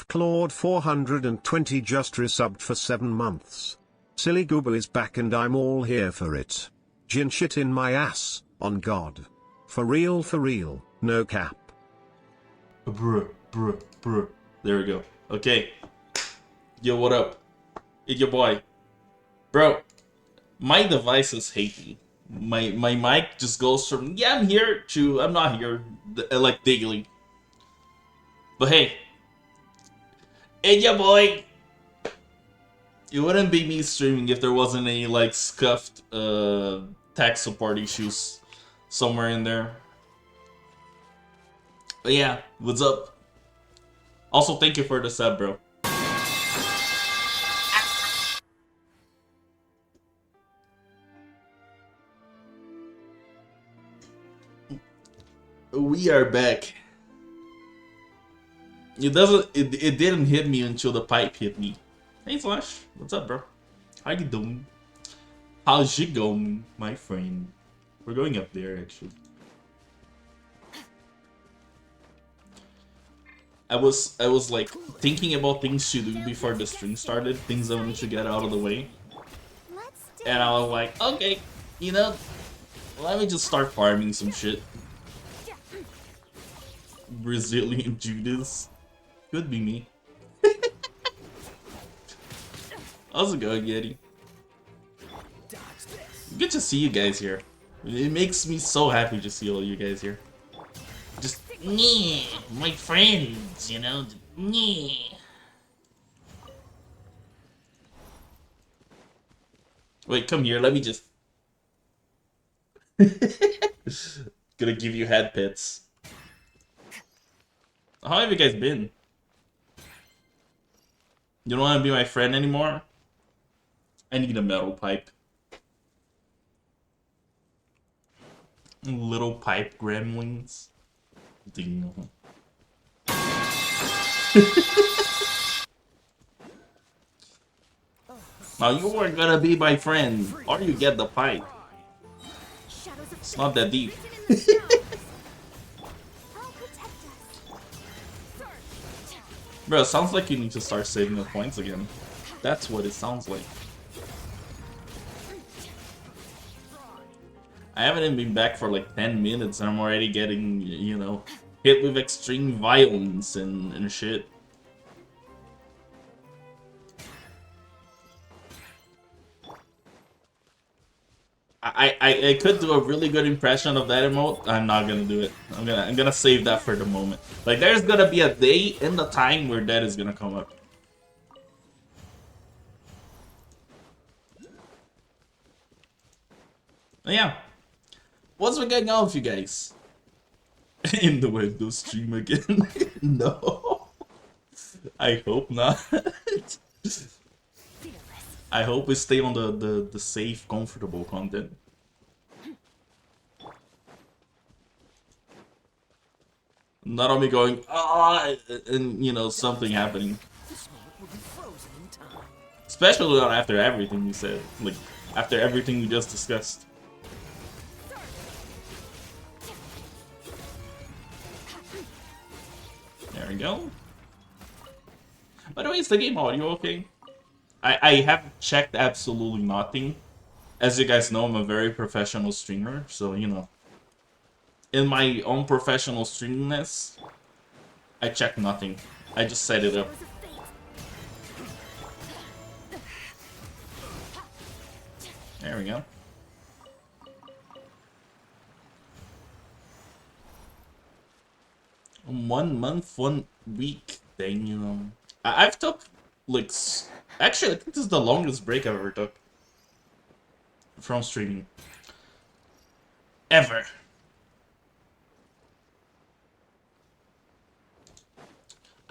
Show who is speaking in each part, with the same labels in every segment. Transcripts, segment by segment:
Speaker 1: Claude 420 just resubbed for 7 months. Silly Goober is back and I'm all here for it. Gin shit in my ass, on God. For real, no cap.
Speaker 2: Bruh. There we go. Okay. Yo, what up? It's your boy. Bro, my devices hate me. My mic just goes from, yeah, I'm here, to, I'm not here, like, daily. But hey. It's your boy. It wouldn't be me streaming if there wasn't any, like, scuffed, tech support issues somewhere in there. But yeah, what's up? Also, thank you for the sub, bro. We are back. It didn't hit me until the pipe hit me. Hey Flash, what's up, bro? How you doing? How's it going, my friend? We're going up there, actually. I was like thinking about things to do before the stream started, things I wanted to get out of the way. And I was like, okay, you know, let me just start farming some shit. Brazilian Judas. Could be me. How's it going, Yeti? Good to see you guys here. It makes me so happy to see all you guys here. Just, yeah, my friends, you know, yeah. Wait, come here, let me just... Gonna give you head pets. How have you guys been? You don't want to be my friend anymore? I need a metal pipe. Little pipe gremlins. Ding. Now you are gonna be my friend, or you get the pipe. It's not that deep. Bro, it sounds like you need to start saving the points again. That's what it sounds like. I haven't even been back for like 10 minutes and I'm already getting, you know, hit with extreme violence and shit. I could do a really good impression of that emote. I'm not gonna do it. I'm gonna save that for the moment. Like there's gonna be a day and the time where that is gonna come up. But yeah. What's been going on with you guys? In the Windows stream again? No. I hope not. I hope we stay on the safe, comfortable content. Not only going, ah, and you know, something happening. Especially not after everything we said. Like, after everything we just discussed. There we go. By the way, is the game audio okay? I have checked absolutely nothing. As you guys know, I'm a very professional streamer, so you know. In my own professional streaminess, I check nothing. I just set it up. There we go. One month, 1 week thing, you know. I've took, like, actually, I think this is the longest break I've ever took from streaming. Ever.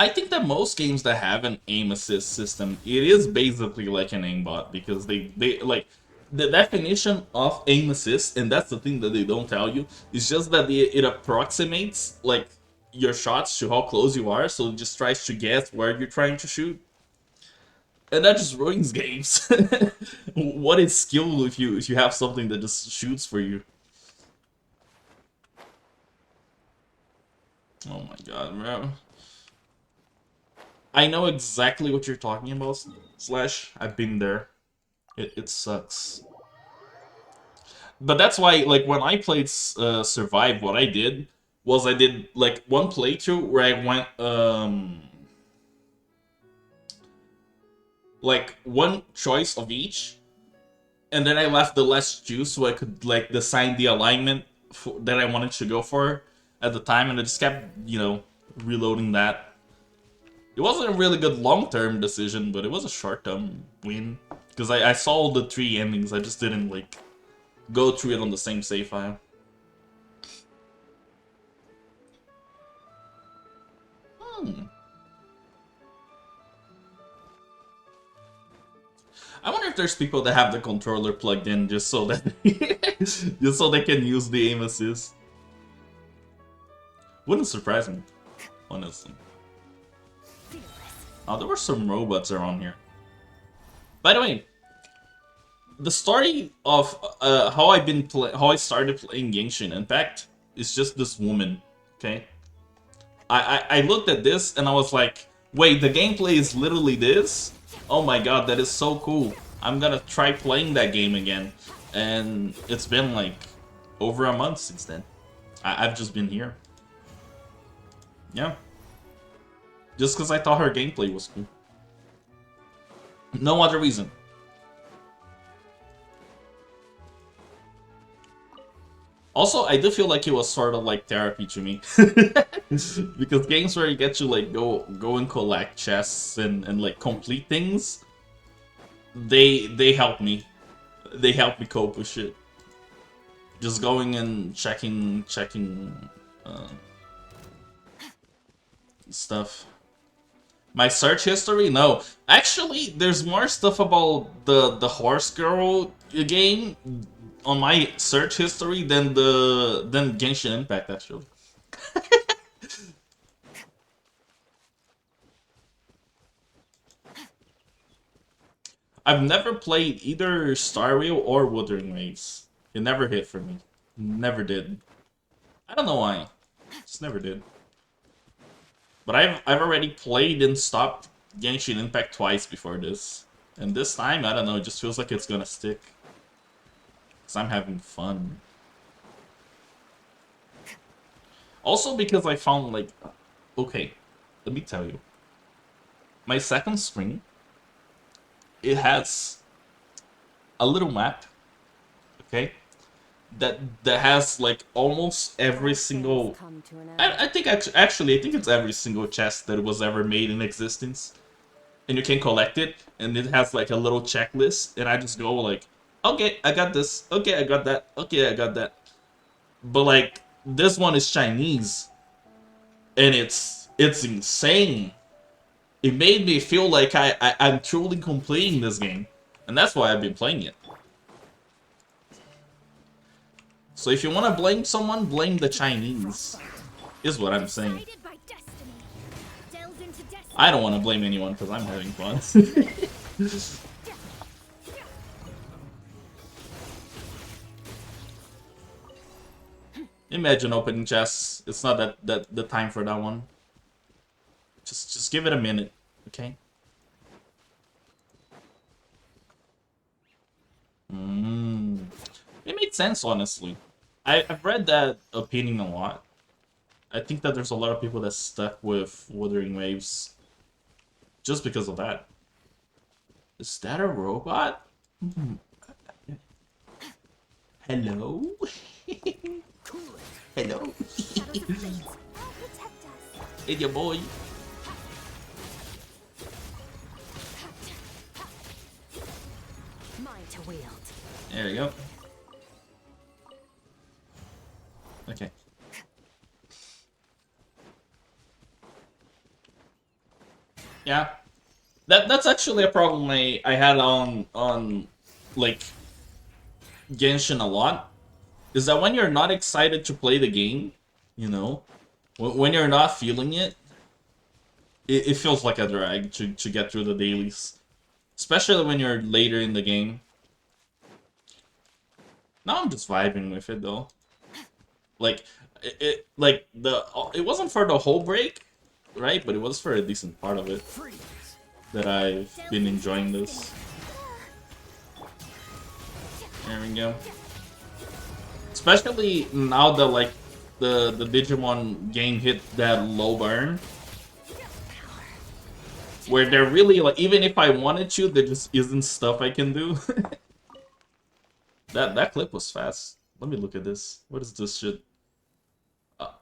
Speaker 2: I think that most games that have an aim assist system, it is basically like an aimbot because they like the definition of aim assist, and that's the thing that they don't tell you, is just that it approximates like your shots to how close you are, so it just tries to guess where you're trying to shoot. And that just ruins games. What is skill if you have something that just shoots for you? Oh my god, bro. I know exactly what you're talking about, Slash. I've been there. It sucks. But that's why, like, when I played Survive, what I did was I did, like, one playthrough where I went, like, one choice of each, and then I left the less juice so I could, like, design the alignment that I wanted to go for at the time, and I just kept, you know, reloading that. It wasn't a really good long-term decision, but it was a short-term win. Because I saw all the 3 endings, I just didn't, like, go through it on the same save file. I wonder if there's people that have the controller plugged in just so that just so they can use the aim assist. Wouldn't surprise me, honestly. Oh, there were some robots around here. By the way, the story of how I started playing Genshin Impact is just this woman. Okay, I looked at this and I was like, wait, the gameplay is literally this? Oh my god, that is so cool. I'm gonna try playing that game again. And it's been like over a month since then. I've just been here. Yeah. Just because I thought her gameplay was cool. No other reason. Also, I do feel like it was sort of like therapy to me. Because games where you get to like go and collect chests and like complete things, they help me. They help me cope with shit. Just going and checking stuff. My search history? No. Actually, there's more stuff about the Horse Girl game on my search history than Genshin Impact, actually. I've never played either Starwheel or Wuthering Waves. It never hit for me. Never did. I don't know why. Just never did. But I've already played and stopped Genshin Impact twice before this. And this time, I don't know, it just feels like it's gonna stick. Because I'm having fun. Also because I found, like... Okay, let me tell you. My second screen, it has a little map, okay? That has, like, almost every single... I think, actually, I think it's every single chest that was ever made in existence. And you can collect it, and it has, like, a little checklist, and I just go, like, okay, I got this, okay, I got that, okay, I got that. But, like, this one is Chinese, and it's insane. It made me feel like I'm truly completing this game, and that's why I've been playing it. So if you want to blame someone, blame the Chinese, is what I'm saying. I don't want to blame anyone because I'm having fun. Imagine opening chests. It's not that the time for that one. Just give it a minute, okay? It made sense, honestly. I've read that opinion a lot. I think that there's a lot of people that stuck with Wuthering Waves just because of that. Is that a robot? Hello? Hello? Hey, your boy. There you go. Okay. Yeah. That's actually a problem I had on like Genshin a lot. Is that when you're not excited to play the game, you know, when you're not feeling it, it feels like a drag to get through the dailies. Especially when you're later in the game. Now I'm just vibing with it though. Like, like it wasn't for the whole break, right? But it was for a decent part of it that I've been enjoying this. There we go. Especially now that like the Digimon game hit that low burn, where they're really like, even if I wanted to, there just isn't stuff I can do. That clip was fast. Let me look at this. What is this shit?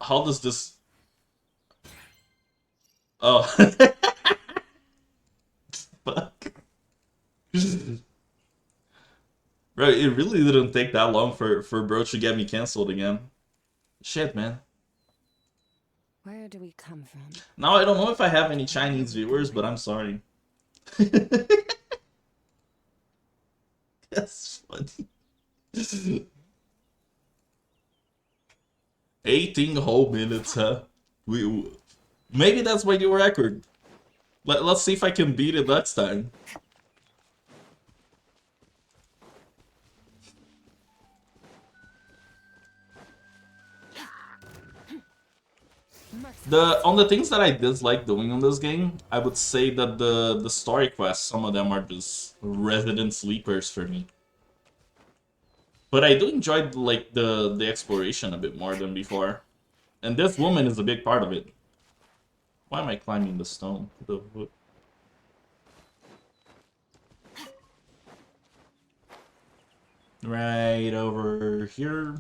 Speaker 2: How does this? Oh, fuck. Right, it really didn't take that long for bro to get me canceled again. Shit, man.
Speaker 3: Where do we come from?
Speaker 2: Now I don't know if I have any Chinese viewers, but I'm sorry. That's funny. 18 whole minutes, huh? Maybe that's my new record. Let's see if I can beat it next time. On the things that I dislike doing on this game, I would say that the story quests, some of them are just resident sleepers for me. But I do enjoy like the exploration a bit more than before. And this woman is a big part of it. Why am I climbing the stone? Right over here.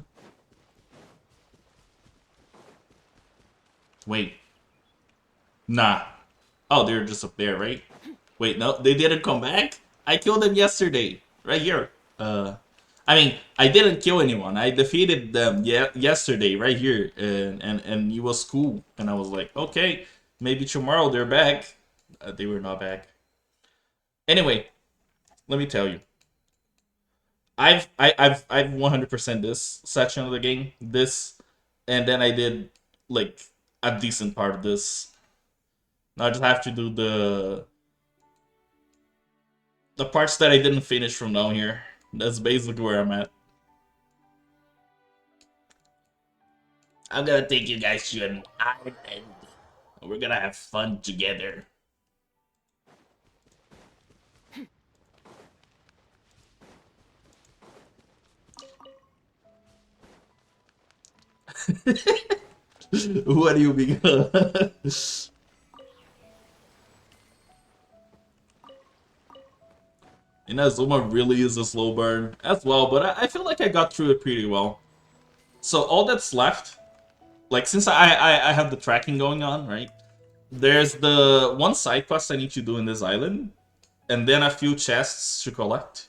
Speaker 2: Wait. Nah. Oh, they're just up there, right? Wait, no, they didn't come back? I killed them yesterday. Right here. I mean, I didn't kill anyone. I defeated them yesterday, right here. And it was cool. And I was like, okay, maybe tomorrow they're back. They were not back. Anyway, let me tell you. I've 100% this section of the game. This, and then I did like a decent part of this. Now I just have to do the parts that I didn't finish from down here. That's basically where I'm at. I'm gonna take you guys to an island. We're gonna have fun together. What do you mean? Inazuma really is a slow burn as well, but I feel like I got through it pretty well. So all that's left, like since I have the tracking going on, right? There's the one side quest I need to do in this island, and then a few chests to collect.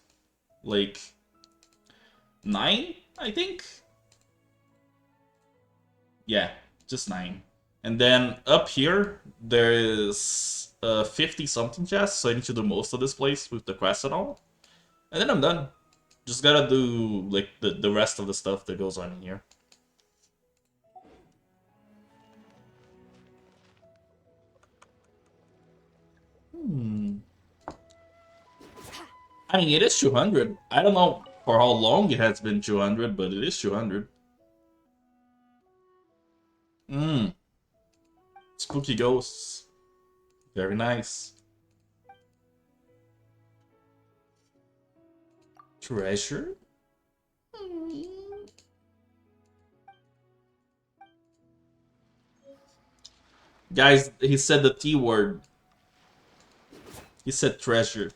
Speaker 2: Like 9, I think? Yeah, just 9. And then up here, there is 50 something chests, so I need to do most of this place with the quest and all. And then I'm done. Just gotta do like the rest of the stuff that goes on in here. I mean, it is 200. I don't know for how long it has been 200, but it is 200. Spooky ghosts. Very nice. Treasure? Guys, he said the T word. He said treasure.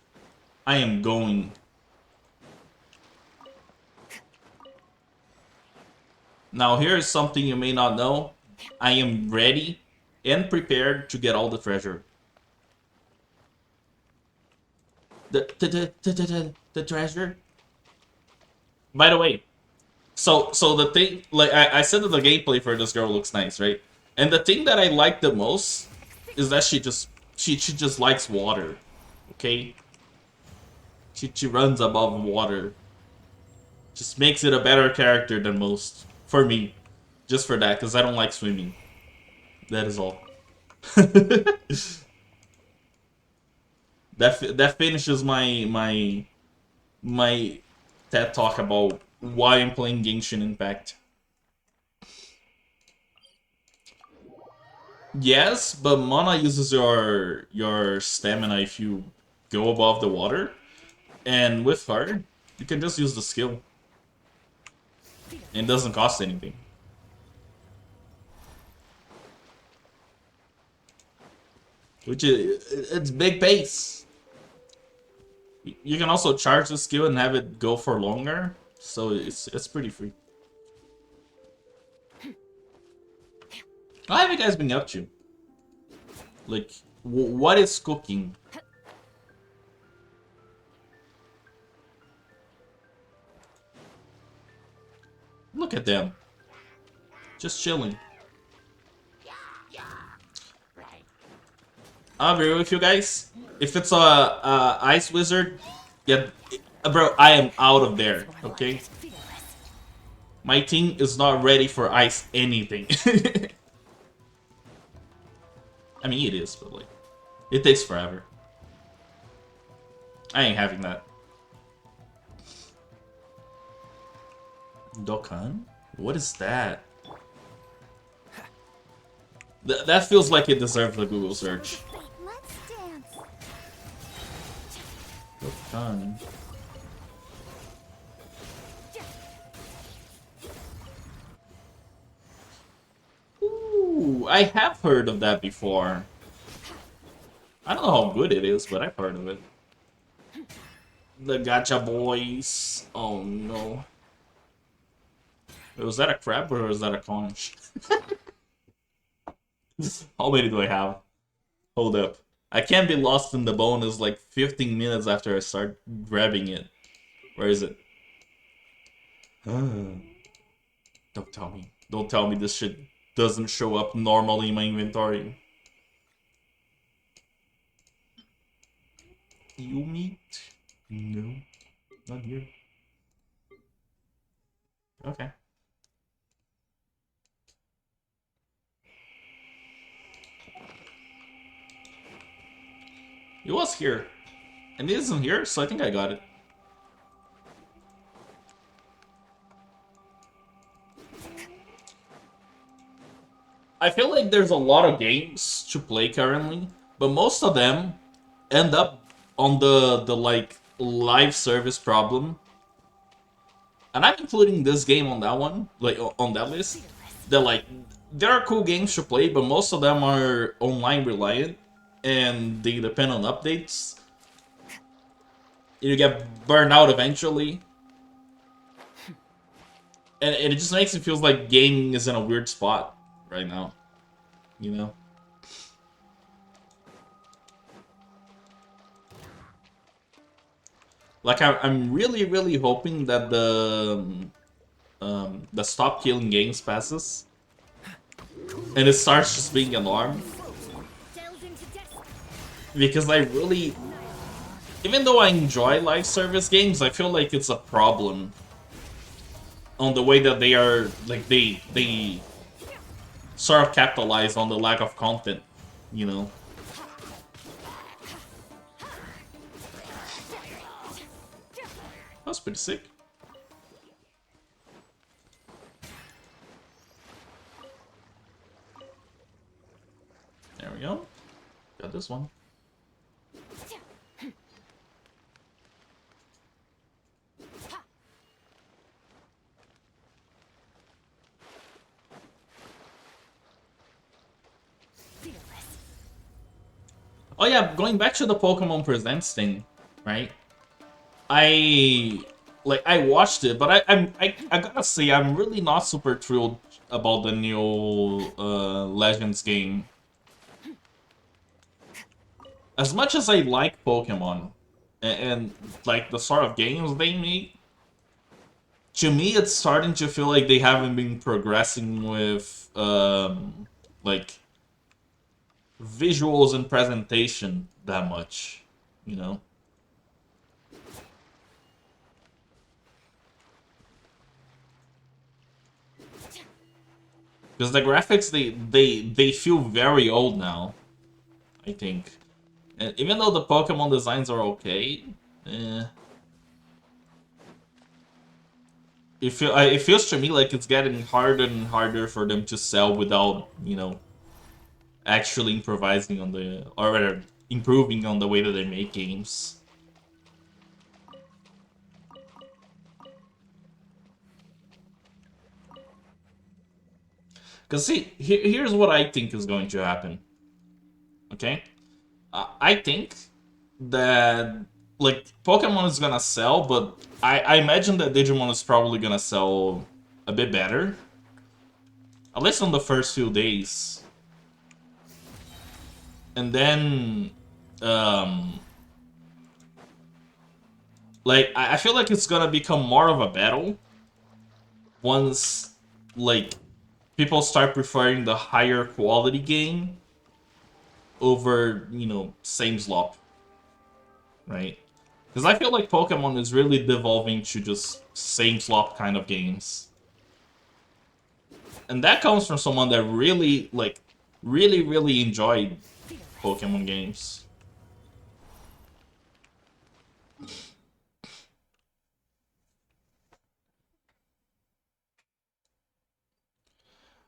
Speaker 2: I am going. Now here's something you may not know. I am ready and prepared to get all the treasure. The treasure? By the way, so the thing, like I said that the gameplay for this girl looks nice, right? And the thing that I like the most is that she just likes water. Okay? She runs above water. Just makes it a better character than most. For me. Just for that, because I don't like swimming. That is all. That finishes my TED talk about why I'm playing Genshin Impact. Yes, but mana uses your stamina if you go above the water. And with her, you can just use the skill. And it doesn't cost anything. Which is, it's big pace. You can also charge the skill and have it go for longer. So it's pretty free. What have you guys been up to? Like, what is cooking? Look at them. Just chilling. I'll agree with you guys. If it's a ice wizard, yeah, bro, I am out of there, okay? My team is not ready for ice anything. I mean, it is, but like, it takes forever. I ain't having that. Dokkan? What is that? That feels like it deserves a Google search.
Speaker 4: Let's dance.
Speaker 2: Dokkan. Ooh, I have heard of that before. I don't know how good it is, but I've heard of it. The Gacha Boys. Oh no. Was that a crab or was that a conch? How many do I have? Hold up. I can't be lost in the bonus like 15 minutes after I start grabbing it. Where is it? Don't tell me. Don't tell me this shit doesn't show up normally in my inventory. You meat? No. Not here. Okay. It was here. And it isn't here, so I think I got it. I feel like there's a lot of games to play currently, but most of them end up on the like live service problem. And I'm including this game on that one, like on that list. They're like, there are cool games to play, but most of them are online reliant and they depend on updates. You get burned out eventually. And it just makes it feel like gaming is in a weird spot right now. You know? Like, I'm really, really hoping that the stop killing games passes. And it starts just being an alarm. Because I really... Even though I enjoy live service games, I feel like it's a problem. On the way that they are... Like, they sort of capitalize on the lack of content, you know? That's pretty sick. There we go. Got this one. Oh yeah, going back to the Pokemon Presents thing, right? I watched it, but I gotta say I'm really not super thrilled about the new Legends game. As much as I like Pokemon and like the sort of games they make, to me it's starting to feel like they haven't been progressing with like visuals and presentation that much, you know? Because the graphics, they feel very old now, I think. And even though the Pokemon designs are okay, it feels to me like it's getting harder and harder for them to sell without, you know, actually improvising on the, or rather, improving on the way that they make games. Because see, here's what I think is going to happen. Okay? I think that, like, Pokemon is gonna sell, but I imagine that Digimon is probably gonna sell a bit better. At least on the first few days. And then, like, I feel like it's gonna become more of a battle once, like, people start preferring the higher quality game over, you know, same slop, right? Because I feel like Pokemon is really devolving to just same slop kind of games. And that comes from someone that really, like, really enjoyed Pokemon games.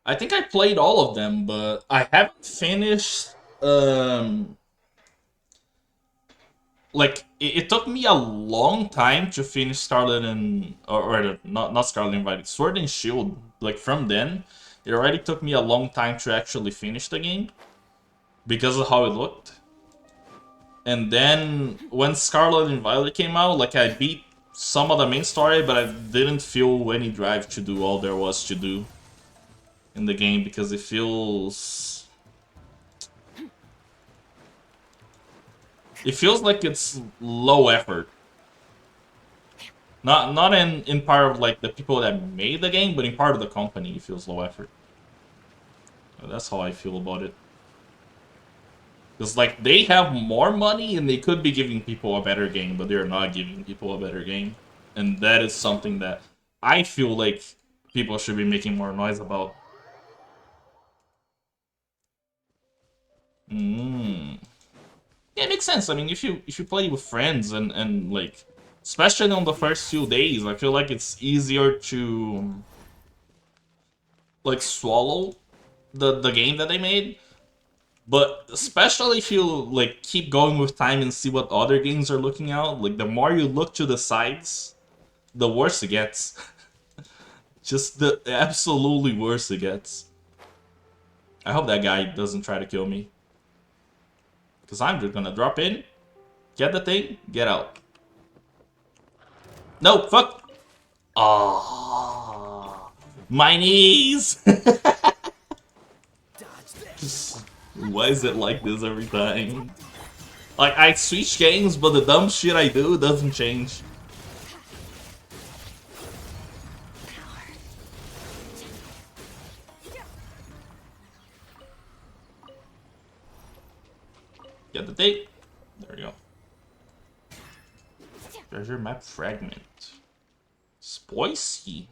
Speaker 2: I think I played all of them, but I haven't finished, like, it took me a long time to finish Scarlet and, or not Scarlet and Violet, Sword and Shield. Like, from then, it already took me a long time to actually finish the game because of how it looked. And then when Scarlet and Violet came out, like, I beat some of the main story, but I didn't feel any drive to do all there was to do in the game because it feels... It feels like it's low effort. Not in part of, like, the people that made the game, but in part of the company, it feels low effort. That's how I feel about it. Because, like, they have more money and they could be giving people a better game, but they're not giving people a better game. And that is something that I feel like people should be making more noise about. Yeah, it makes sense. I mean, if you play with friends and like, especially on the first few days, I feel like it's easier to, like, swallow the game that they made. But especially if you, like, keep going with time and see what other games are looking out, like, the more you look to the sides, the worse it gets. Just the absolutely worse it gets. I hope that guy doesn't try to kill me. Because I'm just gonna drop in, get the thing, get out. No, fuck! Ah, my knees! Why is it like this every time? Like, I switch games, but the dumb shit I do doesn't change. Get the tape. There we go. Treasure map fragment. Spicy.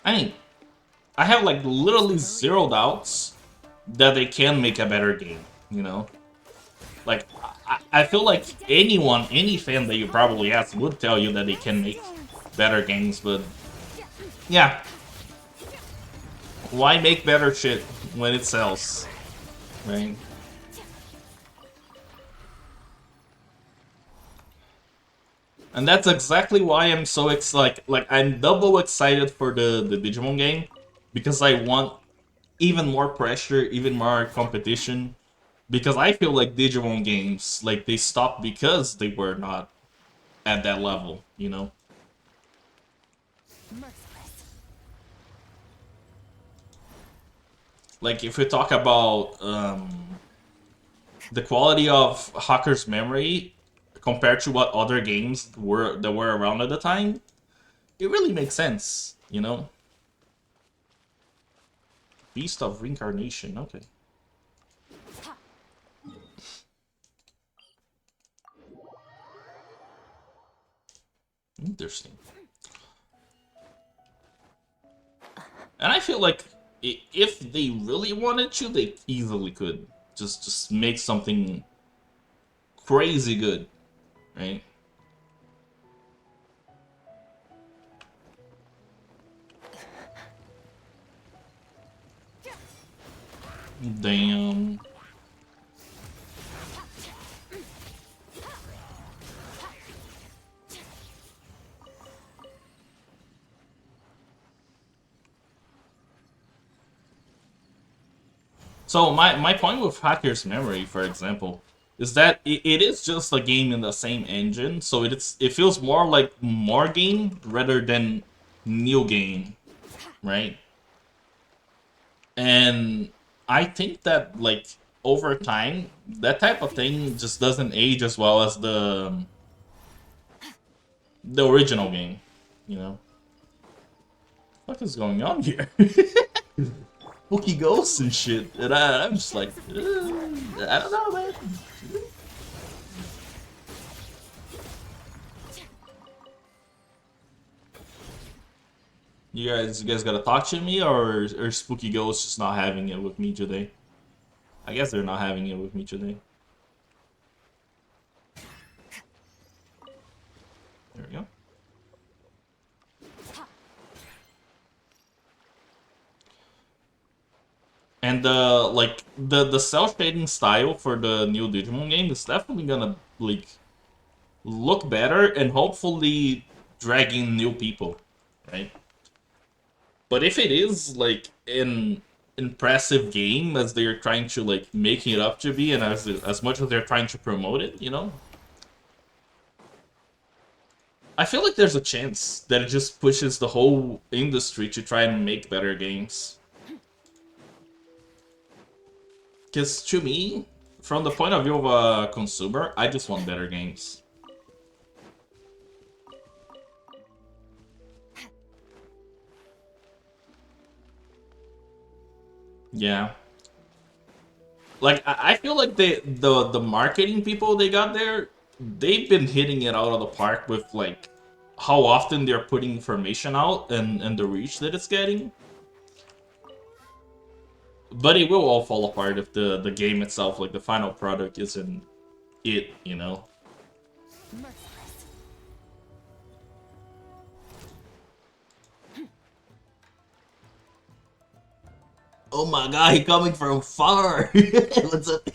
Speaker 2: I mean, I have, like, literally zero doubts that they can make a better game, you know? Like, I feel like anyone, any fan that you probably ask would tell you that they can make better games, but yeah. Why make better shit when it sells, right? And that's exactly why I'm so like I'm double excited for the Digimon game, because I want even more pressure, even more competition. Because I feel like Digimon games, like, they stopped because they were not at that level, you know? Like, if we talk about the quality of Hacker's Memory compared to what other games that were around at the time, it really makes sense, you know? Beast of Reincarnation, okay. Interesting. And I feel like if they really wanted to, they easily could just make something crazy good, right? Damn. So my point with Hacker's Memory, for example, is that it is just a game in the same engine, so it feels more like more game rather than new game, right? And I think that like over time, that type of thing just doesn't age as well as the original game, you know? What is going on here? Spooky ghosts and shit, and I'm just like, I don't know, man. You guys gotta talk to me, or Spooky Ghosts just not having it with me today? I guess they're not having it with me today. There we go. And the cell shading style for the new Digimon game is definitely gonna like look better and hopefully drag in new people, right? But if it is like an impressive game as they're trying to like make it up to be, and as much as they're trying to promote it, you know, I feel like there's a chance that it just pushes the whole industry to try and make better games. Because to me, from the point of view of a consumer, I just want better games. Yeah. Like, I feel like the marketing people they got there, they've been hitting it out of the park with, like, how often they're putting information out and the reach that it's getting. But it will all fall apart if the game itself, like the final product, isn't it, you know? Oh my god, he coming from far! What's up?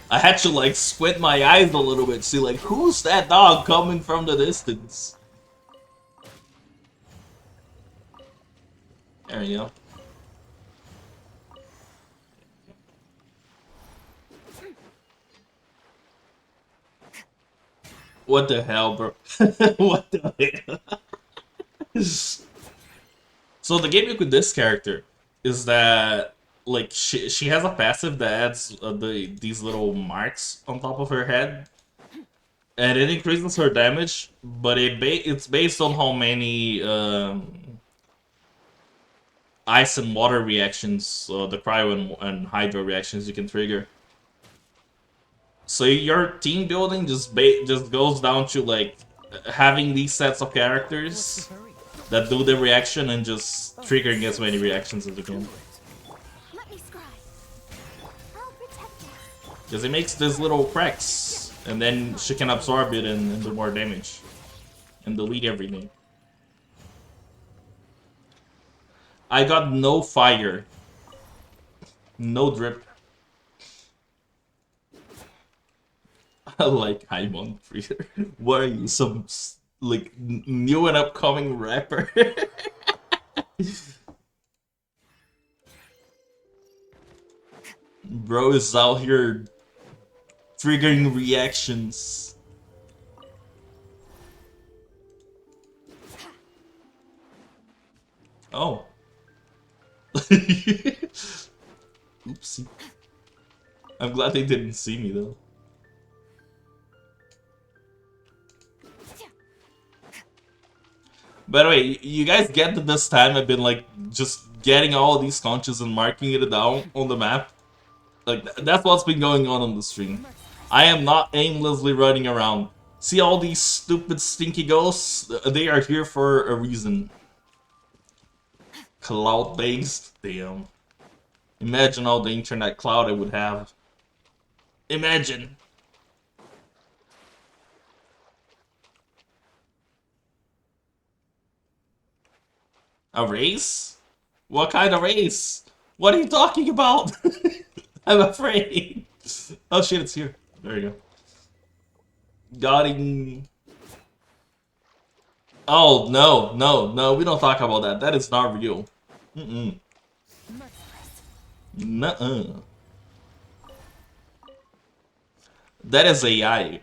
Speaker 2: I had to like squint my eyes a little bit, see like, who's that dog coming from the distance? There you go. What the hell, bro? What the hell? So the gimmick with this character is that like she has a passive that adds these little marks on top of her head, and it increases her damage, but it's based on how many ice and water reactions, the cryo and hydro reactions you can trigger. So your team building just goes down to like having these sets of characters that do the reaction and just triggering as many reactions as you can. Because it makes these little cracks, and then she can absorb it and do more damage. And delete everything. I got no fire. No drip. I like Haimon Freer. What are you, some like new and upcoming rapper? Bro is out here triggering reactions. Oh. Oopsie. I'm glad they didn't see me though. By the way, you guys get that this time I've been like just getting all these conches and marking it down on the map. Like that's what's been going on the stream. I am not aimlessly running around. See all these stupid stinky ghosts? They are here for a reason. Cloud based, damn. Imagine all the internet cloud I would have. Imagine. A race? What kind of race? What are you talking about? I'm afraid. Oh shit, it's here. There you go. Got him. Oh, no, we don't talk about that. That is not real. Mm-mm. Nuh-uh. That is AI.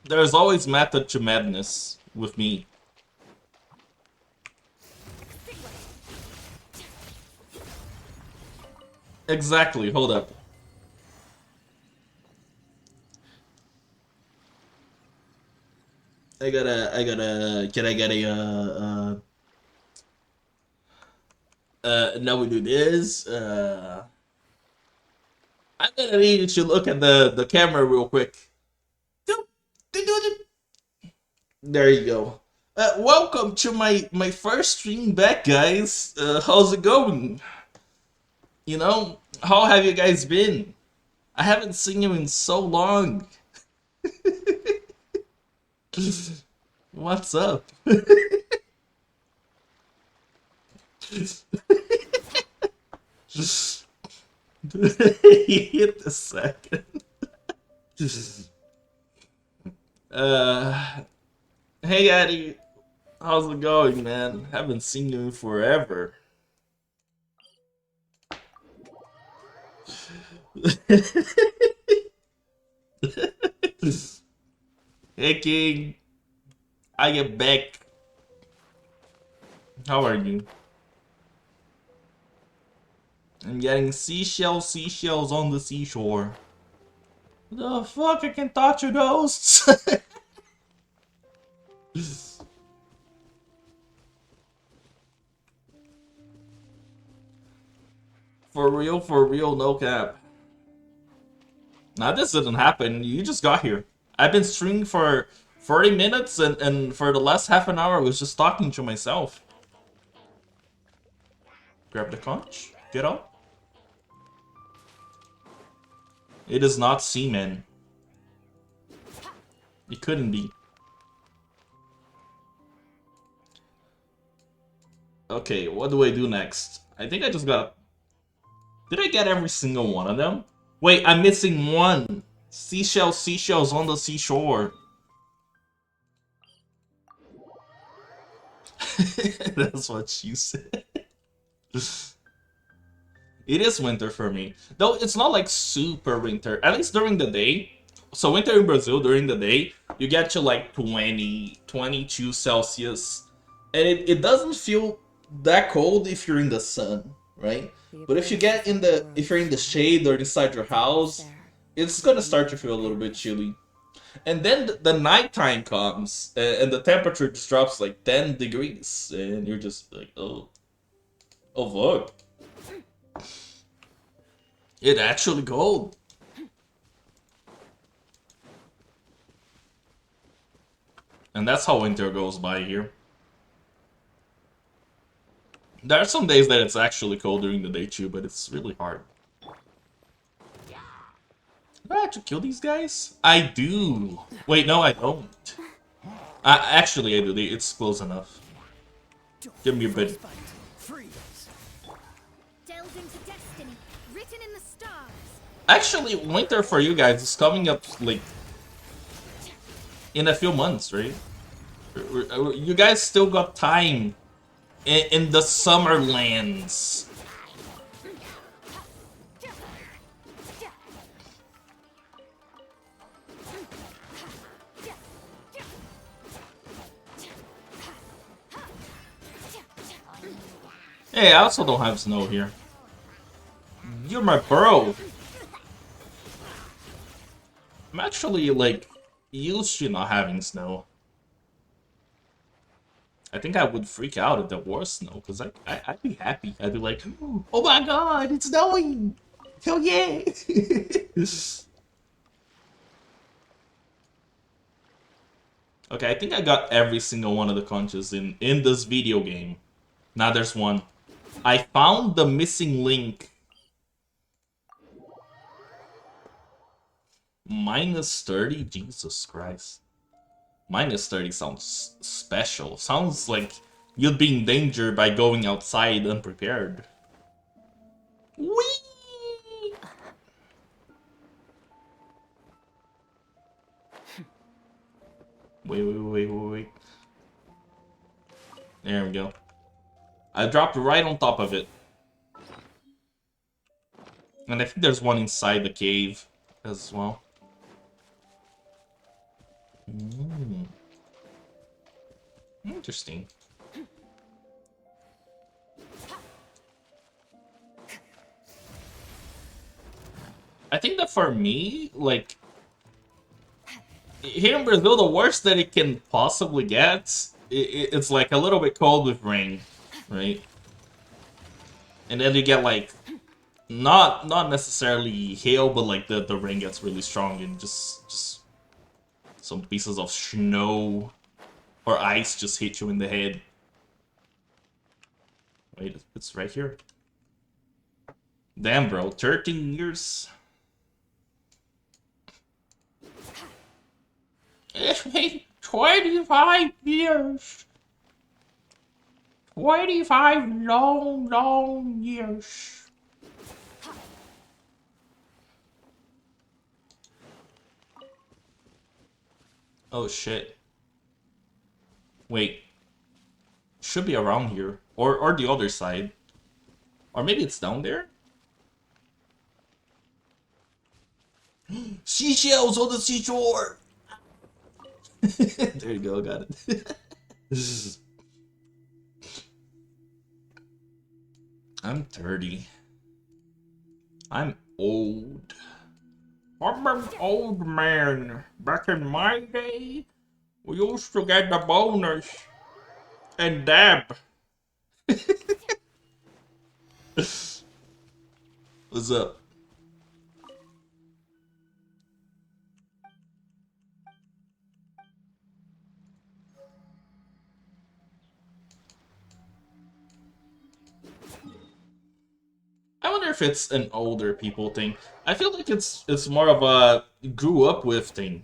Speaker 2: There's always method to madness with me. Exactly, hold up. Can I get a, now we do this, I'm gonna need you to look at the camera real quick. There you go. Welcome to my first stream back, guys. How's it going? You know, how have you guys been? I haven't seen you in so long. What's up? He hit the second. Hey Addy, how's it going, man? Haven't seen you in forever. Hey King, I get back. How are you? I'm getting seashells on the seashore. The fuck, I can touch your ghosts. For real, no cap. Now this didn't happen, you just got here. I've been streaming for 40 minutes and for the last half an hour I was just talking to myself. Grab the conch, get up. It is not semen. It couldn't be. Okay, what do I do next? I think I just got... Did I get every single one of them? Wait, I'm missing one. Seashells on the seashore. That's what she said. It is winter for me. Though it's not like super winter, at least during the day. So winter in Brazil during the day, you get to like 20, 22 Celsius. And it doesn't feel that cold if you're in the sun, right? But if you get in the, if you're in the shade or inside your house, it's gonna start to feel a little bit chilly. And then the nighttime comes, and the temperature just drops like 10 degrees. And you're just like, oh fuck. It actually cold. And that's how winter goes by here. There are some days that it's actually cold during the day too, but it's really hard. Do I have to kill these guys? I do. Wait, no, I don't. Actually, I do. It's close enough. Give me a bit. Actually, winter for you guys is coming up like in a few months, right? You guys still got time in the summer lands. Hey, I also don't have snow here. You're my bro. I'm actually, like, used to not having snow. I think I would freak out if there was snow, because I'd be happy. I'd be like, oh my god, it's snowing! Hell yeah! Okay, I think I got every single one of the conches in this video game. Now there's one. I found the missing link. -30? Jesus Christ. -30 sounds special. Sounds like you'd be in danger by going outside unprepared. Whee! Wait. There we go. I dropped right on top of it. And I think there's one inside the cave as well. Interesting. I think that for me, like, here in Brazil, the worst that it can possibly get, it's like a little bit cold with rain, right? And then you get like, not necessarily hail, but like the rain gets really strong and just some pieces of snow or ice just hit you in the head. Wait, it's right here. Damn, bro, 13 years. It's been 25 years. 25 long years. Oh shit. Wait. Should be around here. Or the other side. Or maybe it's down there? Seashells on the seashore! There you go, got it. I'm 30. I'm old. I'm an old man. Back in my day, we used to get the bonus and dab. What's up? I wonder if it's an older people thing. I feel like it's more of a grew up with thing.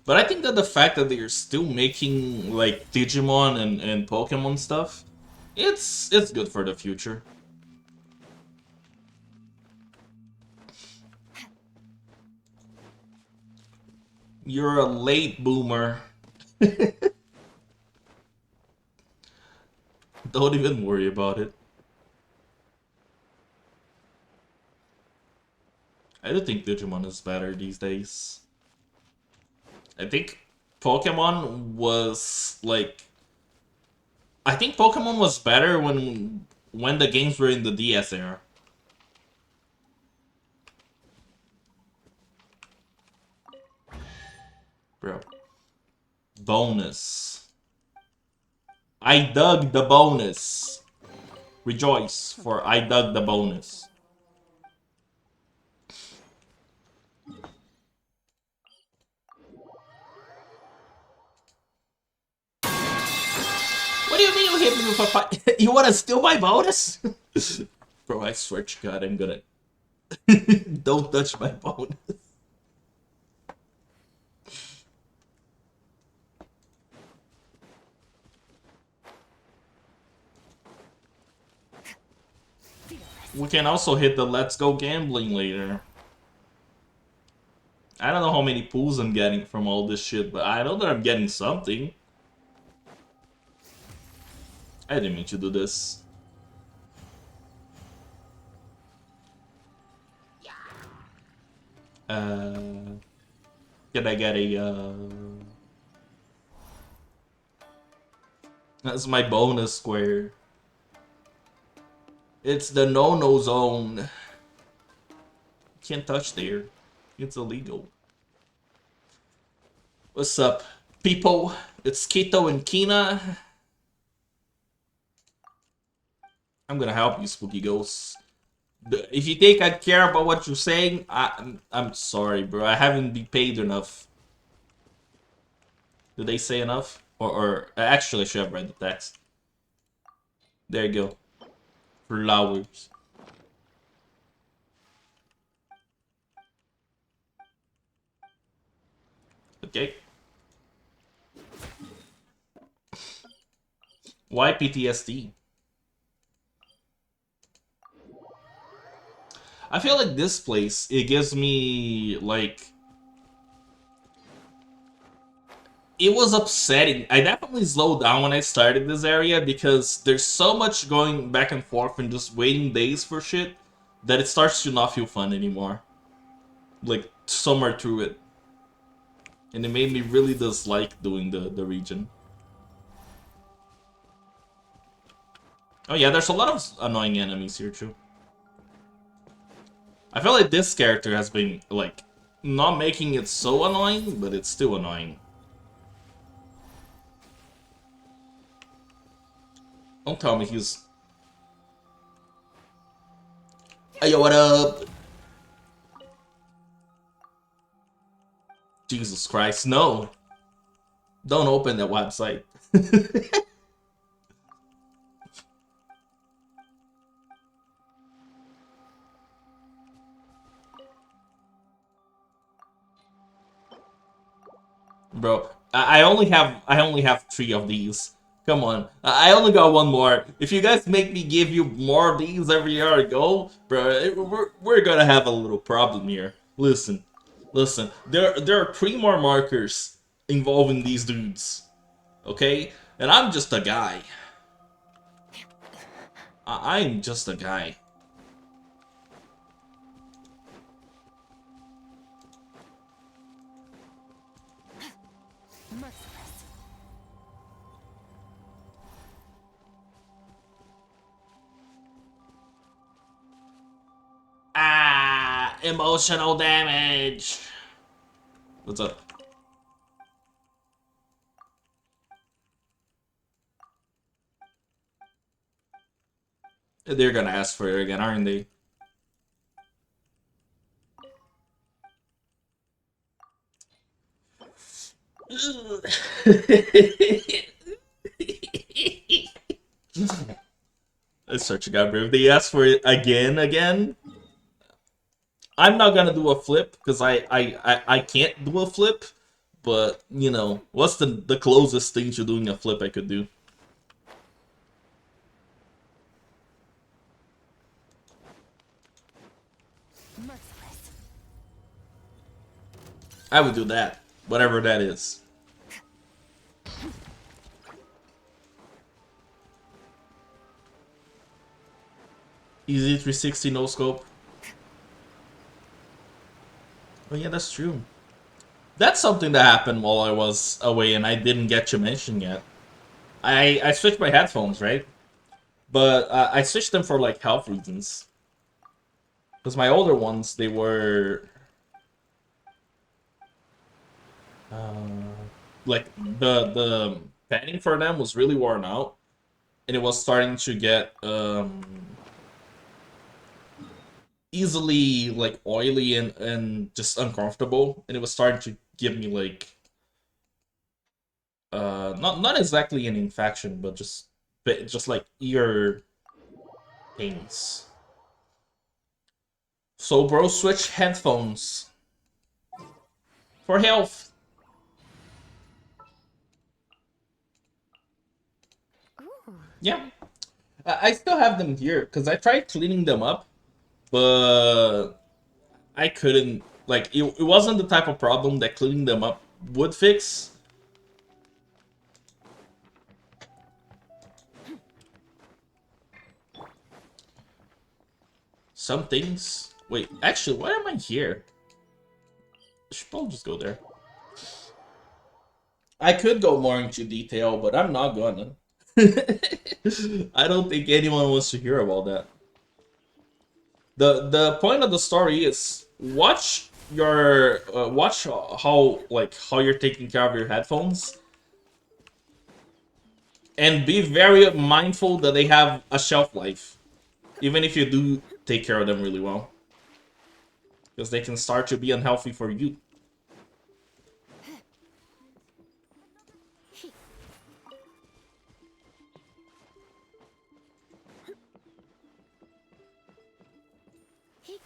Speaker 2: But I think that the fact that they're still making like Digimon and Pokemon stuff, it's good for the future. You're a late boomer. Don't even worry about it. I don't think Digimon is better these days. I think Pokemon was like... I think Pokemon was better when the games were in the DS era. Bro. Bonus. I dug the bonus. Rejoice, for I dug the bonus. What do you mean you hit me with a fight? You wanna steal my bonus? Bro, I swear to God, I'm gonna... Don't touch my bonus. We can also hit the Let's Go Gambling later. I don't know how many pulls I'm getting from all this shit, but I know that I'm getting something. I didn't mean to do this. Can I get a, That's my bonus square. It's the no-no zone. Can't touch there. It's illegal. What's up, people? It's Kito and Kina. I'm gonna help you, spooky ghosts. If you think I care about what you're saying, I'm sorry, bro. I haven't been paid enough. Did they say enough? Or actually, I should have read the text. There you go. Flowers. Okay. Why PTSD? I feel like this place, it gives me, like... It was upsetting. I definitely slowed down when I started this area because there's so much going back and forth and just waiting days for shit that it starts to not feel fun anymore. Like, somewhere through it. And it made me really dislike doing the region. Oh yeah, there's a lot of annoying enemies here too. I feel like this character has been, like, not making it so annoying, but it's still annoying. Don't tell me he's... Hey, yo, what up? Jesus Christ, no. Don't open that website. Bro, I only have 3 of these. Come on, I only got 1 more. If you guys make me give you more of these every year I go, bro, we're gonna have a little problem here. Listen, there are 3 more markers involving these dudes, okay? And I'm just a guy. I'm just a guy. Ah, emotional damage. What's up? They're gonna ask for it again, aren't they? Let's search it out, bro. If they ask for it again, I'm not gonna do a flip because I can't do a flip. But you know, what's the closest thing to doing a flip I could do? I would do that, whatever that is. Easy 360 no scope. Oh yeah, that's true. That's something that happened while I was away and I didn't get to mention yet. I switched my headphones, right? But I switched them for like health reasons. Because my older ones, they were... like the panning for them was really worn out. And it was starting to get easily like oily and just uncomfortable, and it was starting to give me like not exactly an infection, but just like ear pains. So bro, switch headphones for health. Yeah, I still have them here because I tried cleaning them up, but I couldn't, like, it wasn't the type of problem that cleaning them up would fix. Some things... Wait, actually, why am I here? I should probably just go there. I could go more into detail, but I'm not gonna. I don't think anyone wants to hear about that. The point of the story is watch your watch how you're taking care of your headphones, and be very mindful that they have a shelf life. Even if you do take care of them really well. Because they can start to be unhealthy for you.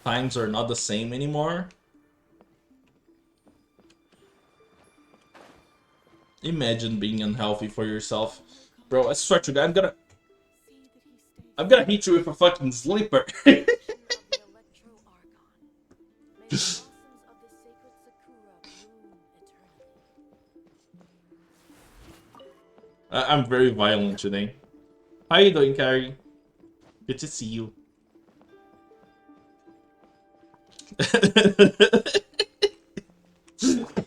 Speaker 2: Times are not the same anymore. Imagine being unhealthy for yourself. Bro, I swear to God, I'm gonna hit you with a fucking slipper. I'm very violent today. How you doing, Carrie? Good to see you.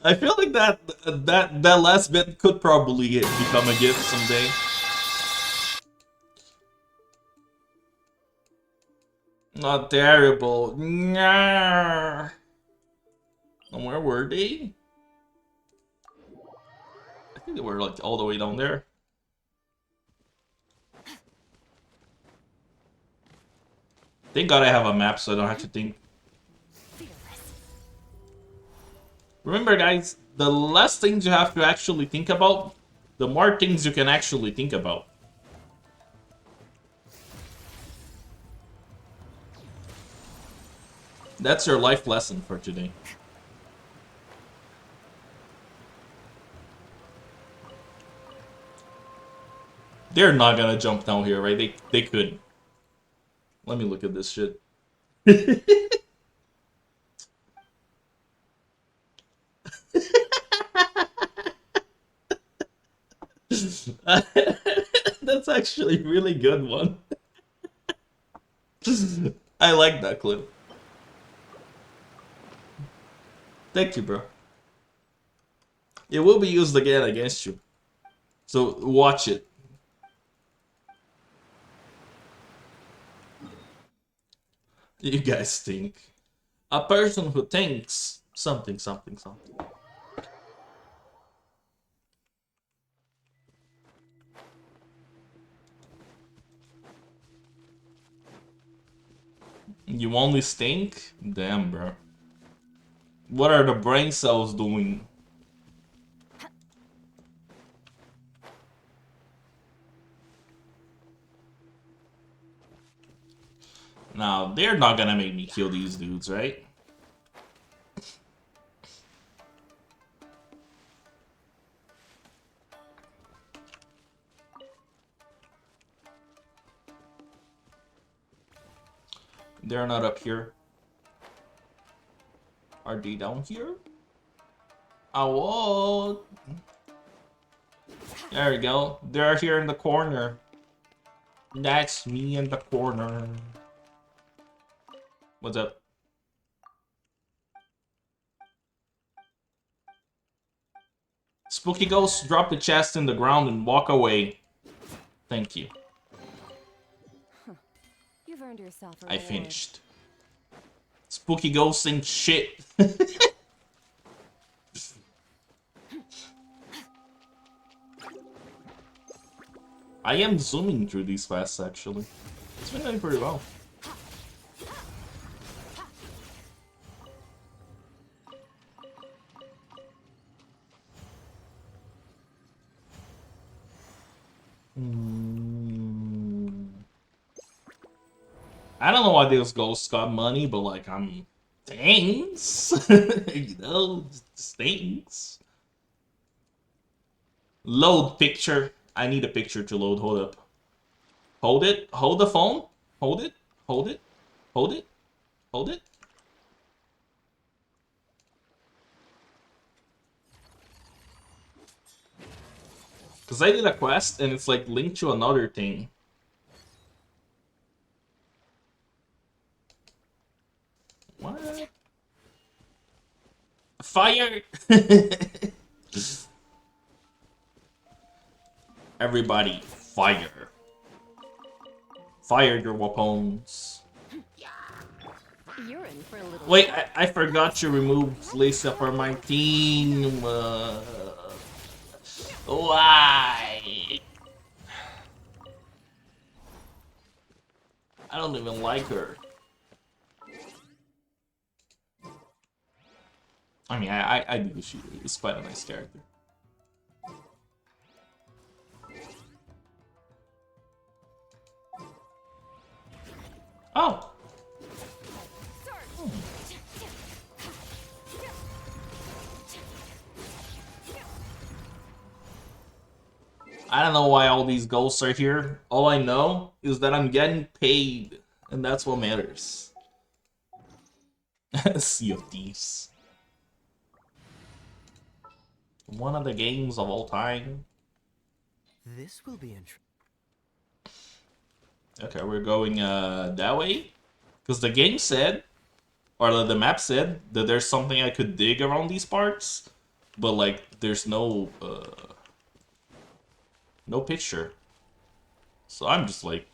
Speaker 2: I feel like that last bit could probably become a gift someday. Not terrible. Nah. And where were they? I think they were like all the way down there. Thank God I have a map so I don't have to think. Remember guys, the less things you have to actually think about, the more things you can actually think about. That's your life lesson for today. They're not gonna jump down here, right? They couldn't. Let me look at this shit. That's actually a really good one. I like that clip. Thank you, bro. It will be used again against you. So watch it. You guys think. A person who thinks something, something, something. You only stink? Damn, bro. What are the brain cells doing? Now, they're not gonna make me kill these dudes, right? They're not up here. Are they down here? Oh, there we go. They're here in the corner. That's me in the corner. What's up? Spooky Ghost, drop the chest in the ground and walk away. Thank you.
Speaker 3: You've earned yourself a
Speaker 2: I
Speaker 3: reward.
Speaker 2: finished. Spooky Ghost ain't shit. I am zooming through these fast, actually. It's been going pretty well. I don't know why those ghosts got money, but like, thanks. You know, just thanks. Load picture. I need a picture to load. Hold up. Hold it. Hold the phone. Hold it. Hold it. Hold it. Hold it. Because I did a quest and it's like linked to another thing. What? Fire! Everybody, fire. Fire your weapons.
Speaker 3: You're in for a little.
Speaker 2: Wait, I forgot to remove Lisa from my team. Why? I don't even like her. I mean, I do wish he's quite a nice character. Oh! I don't know why all these ghosts are here. All I know is that I'm getting paid, and that's what matters. Sea of Thieves. One of the games of all time.
Speaker 4: This will be interesting.
Speaker 2: Okay, we're going that way? Because the game said, or the map said, that there's something I could dig around these parts, but like, there's no picture. So I'm just like,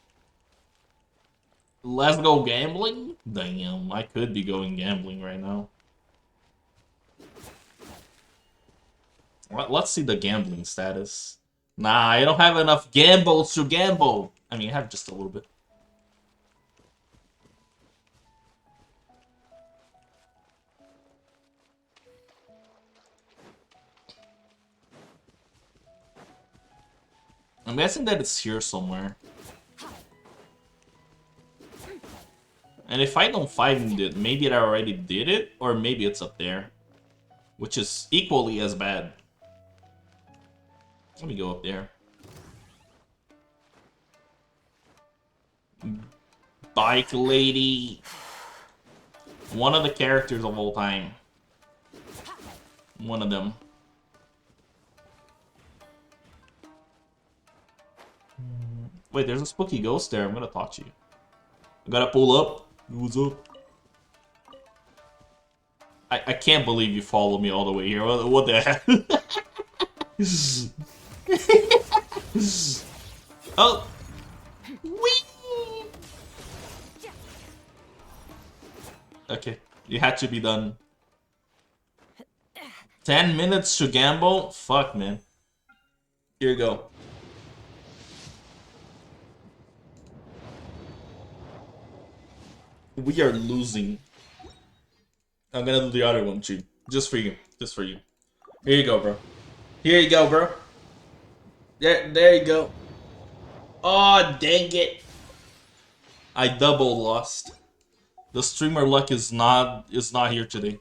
Speaker 2: let's go gambling? Damn, I could be going gambling right now. Let's see the gambling status. Nah, I don't have enough gambles to gamble. I mean, I have just a little bit. I'm guessing that it's here somewhere. And if I don't find it, maybe I already did it, or maybe it's up there. Which is equally as bad. Let me go up there. Bike lady. One of the characters of all time. One of them. Wait, there's a spooky ghost there. I'm gonna talk to you. I gotta pull up. What's up? I can't believe you followed me all the way here. What the heck? Oh! Whee! Okay, you had to be done. 10 minutes to gamble? Fuck, man. Here you go. We are losing. I'm gonna do the other one too. Just for you. Just for you. Here you go, bro. Here you go, bro. There you go. Oh, dang it. I double lost. The streamer luck is not here today.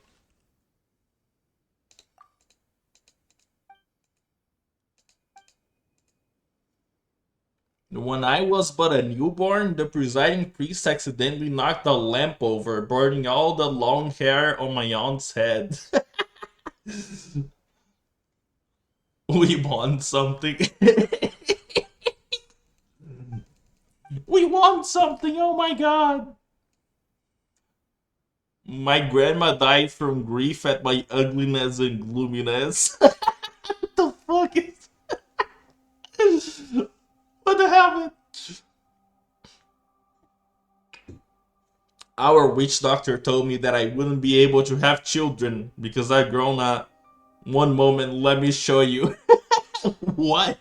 Speaker 2: When I was but a newborn, the presiding priest accidentally knocked a lamp over, burning all the long hair on my aunt's head. We won something. We won something, oh my god. My grandma died from grief at my ugliness and gloominess. What the fuck is... What happened? Our witch doctor told me that I wouldn't be able to have children because I've grown up. One moment, let me show you. What?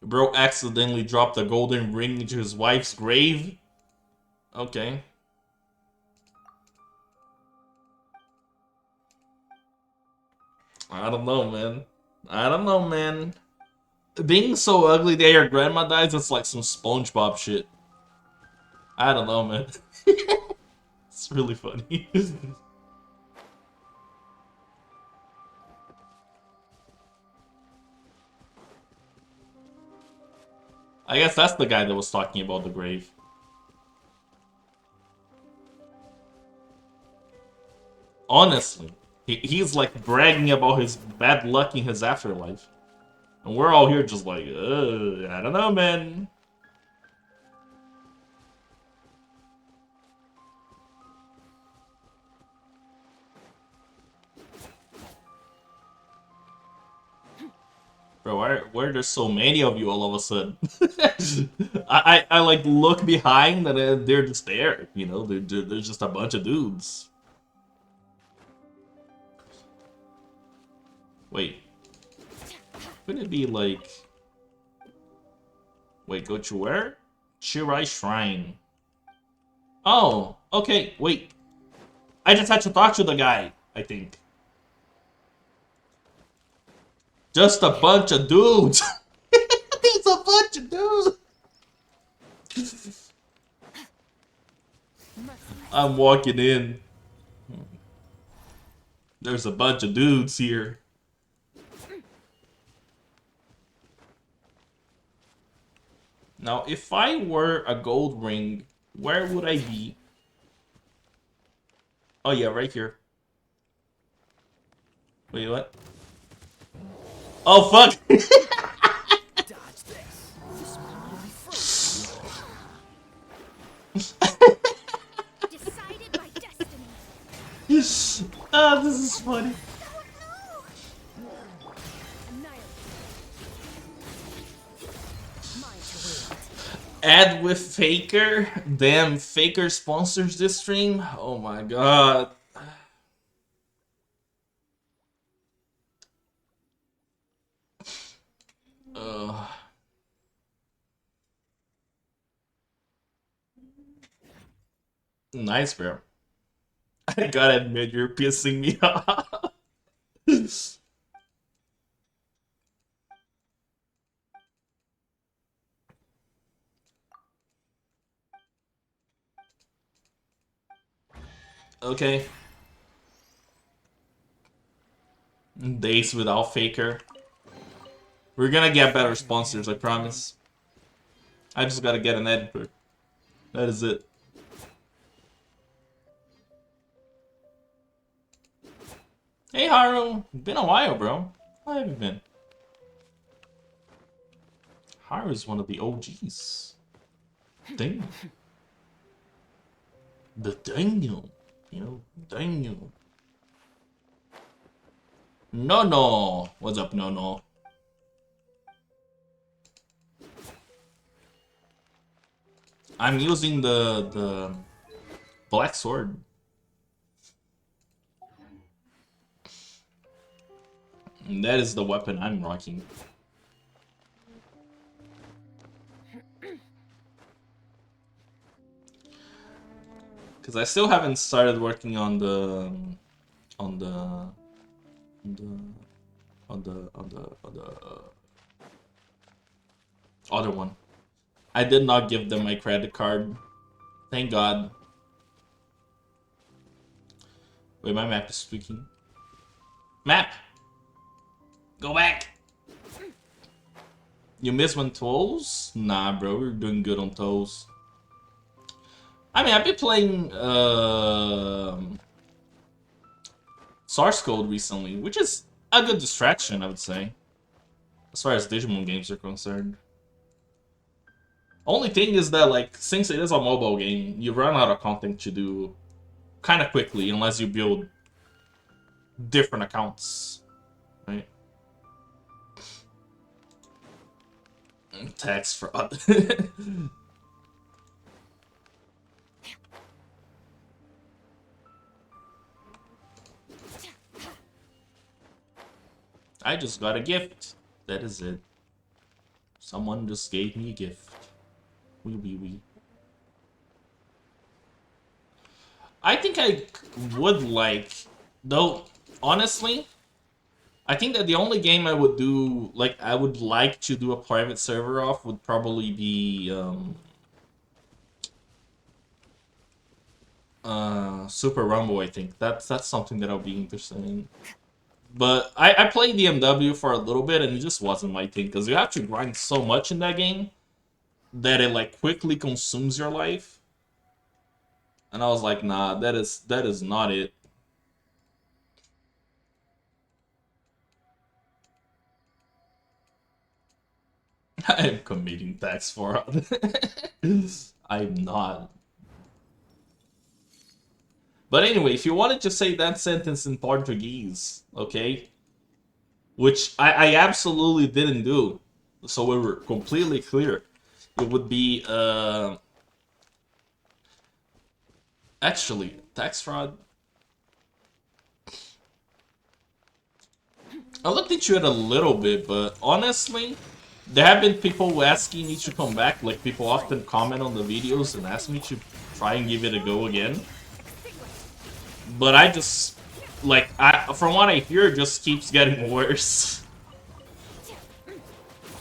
Speaker 2: Bro accidentally dropped a golden ring into his wife's grave? Okay. I don't know, man. I don't know, man. Being so ugly that your grandma dies, it's like some SpongeBob shit. I don't know, man. It's really funny. I guess that's the guy that was talking about the grave. Honestly, he's like bragging about his bad luck in his afterlife. And we're all here just like, I don't know, man. Bro, why are there so many of you all of a sudden? I like look behind and they're just there, you know? There's just a bunch of dudes. Wait. Couldn't it be like... Wait, go to where? Shirai Shrine. Oh, okay, wait. I just had to talk to the guy, I think. Just a bunch of dudes. There's a bunch of dudes. I'm walking in. There's a bunch of dudes here. Now, if I were a gold ring, where would I be? Oh yeah, right here. Wait, what? Oh fuck!
Speaker 4: Dodge this. This will be first.
Speaker 3: Decided by destiny.
Speaker 2: Ah, this is funny.
Speaker 3: Annihilate. Mine to wield.
Speaker 2: Ad with Faker. Damn, Faker sponsors this stream. Oh my god. Nice, bro. I gotta admit, you're pissing me off. Okay. Days without Faker. We're gonna get better sponsors, I promise. I just gotta get an editor. That is it. Hey Haru, been a while, bro. How have you been? Haru is one of the OGs. Dang. The Daniel. You know, Daniel. No. What's up, No? I'm using the black sword. And that is the weapon I'm rocking. Because I still haven't started working on the other one. I did not give them my credit card. Thank God. Wait, my map is tweaking. Map! Go back! You missed one toes? Nah, bro, we're doing good on toes. I mean, I've been playing Source Code recently, which is a good distraction, I would say, as far as Digimon games are concerned. Only thing is that, like, since it is a mobile game, you run out of content to do kind of quickly unless you build different accounts, right? Tax fraud. I just got a gift. That is it. Someone just gave me a gift. Wee. I think I would like, though, honestly, I think that the only game I would do, like, I would like to do a private server off would probably be, Super Rumble, I think. That's something that I'll be interested in. But I played the MW for a little bit, and it just wasn't my thing, because you have to grind so much in that game that it, like, quickly consumes your life. And I was like, nah, that is not it. I am committing tax fraud. I'm not. But anyway, if you wanted to say that sentence in Portuguese, okay? Which I absolutely didn't do. So we were completely clear. It would be, actually, tax fraud. I looked into it a little bit, but honestly, there have been people asking me to come back. Like, people often comment on the videos and ask me to try and give it a go again. But I just, like, from what I hear, it just keeps getting worse.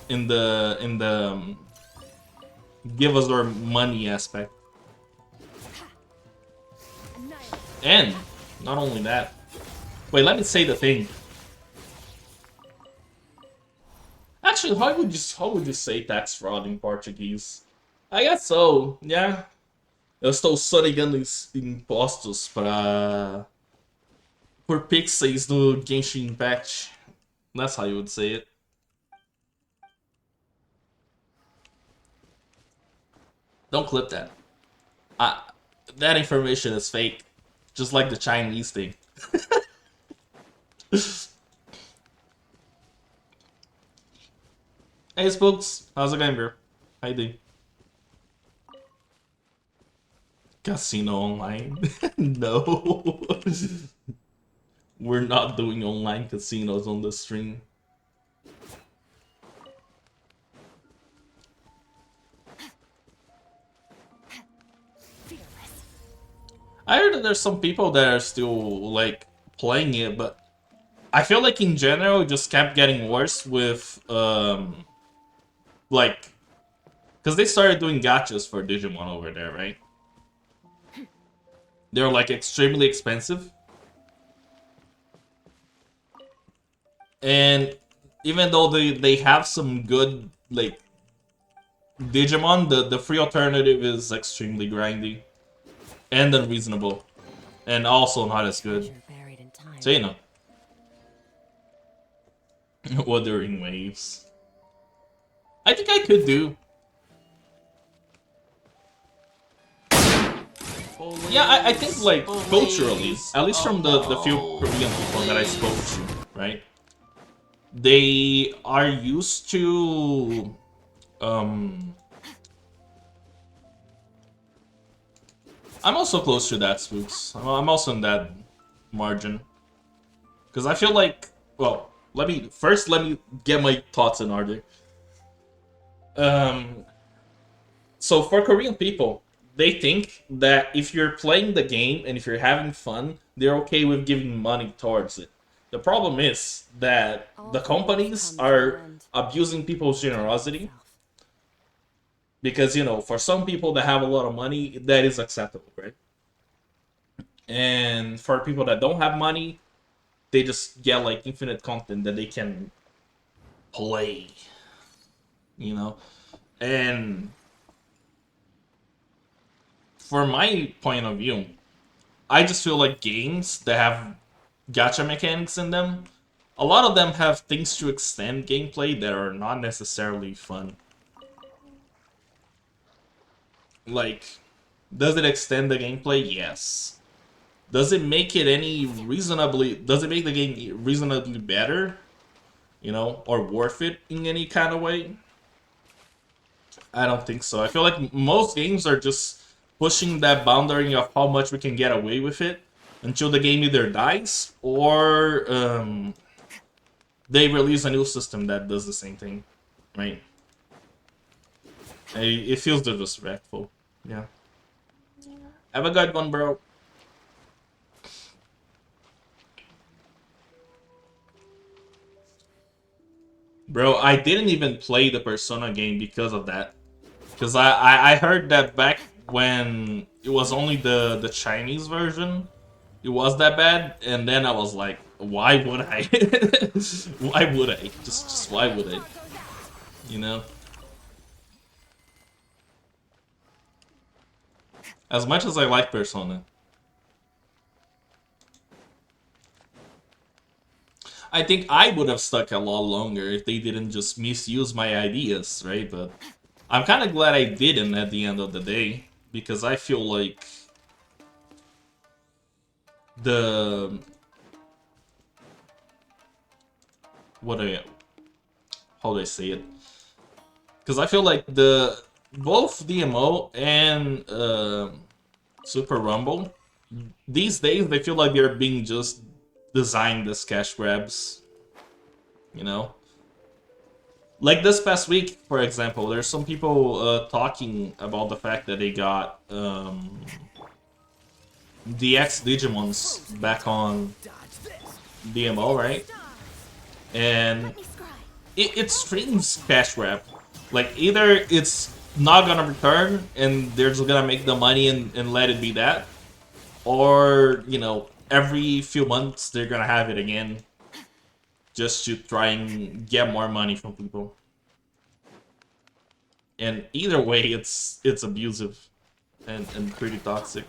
Speaker 2: In the give us our money aspect. And not only that. Wait, let me say the thing. Actually, how would you say tax fraud in Portuguese? I guess so, yeah. Eu estou sonegando impostos por pixels do Genshin Impact. That's how you would say it. Don't clip that. That information is fake. Just like the Chinese thing. Hey Spooks, how's it going, bro? How you doing? Casino online? No. We're not doing online casinos on the stream. I heard that there's some people that are still, like, playing it, but I feel like in general it just kept getting worse with, like, because they started doing gachas for Digimon over there, right? They're, like, extremely expensive. And even though they have some good, like, Digimon, the free alternative is extremely grindy. And unreasonable. And also not as good. So, you know. Wuthering Waves. I think I could do. Yeah, I think, like, culturally, at least from the few Korean people that I spoke to, right? They are used to, I'm also close to that, Spooks. I'm also in that margin. Because I feel like, well, let me get my thoughts in order. So for Korean people, they think that if you're playing the game and if you're having fun, they're okay with giving money towards it. The problem is that the companies are abusing people's generosity. Because, you know, for some people that have a lot of money, that is acceptable, right? And for people that don't have money, they just get, like, infinite content that they can play. You know? And for my point of view, I just feel like games that have gacha mechanics in them, a lot of them have things to extend gameplay that are not necessarily fun. Like, does it extend the gameplay? Yes. Does it make it does it make the game reasonably better? You know, or worth it in any kind of way? I don't think so. I feel like most games are just pushing that boundary of how much we can get away with it until the game either dies or they release a new system that does the same thing, right? It feels disrespectful. Yeah. Have a good one, bro. Bro, I didn't even play the Persona game because of that. Because I heard that back when it was only the Chinese version, it was that bad, and then I was like, why would I? Why would I? Just why would I? You know? As much as I like Persona. I think I would have stuck a lot longer if they didn't just misuse my ideas, right? But I'm kind of glad I didn't at the end of the day, because I feel like how do I say it? Because I feel like both DMO and Super Rumble, these days they feel like they're being just designed as cash grabs. You know? Like this past week, for example, there's some people talking about the fact that they got the X Digimons back on
Speaker 4: Dodge this.
Speaker 2: DMO, right? And
Speaker 3: Let me scry.
Speaker 2: it screams cash grab. Like either it's not gonna return and they're just gonna make the money and let it be that, or you know every few months they're gonna have it again, just to try and get more money from people. And either way, it's abusive and pretty toxic.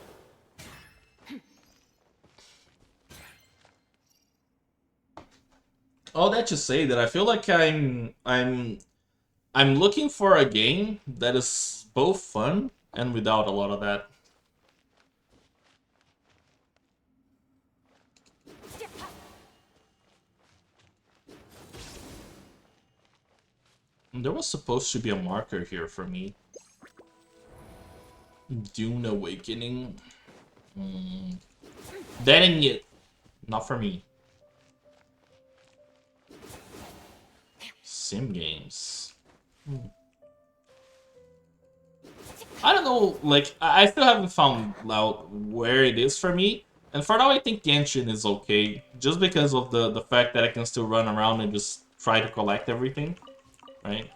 Speaker 2: All that to say that I feel like I'm looking for a game that is both fun and without a lot of that. There was supposed to be a marker here for me. Dune Awakening. That ain't it. Not for me. Sim games. I don't know, like, I still haven't found out where it is for me. And for now, I think Genshin is okay. Just because of the fact that I can still run around and just try to collect everything. Right?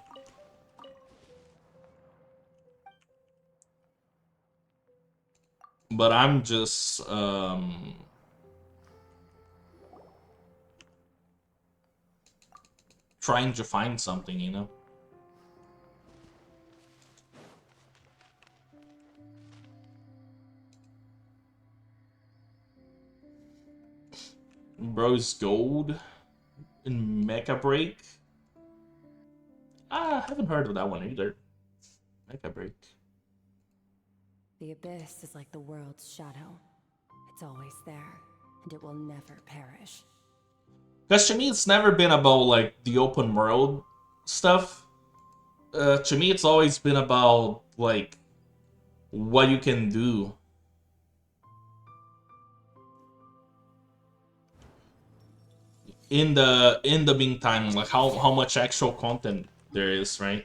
Speaker 2: But I'm just, trying to find something, you know? Bros Gold in Mecha Break. I haven't heard of that one either. Mecha Break.
Speaker 3: The abyss is like the world's shadow. It's always there, and it will never perish.
Speaker 2: Because to me, it's never been about like the open world stuff. To me, it's always been about like what you can do. In the meantime, like how much actual content there is, right?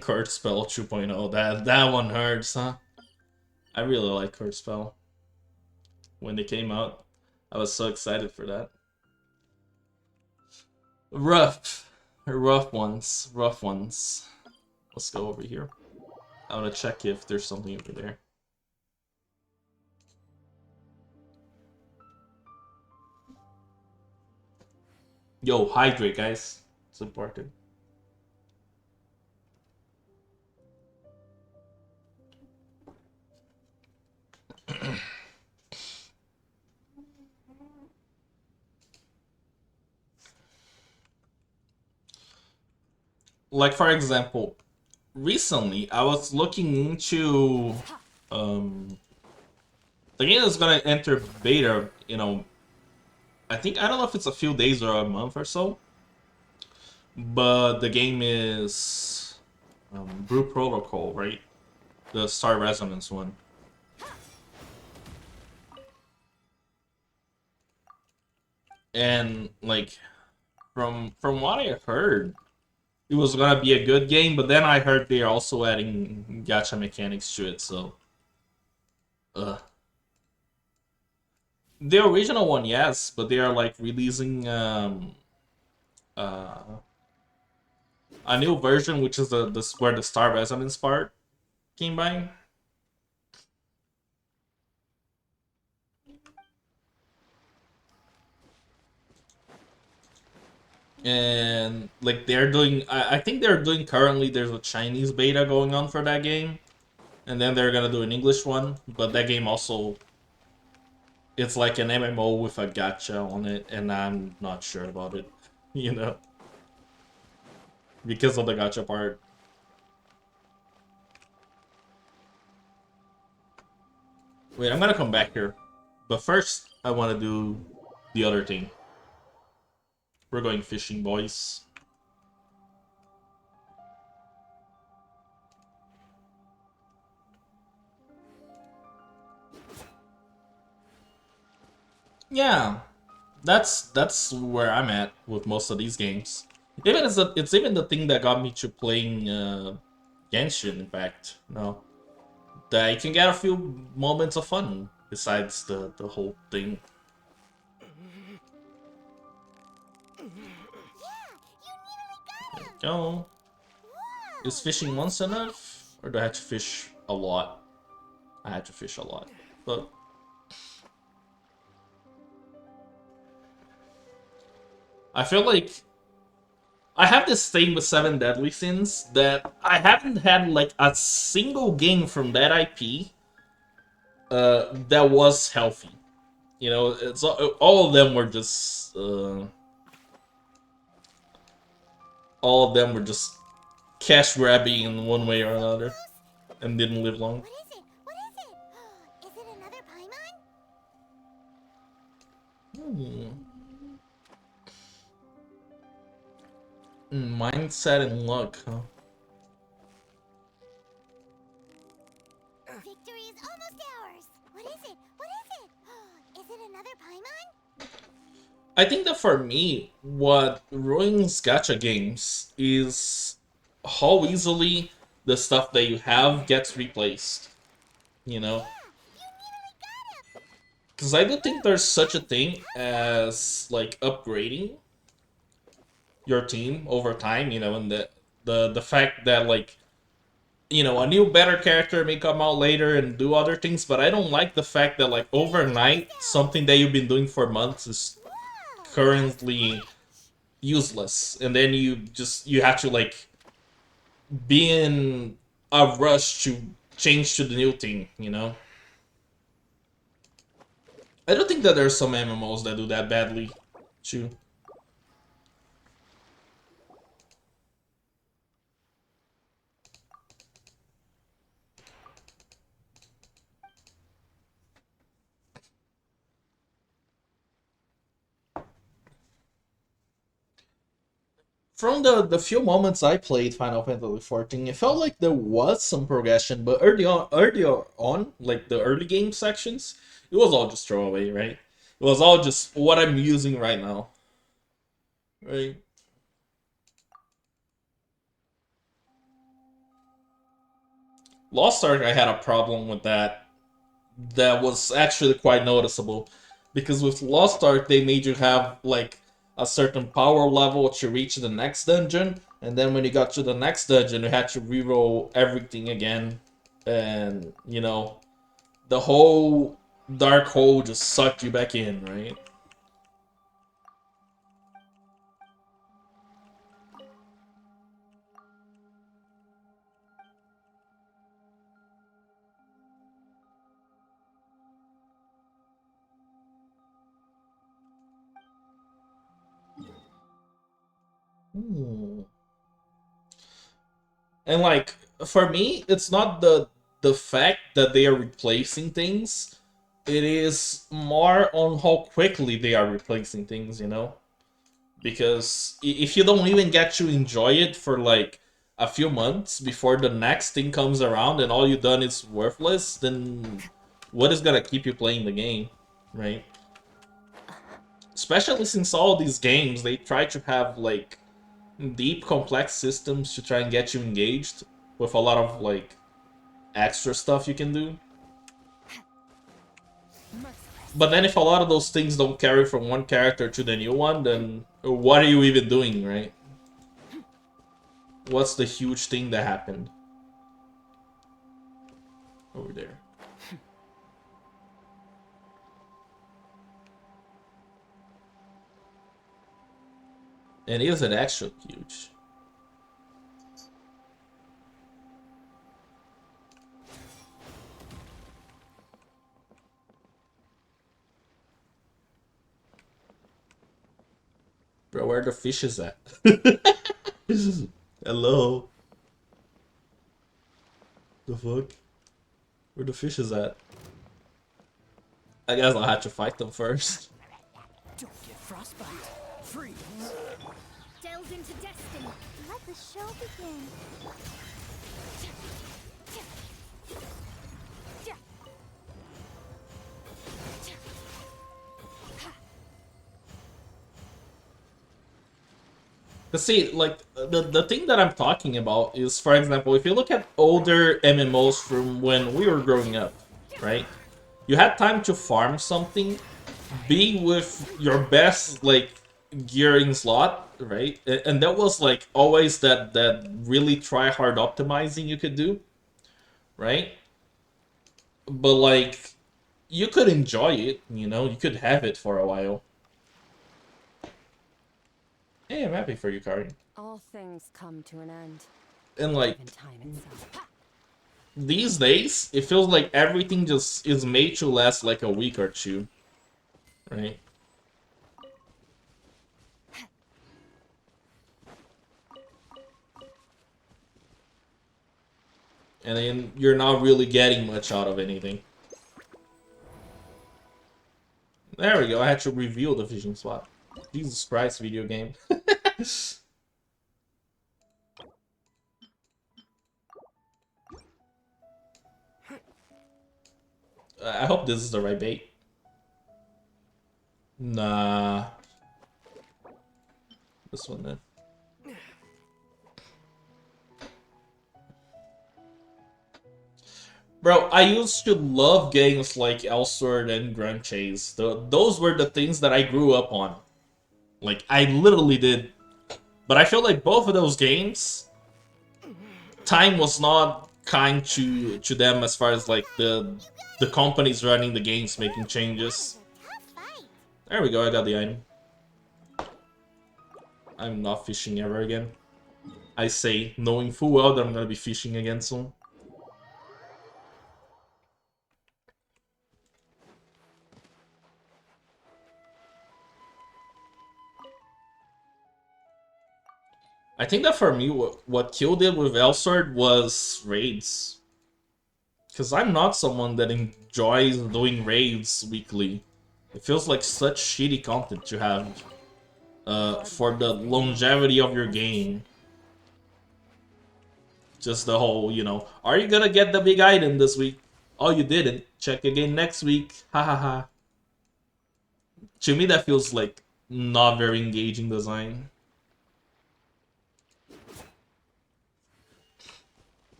Speaker 2: Card Spell 2.0, that one hurts, huh? I really like Card Spell. When they came out, I was so excited for that. Rough ones, rough ones. Let's go over here. I want to check if there's something over there. Yo, hydrate, guys. It's important. Like, for example, recently I was looking into the game is gonna enter beta, you know, I don't know if it's a few days or a month or so, but the game is Brew Protocol, right? The Star Resonance one. And like from what I heard, it was gonna be a good game, but then I heard they're also adding gacha mechanics to it, so the original one, yes, but they are like releasing a new version, which is the where the Star Resonance part came by. And like they're doing, I think they're doing currently. There's a Chinese beta going on for that game, and then they're gonna do an English one. But that game also, it's like an MMO with a gacha on it, and I'm not sure about it, you know, because of the gacha part. Wait, I'm gonna come back here, but first I want to do the other thing. We're going fishing, boys. Yeah, That's where I'm at with most of these games. Even it's even the thing that got me to playing Genshin. In fact, no, that you can get a few moments of fun besides the whole thing. Go. Is fishing once enough, or do I have to fish a lot? I had to fish a lot, but I feel like I have this thing with Seven Deadly Sins that I haven't had like a single game from that IP that was healthy. You know, it's all of them were just all of them were just cash grabbing in one way or another, and didn't live long.
Speaker 5: What is it? What is it? Is it another Paimon?
Speaker 2: Mindset and luck, huh?
Speaker 5: Victory is almost ours. What is it? What is it? Is it another Paimon?
Speaker 2: I think that for me, what ruins gacha games is how easily the stuff that you have gets replaced. You know? Because I do think there's such a thing as, like, upgrading your team over time, you know, and the fact that, like, you know, a new better character may come out later and do other things, but I don't like the fact that, like, overnight, something that you've been doing for months is currently useless, and then you have to, like, be in a rush to change to the new thing, you know? I don't think that there's some MMOs that do that badly, too. From the few moments I played Final Fantasy XIV, it felt like there was some progression, but early on, like the early game sections, it was all just throwaway, right? It was all just what I'm using right now, right? Lost Ark, I had a problem with that. That was actually quite noticeable, because with Lost Ark, they made you have like a certain power level to reach the next dungeon, and then when you got to the next dungeon, you had to reroll everything again, and you know, the whole dark hole just sucked you back in, right? Hmm. And like for me, it's not the fact that they are replacing things. It is more on how quickly they are replacing things, you know? Because if you don't even get to enjoy it for like a few months before the next thing comes around and all you've done is worthless, then what is gonna keep you playing the game, right? Especially since all these games, they try to have like deep complex systems to try and get you engaged with a lot of like extra stuff you can do. But then if a lot of those things don't carry from one character to the new one, then what are you even doing, right? What's the huge thing that happened? Over there. And is it actually huge? Bro, where the fish is at? Hello? The fuck? Where the fish is at? I guess I'll have to fight them first.
Speaker 4: Don't get frostbite. Freeze.
Speaker 5: Delve into destiny. Let the show begin.
Speaker 2: But see, like, the thing that I'm talking about is, for example, if you look at older MMOs from when we were growing up, right? You had time to farm something, be with your best, like, gearing slot, right? And that was, like, always that really try-hard optimizing you could do, right? But, like, you could enjoy it, you know? You could have it for a while. Hey, I'm happy for you, Kari.
Speaker 3: All things come to an end.
Speaker 2: And, like,
Speaker 3: Even time itself.
Speaker 2: these days, it feels like everything just is made to last like a week or two, right? And then you're not really getting much out of anything. There we go, I had to reveal the fishing spot. Jesus Christ, video game. I hope this is the right bait. Nah. This one then. Bro, I used to love games like Elsword and Grand Chase. Those were the things that I grew up on. Like, I literally did. But I feel like both of those games, time was not kind to them as far as, like, the companies running the games making changes. There we go, I got the item. I'm not fishing ever again. I say, knowing full well that I'm gonna be fishing again soon. I think that for me, what killed it with Elsword was raids. Because I'm not someone that enjoys doing raids weekly. It feels like such shitty content to have for the longevity of your game. Just the whole, you know, are you gonna get the big item this week? Oh, you didn't. Check again next week. Ha ha ha. To me, that feels like not very engaging design.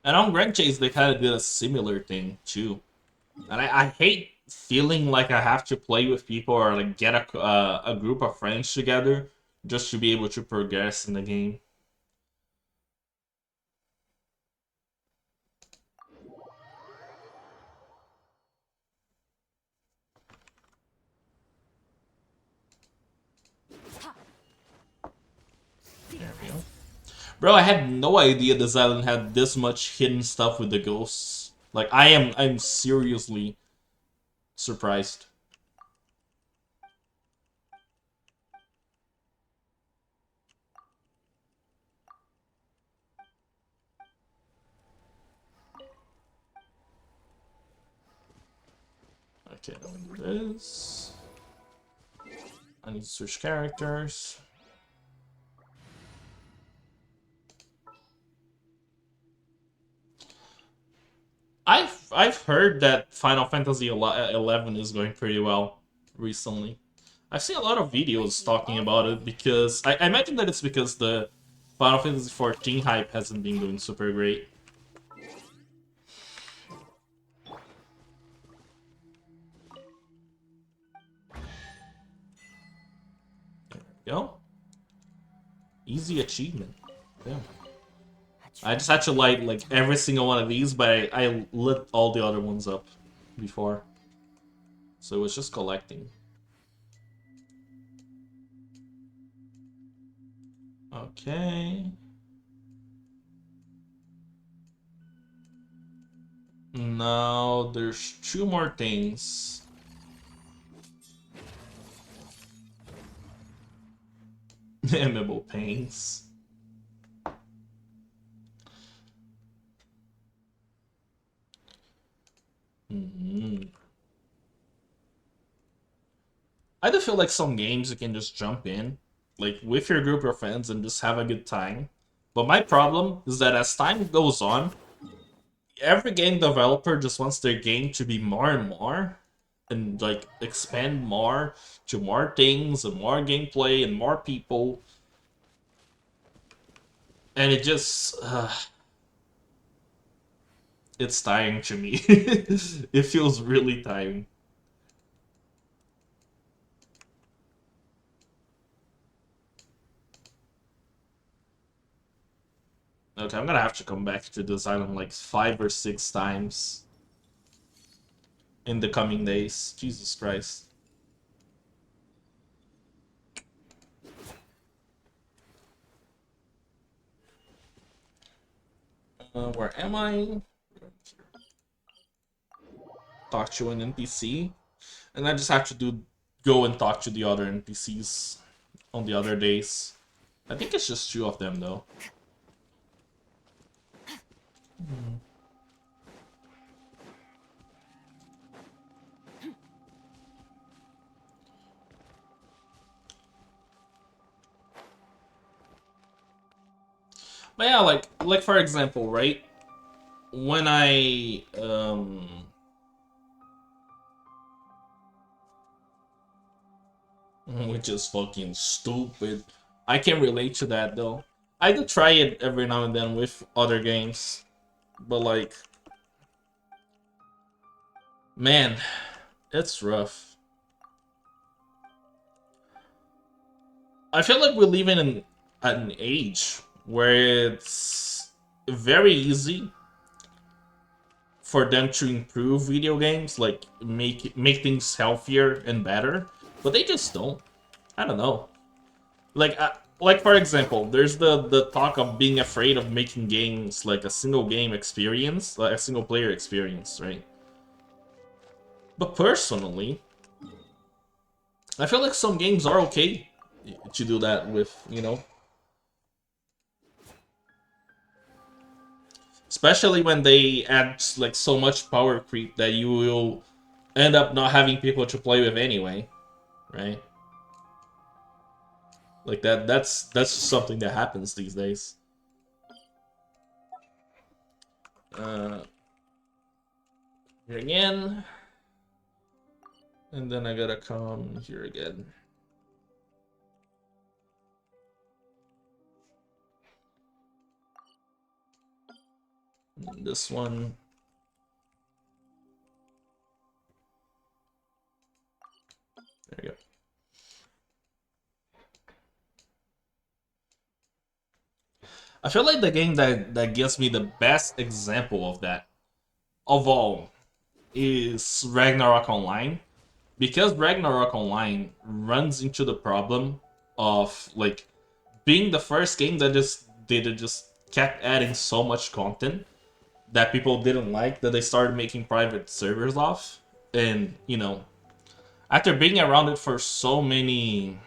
Speaker 2: And on Grand Chase, they kind of did a similar thing, too. And I hate feeling like I have to play with people or like get a group of friends together just to be able to progress in the game. There we go. Bro, I had no idea this island had this much hidden stuff with the ghosts. Like, I'm seriously surprised. Okay, let me do this. I need to switch characters. I've heard that Final Fantasy 11 is going pretty well recently. I've seen a lot of videos talking about it because I imagine that it's because the Final Fantasy 14 hype hasn't been doing super great. There we go. Easy achievement. Yeah. I just had to light like every single one of these, but I lit all the other ones up before. So it was just collecting. Okay. Now there's two more things. Amiable pains. I do feel like some games you can just jump in, like with your group of friends and just have a good time. But my problem is that as time goes on, every game developer just wants their game to be more and more, and like expand more to more things and more gameplay and more people, and it just it's tiring to me. It feels really tiring. Okay, I'm gonna have to come back to this island like 5 or 6 times in the coming days. Jesus Christ. Where am I? Talk to an NPC, and I just have to go and talk to the other NPCs on the other days. I think it's just 2 of them though. But yeah, like for example, right? When I which is fucking stupid. I can relate to that though. I do try it every now and then with other games, but like, man, it's rough. I feel like we live in an age where it's very easy for them to improve video games, like make things healthier and better, but they just don't. I don't know. Like for example, there's the talk of being afraid of making games like a single game experience, like a single player experience, right? But personally, I feel like some games are okay to do that with, you know. Especially when they add like so much power creep that you will end up not having people to play with anyway, right? Like that's something that happens these days. Here again. And then I gotta come here again. And this one. There you go. I feel like the game that gives me the best example of that, of all, is Ragnarok Online. Because Ragnarok Online runs into the problem of like being the first game that just kept adding so much content that people didn't like, that they started making private servers off. And, you know, after being around it for so many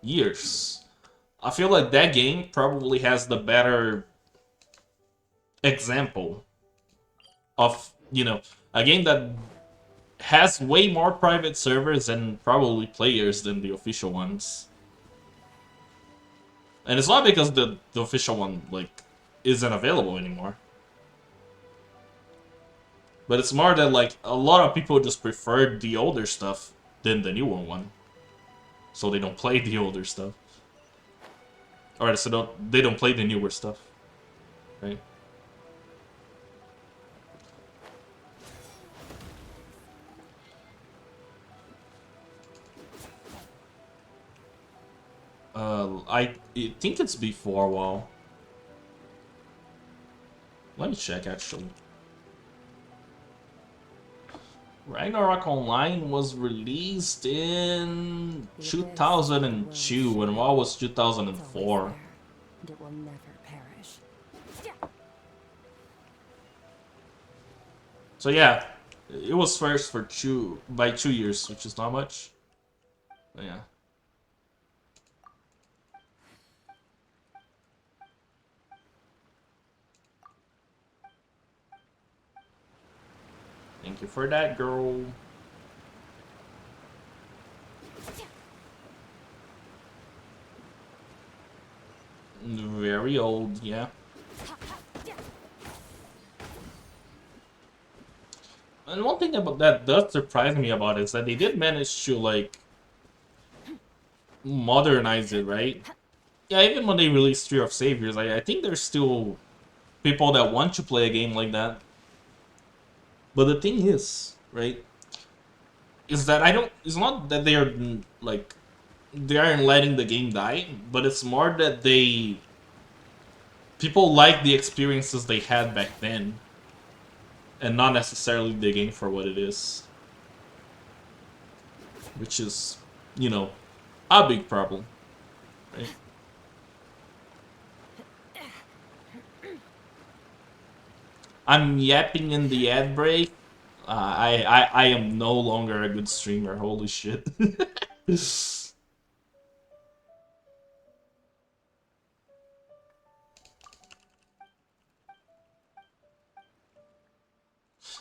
Speaker 2: years, I feel like that game probably has the better example of, you know, a game that has way more private servers and probably players than the official ones. And it's not because the official one, like, isn't available anymore. But it's more that, like, a lot of people just prefer the older stuff than the newer one. So they don't play the older stuff. Alright, so they don't play the newer stuff. Right? I think it's before WoW. Let me check, actually. Ragnarok Online was released in 2002, and WoW was 2004.
Speaker 3: And it will never perish.
Speaker 2: So yeah, it was first for 2 years, which is not much. But yeah. Thank you for that, girl. Very old, yeah. And one thing about that does surprise me about it is that they did manage to like modernize it, right? Yeah, even when they released Tree of Saviors, I think there's still people that want to play a game like that. But the thing is, right, is that it's not that they are like they aren't letting the game die, but it's more that people like the experiences they had back then and not necessarily the game for what it is. Which is, you know, a big problem, right? I'm yapping in the ad break. I am no longer a good streamer. Holy shit.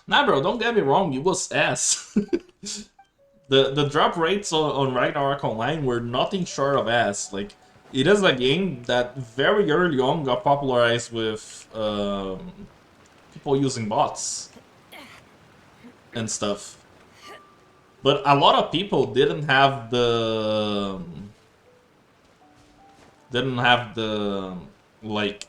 Speaker 2: Nah, bro, don't get me wrong. You was ass. The drop rates on Ragnarok Online were nothing short of ass. Like, it is a game that very early on got popularized with people using bots and stuff. But a lot of people didn't have the like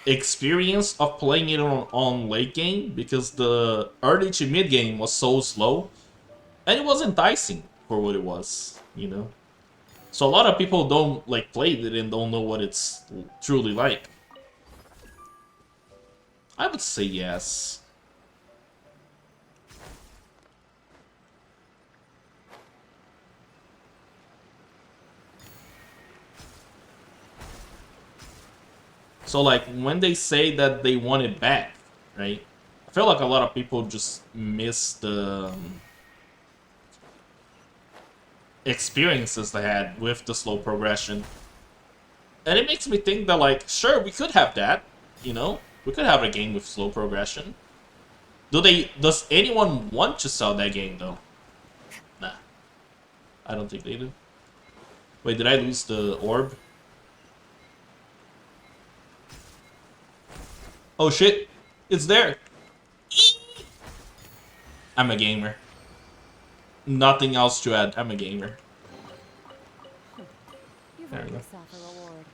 Speaker 2: experience of playing it on late game because the early to mid game was so slow and it was enticing for what it was, you know. So a lot of people don't like play it and don't know what it's truly like. I would say yes. So like when they say that they want it back, right? I feel like a lot of people just miss the experiences they had with the slow progression. And it makes me think that like, sure, we could have that, you know? We could have a game with slow progression. Does anyone want to sell that game though? Nah. I don't think they do. Wait, did I lose the orb? Oh shit, it's there. I'm a gamer. Nothing else to add, I'm a gamer.
Speaker 3: You've
Speaker 2: There we
Speaker 3: earned
Speaker 2: go.
Speaker 3: yourself a reward.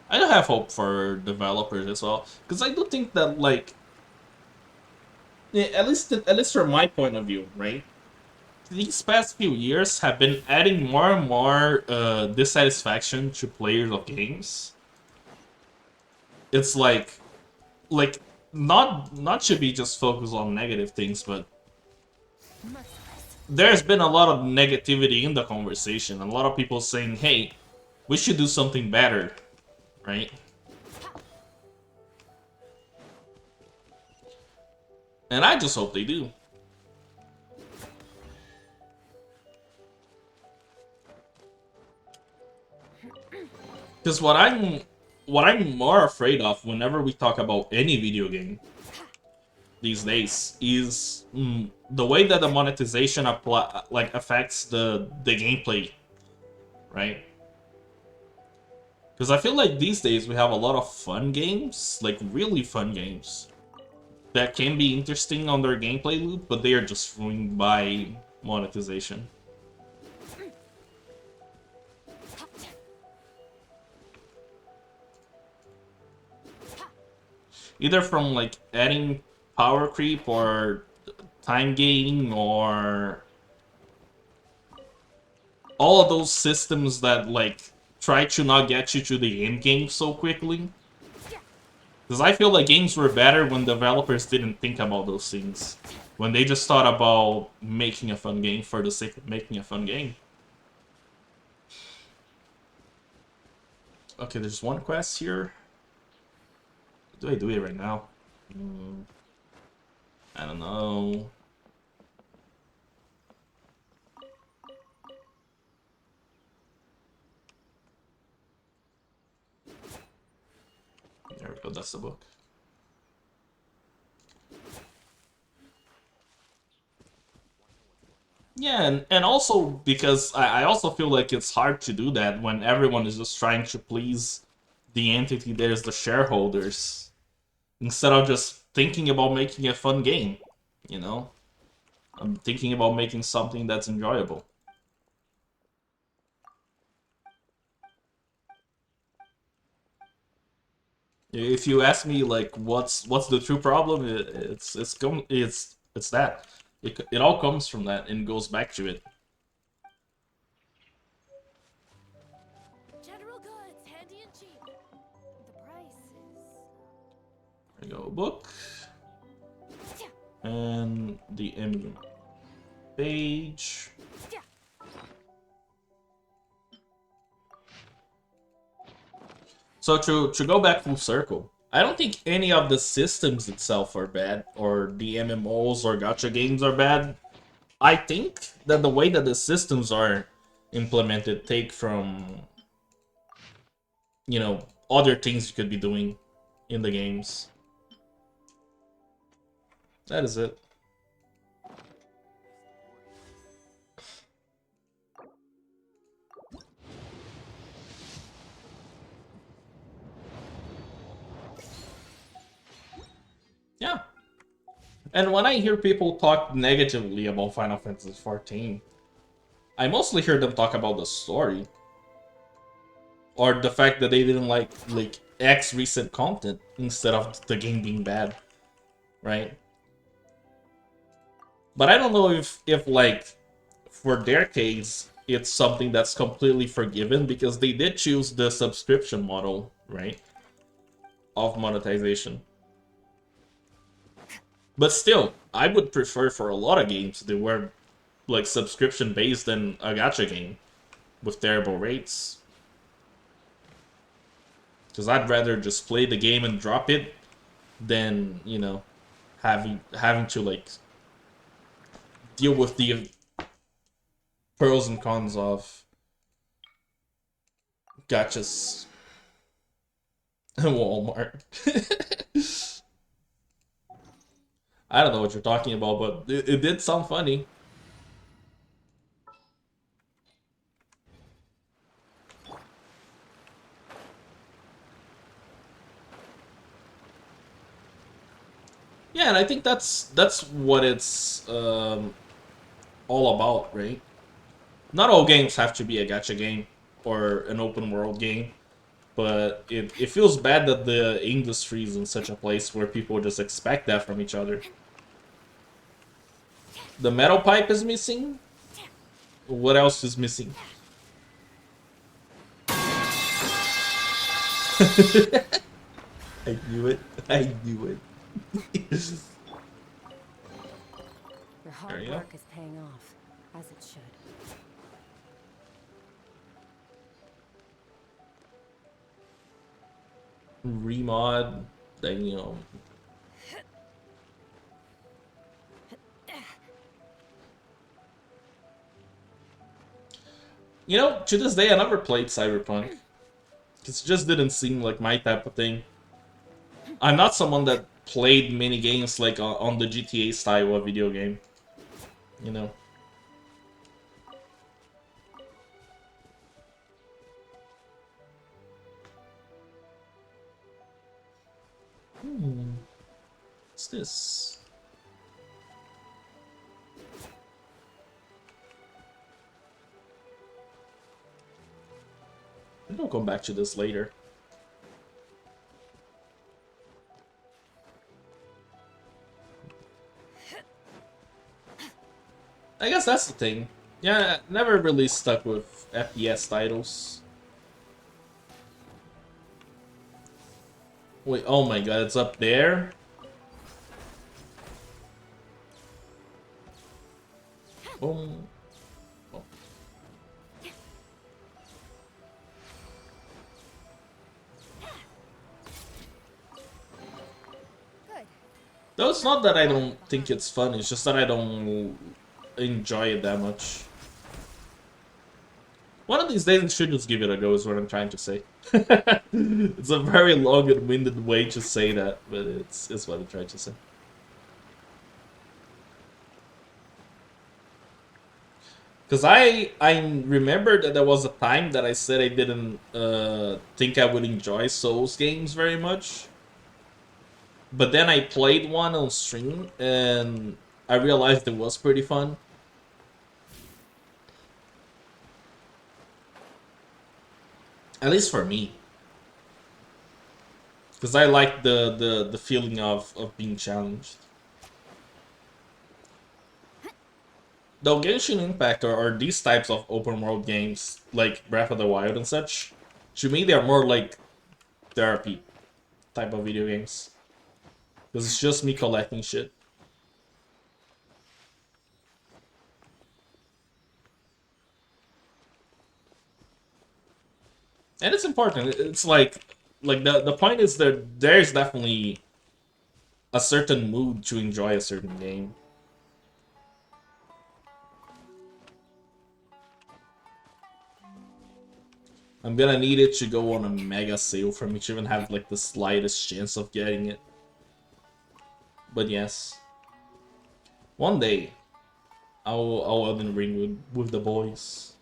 Speaker 2: I do have hope for developers as well, because I do think that like, yeah, at least from my point of view, right? These past few years have been adding more and more dissatisfaction to players of games. It's like not should be just focused on negative things, but there's been a lot of negativity in the conversation. A lot of people saying, "Hey, we should do something better," right? And I just hope they do. Because what I'm more afraid of whenever we talk about any video game these days is the way that the monetization affects the gameplay, right? Because I feel like these days we have a lot of fun games, like really fun games, that can be interesting on their gameplay loop, but they are just ruined by monetization. Either from like adding power creep or time gain or all of those systems that like try to not get you to the end game so quickly. Because I feel like games were better when developers didn't think about those things. When they just thought about making a fun game for the sake of making a fun game. Okay, there's one quest here. Do I do it right now? I don't know. There we go, that's the book. Yeah, and also because I also feel like it's hard to do that when everyone is just trying to please the entity that is the shareholders. instead of just thinking about making a fun game, you know? I'm thinking about making something that's enjoyable. If you ask me like what's the true problem, it's that. It all comes from that and goes back to it.
Speaker 3: General goods, handy and cheap. The price is...
Speaker 2: There you go, book. And the image page. So to go back full circle, I don't think any of the systems itself are bad, or the MMOs or gacha games are bad. I think that the way that the systems are implemented take from, you know, other things you could be doing in the games. That is it. Yeah. And when I hear people talk negatively about Final Fantasy XIV, I mostly hear them talk about the story. Or the fact that they didn't like X recent content instead of the game being bad. Right? But I don't know if like, for their case, it's something that's completely forgiven, because they did choose the subscription model, right? Of monetization. But still, I would prefer for a lot of games they were like subscription based than a gacha game with terrible rates. Because I'd rather just play the game and drop it than, you know, having to like deal with the pros and cons of gachas and Walmart. I don't know what you're talking about, but it did sound funny. Yeah, and I think that's what it's all about, right? Not all games have to be a gacha game or an open world game, but it feels bad that the industry is in such a place where people just expect that from each other. The metal pipe is missing. What else is missing? I knew it. I knew it.
Speaker 3: Your hard work is paying off, as it should.
Speaker 2: Remod, then, you know. You know, to this day, I never played Cyberpunk. It just didn't seem like my type of thing. I'm not someone that played many games like on the GTA style of video game. You know. What's this? I'll come back to this later. I guess that's the thing. Yeah, never really stuck with FPS titles. Wait, oh my god, it's up there? Boom. Oh. Though it's not that I don't think it's fun, it's just that I don't enjoy it that much. One of these days I should just give it a go is what I'm trying to say. It's a very long and winded way to say that, but it's what I'm trying to say. Because I remember that there was a time that I said I didn't think I would enjoy Souls games very much. But then I played one on stream and I realized it was pretty fun. At least for me. Because I like the feeling of being challenged. Though Genshin Impact or these types of open world games, like Breath of the Wild and such, to me they're more like therapy type of video games. Because it's just me collecting shit. And it's important. It's like the point is that there's definitely a certain mood to enjoy a certain game. I'm gonna need it to go on a mega sale for me to even have like the slightest chance of getting it. But yes, one day I'll Elden Ring with the boys.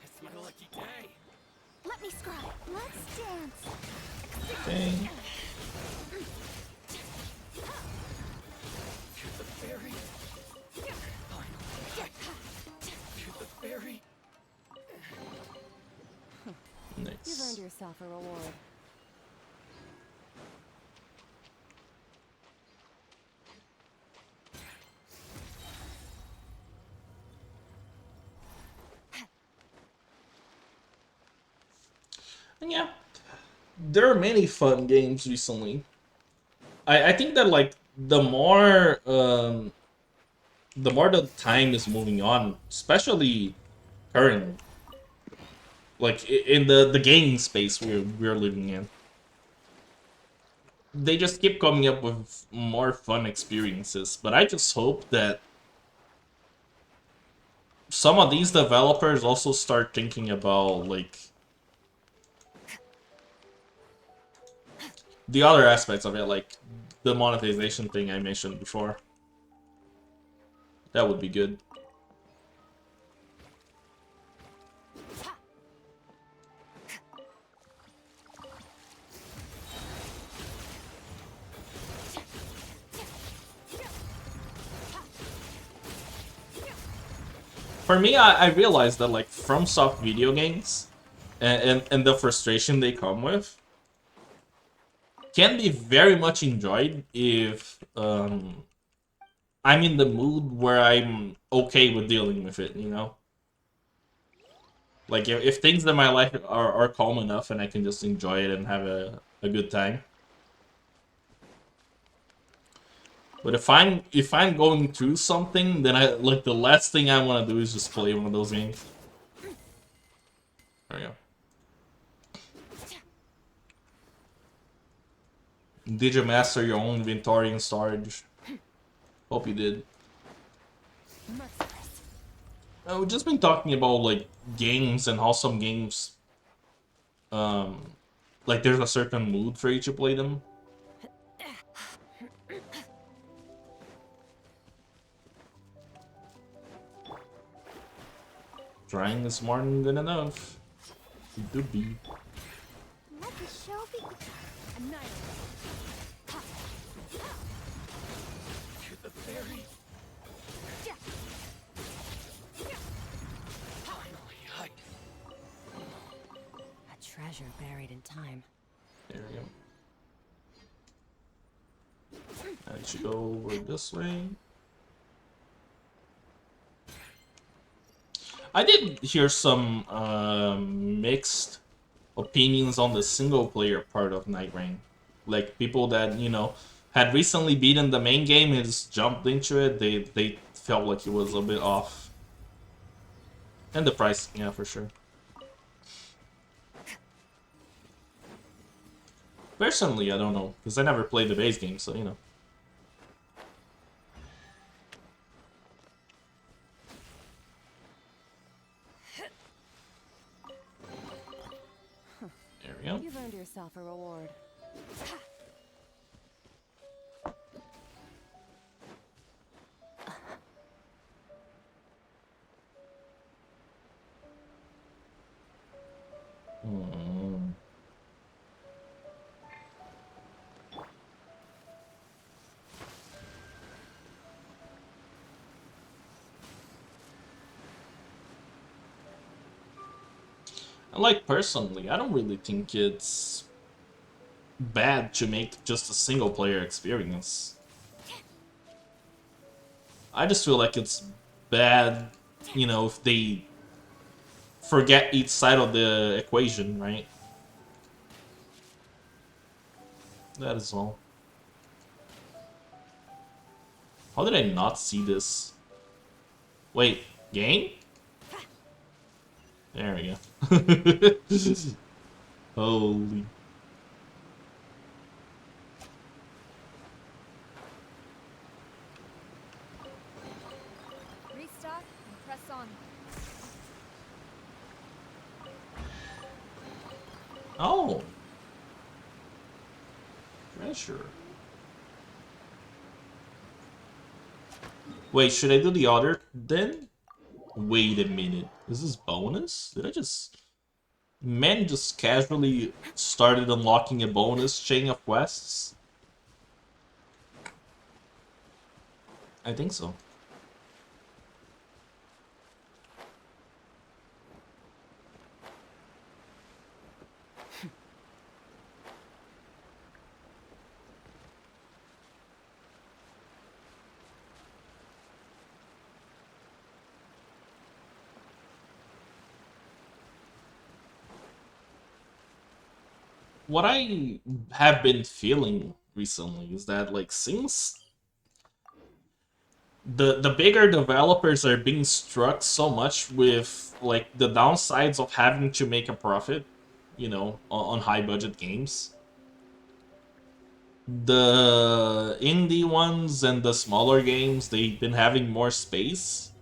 Speaker 4: It's my lucky day.
Speaker 5: Let me scry. Let's dance.
Speaker 2: Okay.
Speaker 4: To the ferry. Finally. To the ferry.
Speaker 3: You've earned
Speaker 2: Nice.
Speaker 3: yourself a reward.
Speaker 2: And yeah, there are many fun games recently. I think that like the more the time is moving on, especially currently, like in the gaming space we're living in, they just keep coming up with more fun experiences. But I just hope that some of these developers also start thinking about like the other aspects of it, like the monetization thing I mentioned before. That would be good. For me, I realized that like FromSoft video games and the frustration they come with can be very much enjoyed if I'm in the mood where I'm okay with dealing with it, you know? Like if things in my life are calm enough and I can just enjoy it and have a good time. But if I'm going through something, then I like the last thing I want to do is just play one of those games. There we go. Did you master your own inventory and storage? Hope you did. We've just been talking about like games and how some games, like there's a certain mood for you to play them. Trying is more than good enough. It do be.
Speaker 5: Let the show begin.
Speaker 4: To the ferry. Finally,
Speaker 3: A treasure buried in time.
Speaker 2: There we go. I should go over this way. I did hear some mixed opinions on the single player part of Night Rain. Like people that, you know, had recently beaten the main game and just jumped into it, they felt like it was a bit off. And the price, yeah, for sure. Personally, I don't know, because I never played the base game, so you know. There we go.
Speaker 3: You've earned yourself a reward.
Speaker 2: Hmm. Like, personally, I don't really think it's bad to make just a single player experience. I just feel like it's bad, you know, if they forget each side of the equation, right? That is all. How did I not see this? Wait, game? There we go. Holy.
Speaker 6: Restock and press on.
Speaker 2: Oh. Treasure. Wait, should I do the other then? Wait a minute. Is this bonus? Did I just... Man just casually started unlocking a bonus chain of quests? I think so. What I have been feeling recently is that, like, since the bigger developers are being struck so much with, like, the downsides of having to make a profit, you know, on high budget games, the indie ones and the smaller games, they've been having more space.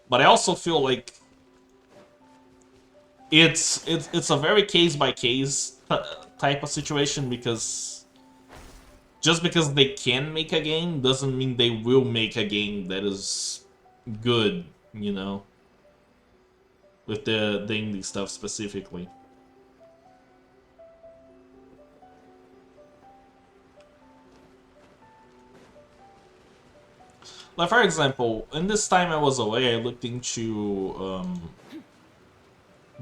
Speaker 2: But I also feel like it's a very case by case type of situation, because just because they can make a game doesn't mean they will make a game that is good, you know, with the indie stuff specifically. Like, for example, in this time I was away, I looked into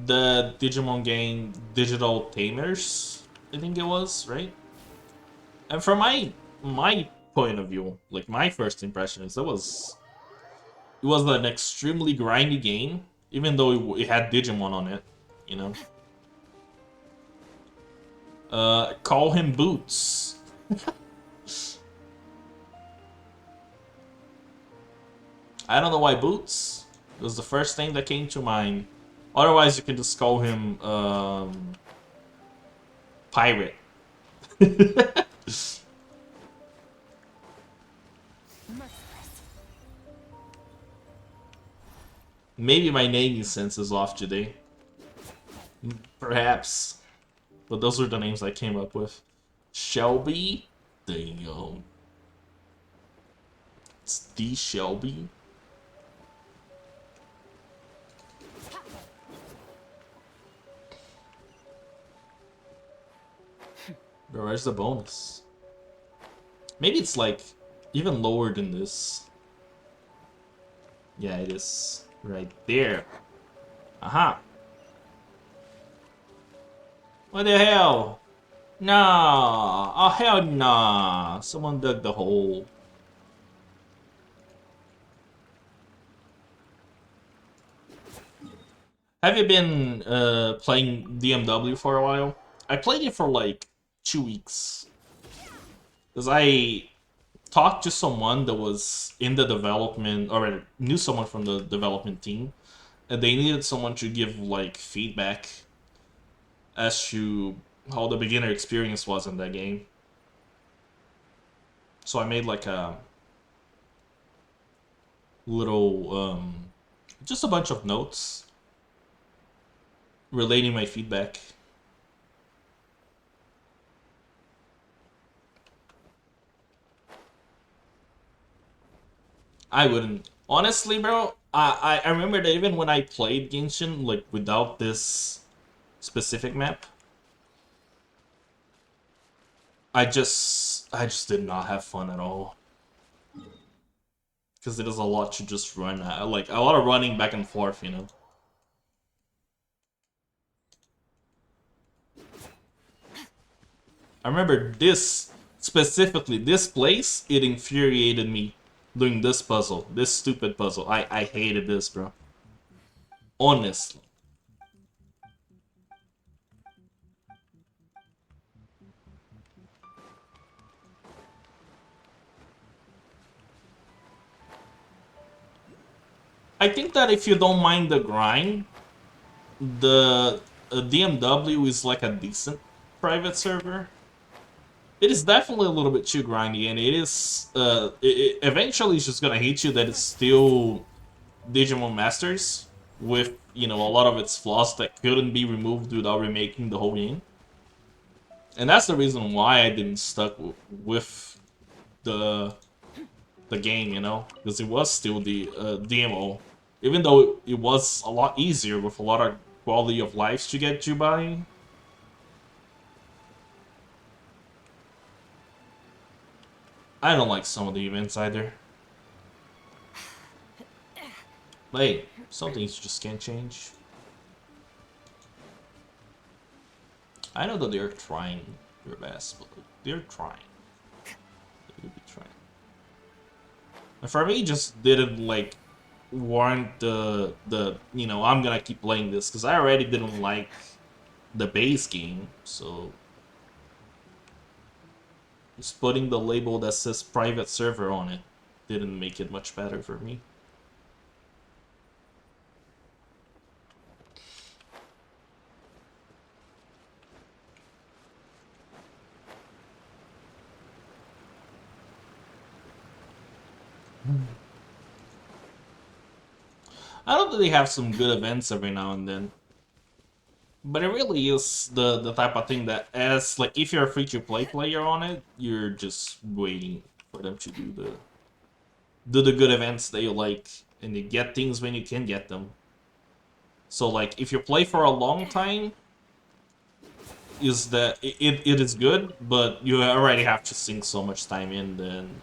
Speaker 2: the Digimon game Digital Tamers, I think it was, right? And from my point of view, like, my first impression is it was an extremely grindy game, even though it had Digimon on it, you know. Call him Boots. I don't know why Boots. It was the first thing that came to mind. Otherwise, you can just call him Pirate. Maybe my naming sense is off today. Perhaps. But those are the names I came up with. Shelby? Damn. It's D. Shelby? Bro, where's the bonus? Maybe it's like even lower than this. Yeah, it is right there. Aha. What the hell? Nah. Oh, hell nah. Someone dug the hole. Have you been playing DMW for a while? I played it for like 2 weeks. Because I talked to someone that was in the development, or knew someone from the development team, and they needed someone to give like feedback as to how the beginner experience was in that game. So I made like a little, just a bunch of notes relating my feedback. I wouldn't. Honestly, bro, I remember that even when I played Genshin, like, without this specific map. I just did not have fun at all. Because it is a lot to just run. Like, a lot of running back and forth, you know. I remember this, specifically, this place, it infuriated me doing this puzzle. This stupid puzzle. I hated this, bro. Honestly. I think that if you don't mind the grind, the DMW is like a decent private server. It is definitely a little bit too grindy, and it is eventually it's just gonna hate you that it's still Digimon Masters with, you know, a lot of its flaws that couldn't be removed without remaking the whole game. And that's the reason why I didn't stuck with the game, you know, because it was still the DMO. Even though it was a lot easier with a lot of quality of lives to get you by. I don't like some of the events either. Hey, some things you just can't change. I know that they're trying their best, but they're trying. They would be trying. And for me, just didn't like warrant the you know, I'm gonna keep playing this because I already didn't like the base game, so just putting the label that says private server on it didn't make it much better for me. I know that they have some good events every now and then, but it really is the type of thing that, as like, if you're a free-to-play player on it, you're just waiting for them to do the good events that you like, and you get things when you can get them. So like, if you play for a long time, is that it is good, but you already have to sink so much time in, then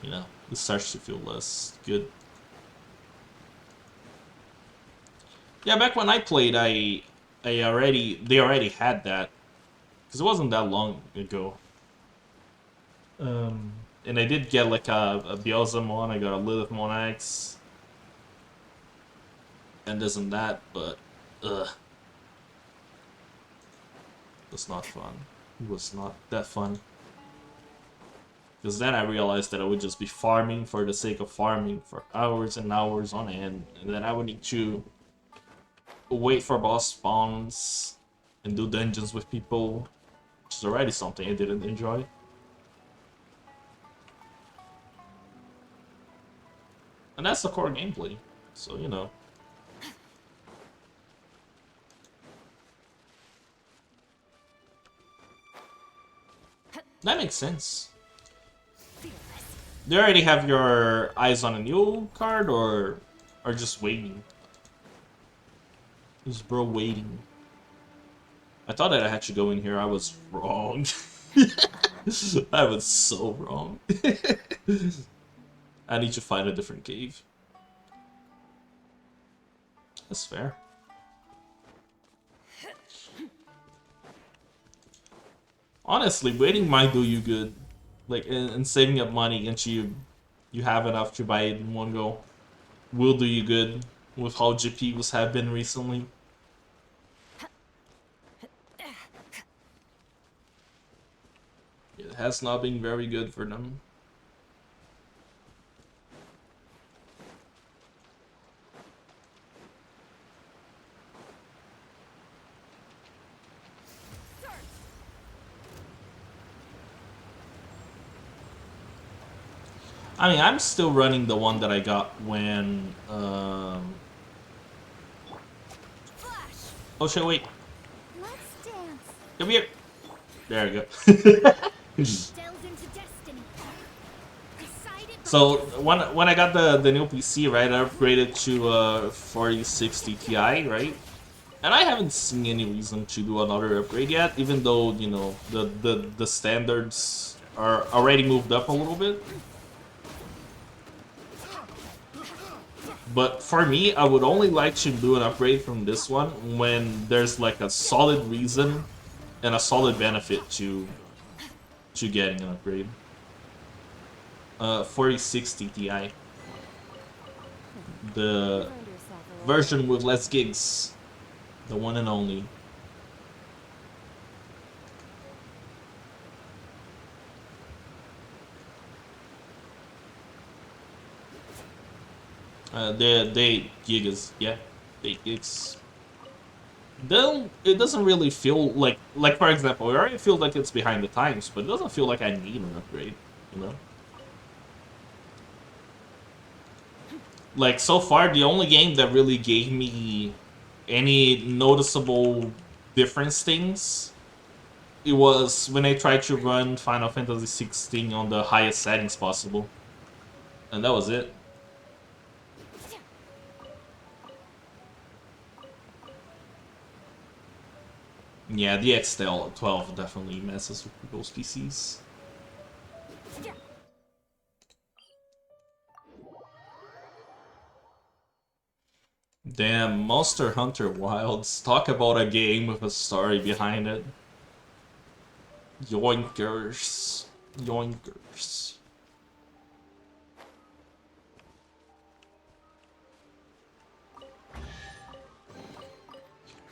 Speaker 2: you know, it starts to feel less good. Yeah, back when I played, they already had that, because it wasn't that long ago. And I did get like a Beelzemon, I got a Lilith Monax, and this and that, but it was not fun. It was not that fun. Because then I realized that I would just be farming for the sake of farming for hours and hours on end, and then I would need to wait for boss spawns and do dungeons with people, which is already something I didn't enjoy. And that's the core gameplay, so you know. That makes sense. Do you already have your eyes on a new card, or just waiting? Is bro waiting? I thought that I had to go in here. I was wrong. I was so wrong. I need to find a different cave. That's fair. Honestly, waiting might do you good. Like, and saving up money until you have enough to buy it in one go will do you good with how GPs have been recently. It has not been very good for them. I mean, I'm still running the one that I got when, oh shit, wait.
Speaker 5: Let's dance.
Speaker 2: Come here. There we go. So, when I got the new PC, right, I upgraded to 4060 Ti, right? And I haven't seen any reason to do another upgrade yet, even though, you know, the standards are already moved up a little bit. But for me, I would only like to do an upgrade from this one when there's like a solid reason and a solid benefit to getting an upgrade. 4060 Ti. The version with less gigs. The one and only. The 8 gigs, yeah, 8 gigs. Then it doesn't really feel like for example, it already feels like it's behind the times, but it doesn't feel like I need an upgrade, you know? Like, so far, the only game that really gave me any noticeable difference things, it was when I tried to run Final Fantasy 16 on the highest settings possible. And that was it. Yeah, the XL12 definitely messes with people's PCs. Damn, Monster Hunter Wilds. Talk about a game with a story behind it. Yoinkers. Yoinkers.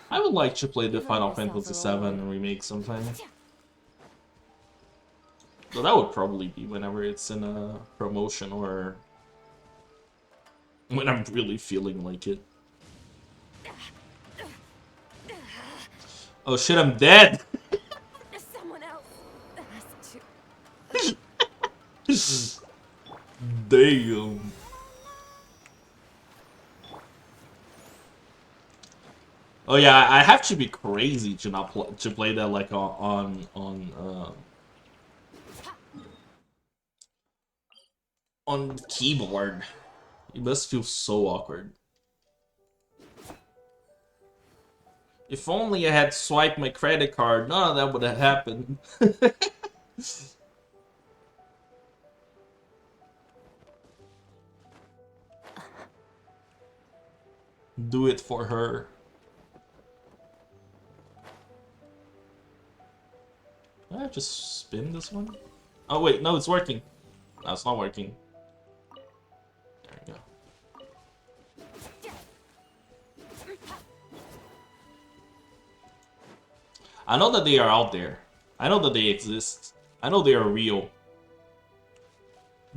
Speaker 2: I would like to play the Final Fantasy VII remake sometime. So that would probably be whenever it's in a promotion or when I'm really feeling like it. Oh shit, I'm dead!
Speaker 3: Someone else has to.
Speaker 2: Damn. Oh yeah, I have to be crazy to not play that like on keyboard. It must feel so awkward. If only I had swiped my credit card, none of that would have happened. Do it for her. Did I just spin this one? Oh wait, no, it's working. No, it's not working. There we go. I know that they are out there. I know that they exist. I know they are real.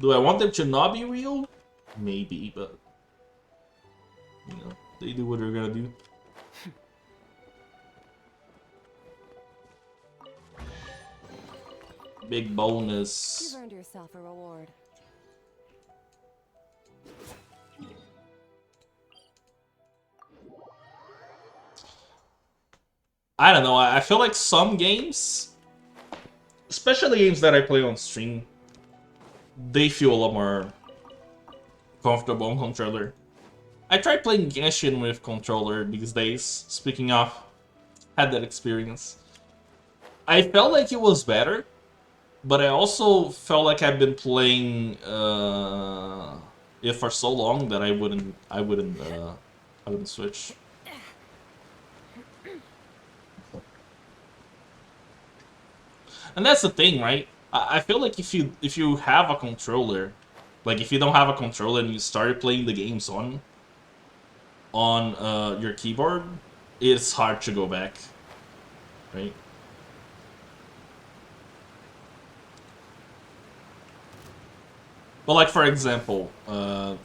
Speaker 2: Do I want them to not be real? Maybe, but... you know, they do what they're gonna do. Big bonus.
Speaker 3: You've earned yourself a reward.
Speaker 2: I don't know, I feel like some games, especially games that I play on stream, they feel a lot more comfortable on controller. I tried playing Genshin with controller these days, speaking of, had that experience. I felt like it was better, but I also felt like I've been playing it for so long that I wouldn't switch. And that's the thing, right? I feel like if you have a controller, like if you don't have a controller and you started playing the games on your keyboard, it's hard to go back, right? But like for example,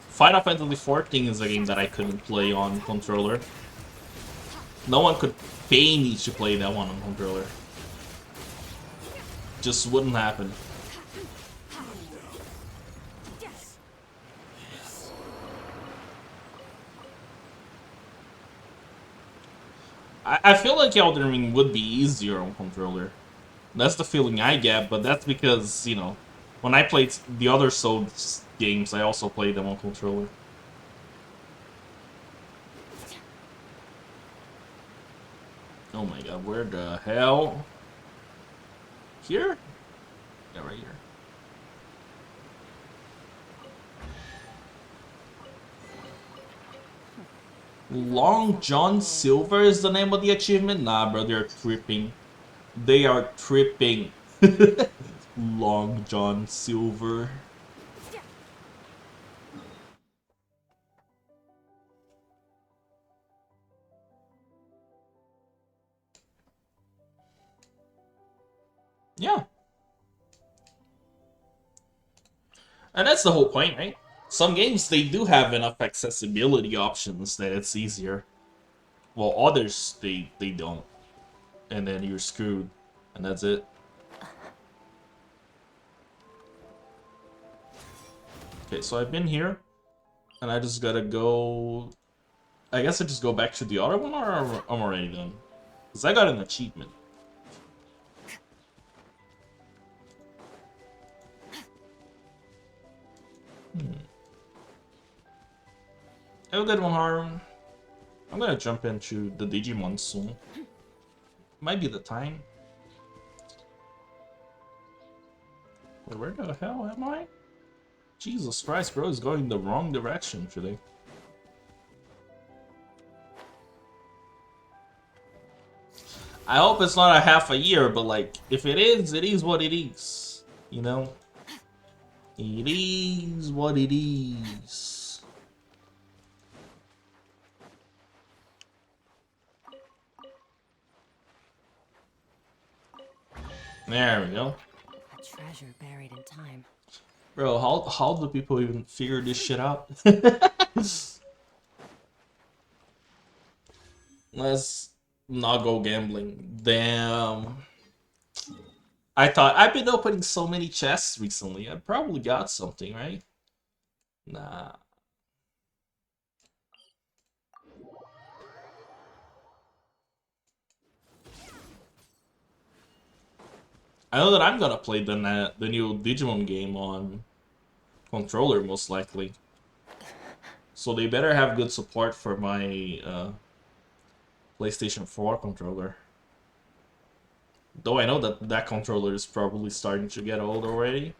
Speaker 2: Final Fantasy XIV is a game that I couldn't play on controller. No one could pay me to play that one on controller. Just wouldn't happen. I feel like Elden Ring would be easier on controller. That's the feeling I get, but that's because, you know, when I played the other Souls games, I also played them on controller. Oh my god, where the hell? Here? Yeah, right here. Long John Silver is the name of the achievement? Nah, bro, they're tripping. They are tripping. Long John Silver. Yeah. And that's the whole point, right? Some games, they do have enough accessibility options that it's easier. Well, others, they don't. And then you're screwed. And that's it. Okay, so I've been here. And I just gotta go... I guess I just go back to the other one, or I'm already done? Because I got an achievement. Oh, that one harm. I'm gonna jump into the Digimon soon. Might be the time. Wait, where the hell am I? Jesus Christ, bro, is going the wrong direction today. I hope it's not a half a year, but like, if it is what it is. You know? It is what it is. There we go.
Speaker 3: A treasure buried in time.
Speaker 2: Bro, how do people even figure this shit out? Let's not go gambling. Damn. I thought I've been opening so many chests recently. I probably got something, right? Nah. I know that I'm gonna play the new Digimon game on controller most likely. So they better have good support for my PlayStation 4 controller. Though I know that that controller is probably starting to get old already.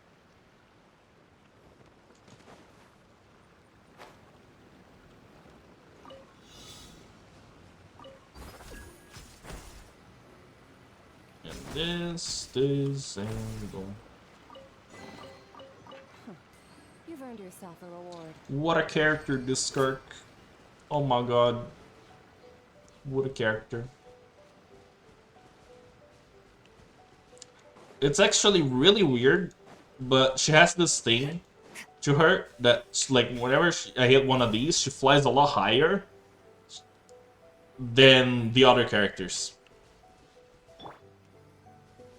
Speaker 2: And this, and boom.
Speaker 3: You've earned yourself a reward.
Speaker 2: What a character, this Skirk. Oh my god. What a character. It's actually really weird, but she has this thing to her that, like, whenever I hit one of these, she flies a lot higher than the other characters.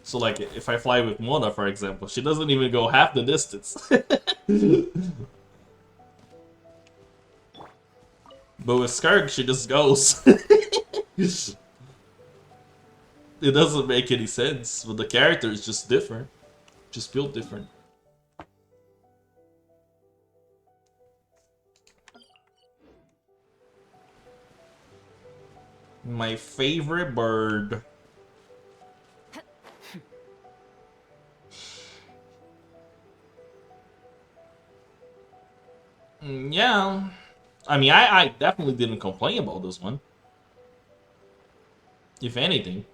Speaker 2: So, like, if I fly with Mona, for example, she doesn't even go half the distance. But with Skarg, she just goes. It doesn't make any sense, but the character is just different. Just built different. My favorite bird. Yeah. I mean, I definitely didn't complain about this one. If anything.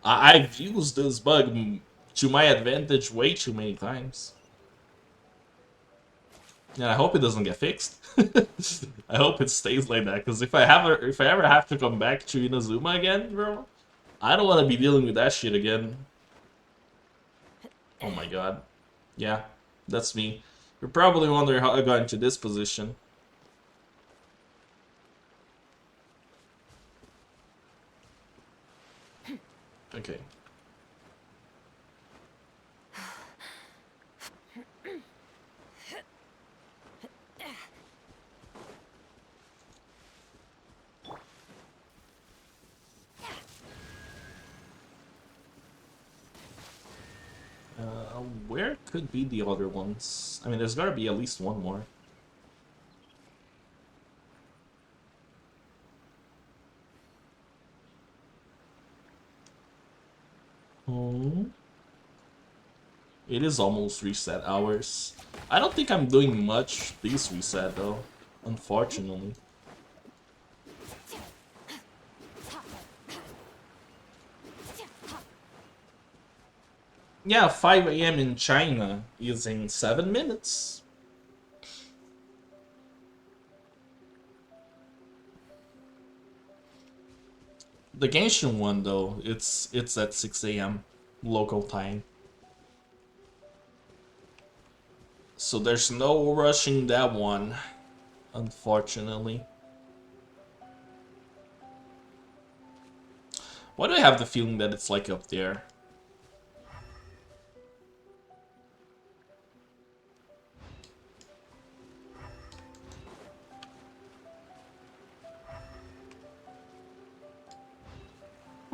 Speaker 2: I've used this bug to my advantage way too many times. And I hope it doesn't get fixed. I hope it stays like that, because if I ever have to come back to Inazuma again, bro, I don't want to be dealing with that shit again. Oh my god. Yeah, that's me. You're probably wondering how I got into this position. Okay. Where could be the other ones? I mean, there's gotta be at least one more. Oh. It is almost reset hours. I don't think I'm doing much this reset though, unfortunately. Yeah, 5 a.m. in China is in 7 minutes. The Genshin one though, it's at 6 a.m. local time. So there's no rushing that one, unfortunately. Why do I have the feeling that it's like up there?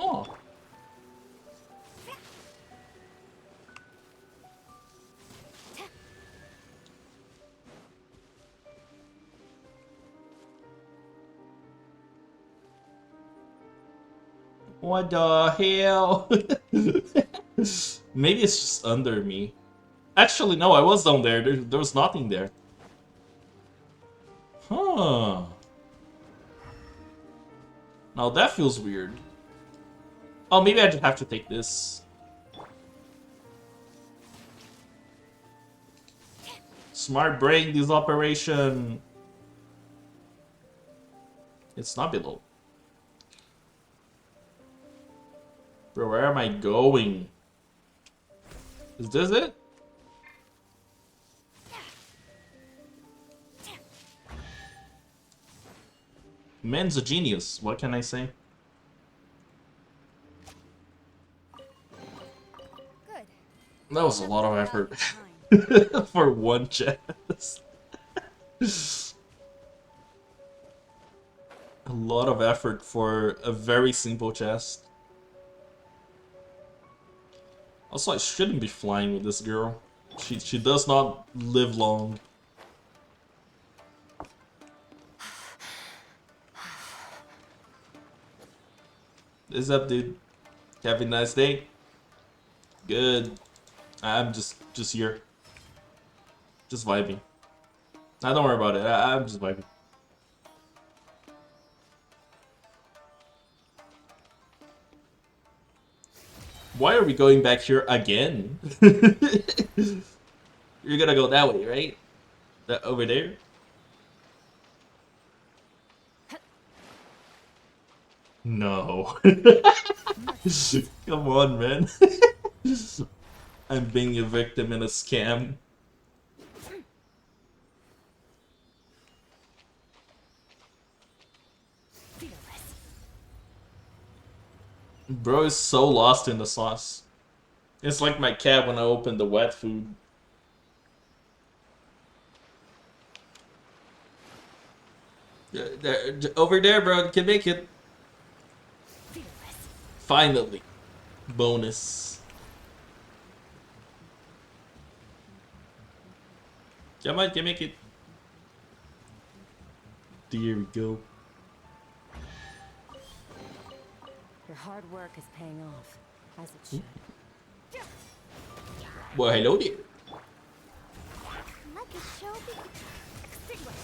Speaker 2: Oh. What the hell? Maybe it's just under me. Actually, no, I was down there. There was nothing there. Huh. Now that feels weird. Oh, maybe I just have to take this. Smart brain, this operation. It's not below. Bro, where am I going? Is this it? Man's a genius. What can I say?
Speaker 3: Good.
Speaker 2: That was a lot of effort for one chest. A lot of effort for a very simple chest. Also, I shouldn't be flying with this girl. She does not live long. What's up, dude? Have a nice day. Good. I'm just here. Just vibing. Nah, don't worry about it. I'm just vibing. Why are we going back here again? You're gonna go that way, right? That over there? No. Come on, man. I'm being a victim in a scam. Bro is so lost in the sauce. It's like my cat when I open the wet food. Over there, bro. You can make it. Finally. Bonus. Come on, can make it. There we go.
Speaker 3: Your hard work is paying off, as it should.
Speaker 2: Well, hello there.
Speaker 5: Let the show begin.
Speaker 3: Extinguish.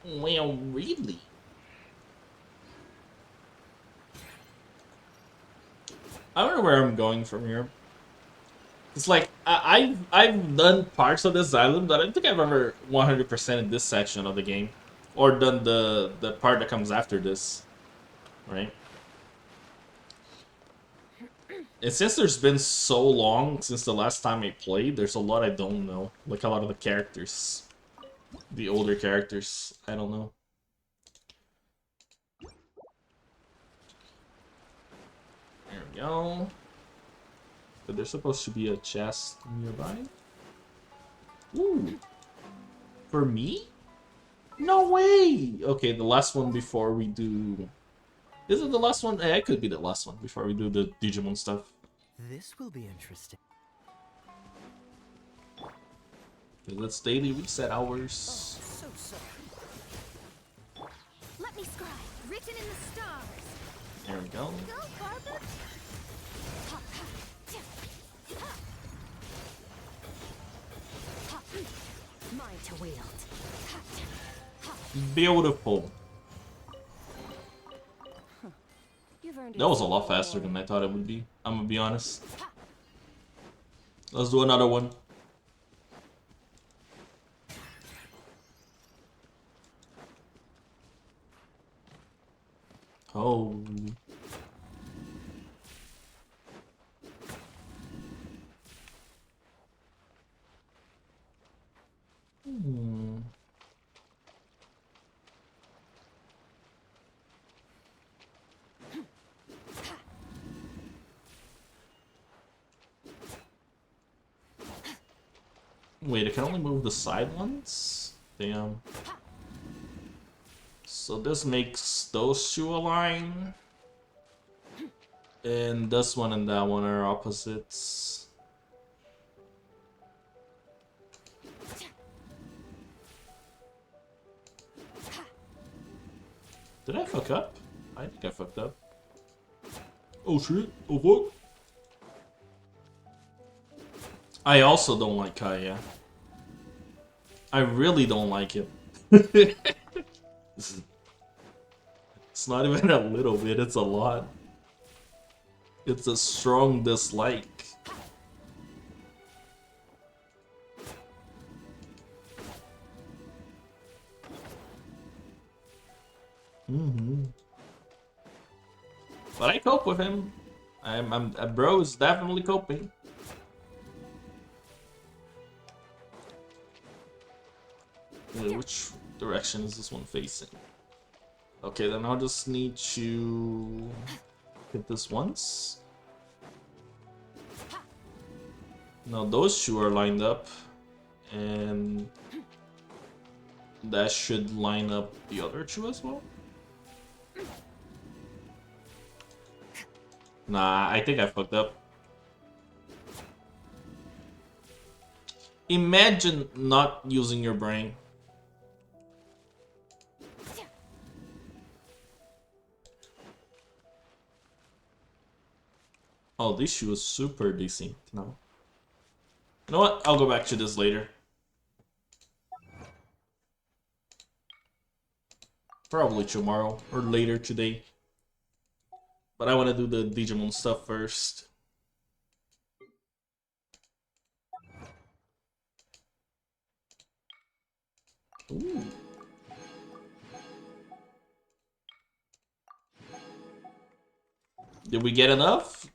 Speaker 2: Well, really? I don't know where I'm going from here. It's like I've done parts of this island, but I don't think I've ever 100% in this section of the game, or done the part that comes after this, right? And since there's been so long since the last time I played, there's a lot I don't know, like a lot of the characters, the older characters. I don't know. There we go. But there's supposed to be a chest nearby. Ooh. For me? No way! Okay, the last one before we do... Is it the last one? Eh, it could be the last one before we do the Digimon stuff.
Speaker 6: This will be interesting.
Speaker 2: Okay, let's daily reset hours.
Speaker 6: So sorry.
Speaker 5: Let me scribe. Written in the stars.
Speaker 2: There we go.
Speaker 5: Go, Barbara.
Speaker 3: Mine to wield.
Speaker 2: Beautiful.
Speaker 3: You've earned
Speaker 2: That was a lot
Speaker 3: yourself
Speaker 2: faster
Speaker 3: reward.
Speaker 2: than I thought it would be. I'm gonna be honest. Let's do another one. Oh. Hmm. Wait, I can only move the side ones? Damn. So this makes those two align. And this one and that one are opposites. Did I fuck up? I think I fucked up. Oh shit, oh fuck. I also don't like Kaya. I really don't like it. It's not even a little bit, it's a lot. It's a strong dislike. But I cope with him. Bro is definitely coping. Wait, which direction is this one facing? Okay, then I'll just need to hit this once. Now those two are lined up, and that should line up the other two as well. Nah, I think I fucked up. Imagine not using your brain. Oh, this shoe is super decent now. You know what? I'll go back to this later. Probably tomorrow or later today. But I want to do the Digimon stuff first. Ooh. Did we get enough?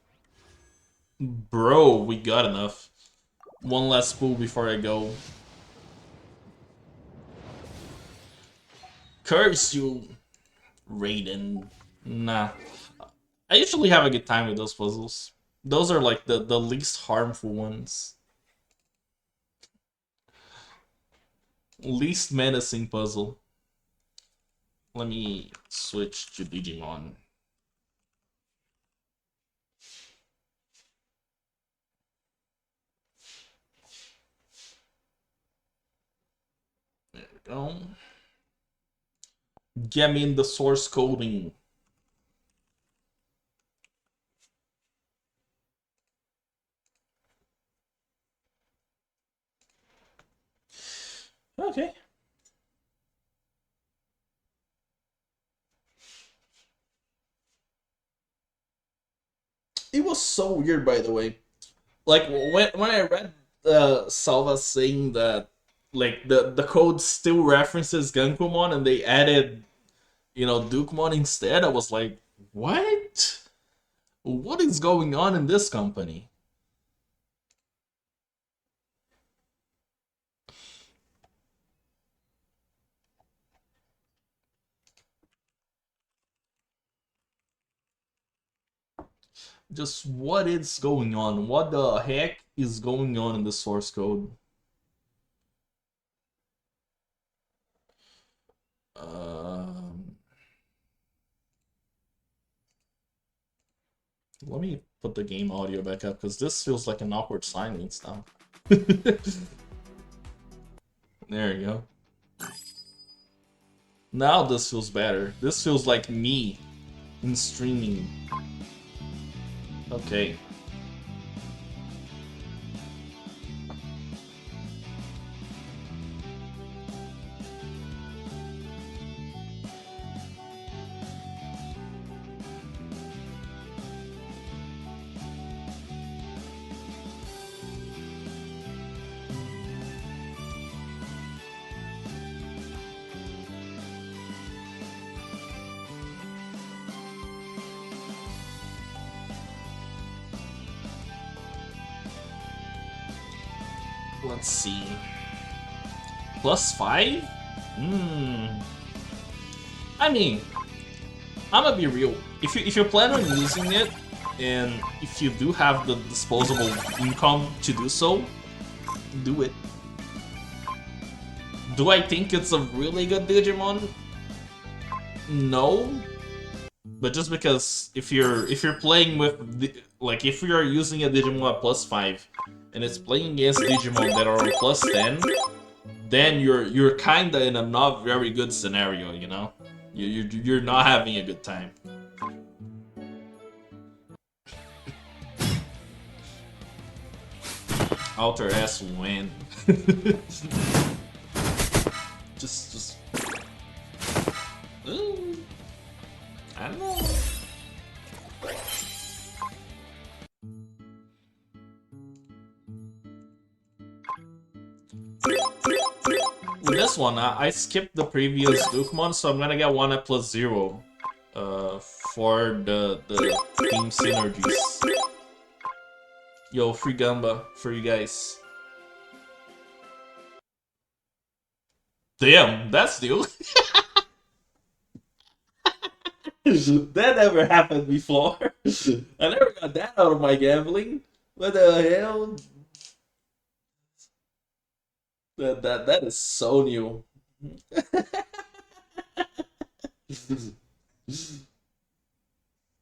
Speaker 2: Bro, we got enough. One last spool before I go. Curse you, Raiden. Nah. I usually have a good time with those puzzles. Those are like the least harmful ones. Least menacing puzzle. Let me switch to Digimon. There we go. Get me in the source coding. Okay. It was so weird, by the way. Like when I read Salva saying that like the code still references Gankumon and they added, you know, Dukemon instead, I was like, what? What is going on in this company? Just what is going on? What the heck is going on in the source code? Um, Let me put the game audio back up because this feels like an awkward silence now. There you go. Now this feels better. This feels like me in streaming. Okay. Let's see. +5? I mean, I'm gonna be real. If you plan on using it, and if you do have the disposable income to do so, do it. Do I think it's a really good Digimon? No. But just because if you're playing with like if you're using a Digimon at +5 and it's playing against Digimon that are on +10, then you're kinda in a not very good scenario, you know? You're not having a good time. Alter S win. just Ooh. I don't know. With this one, I skipped the previous Dukemon, so I'm gonna get one at +0 for the team synergies. Yo, free Gamba for you guys. Damn, that's new. That never happened before. I never got that out of my gambling. What the hell? That is so new.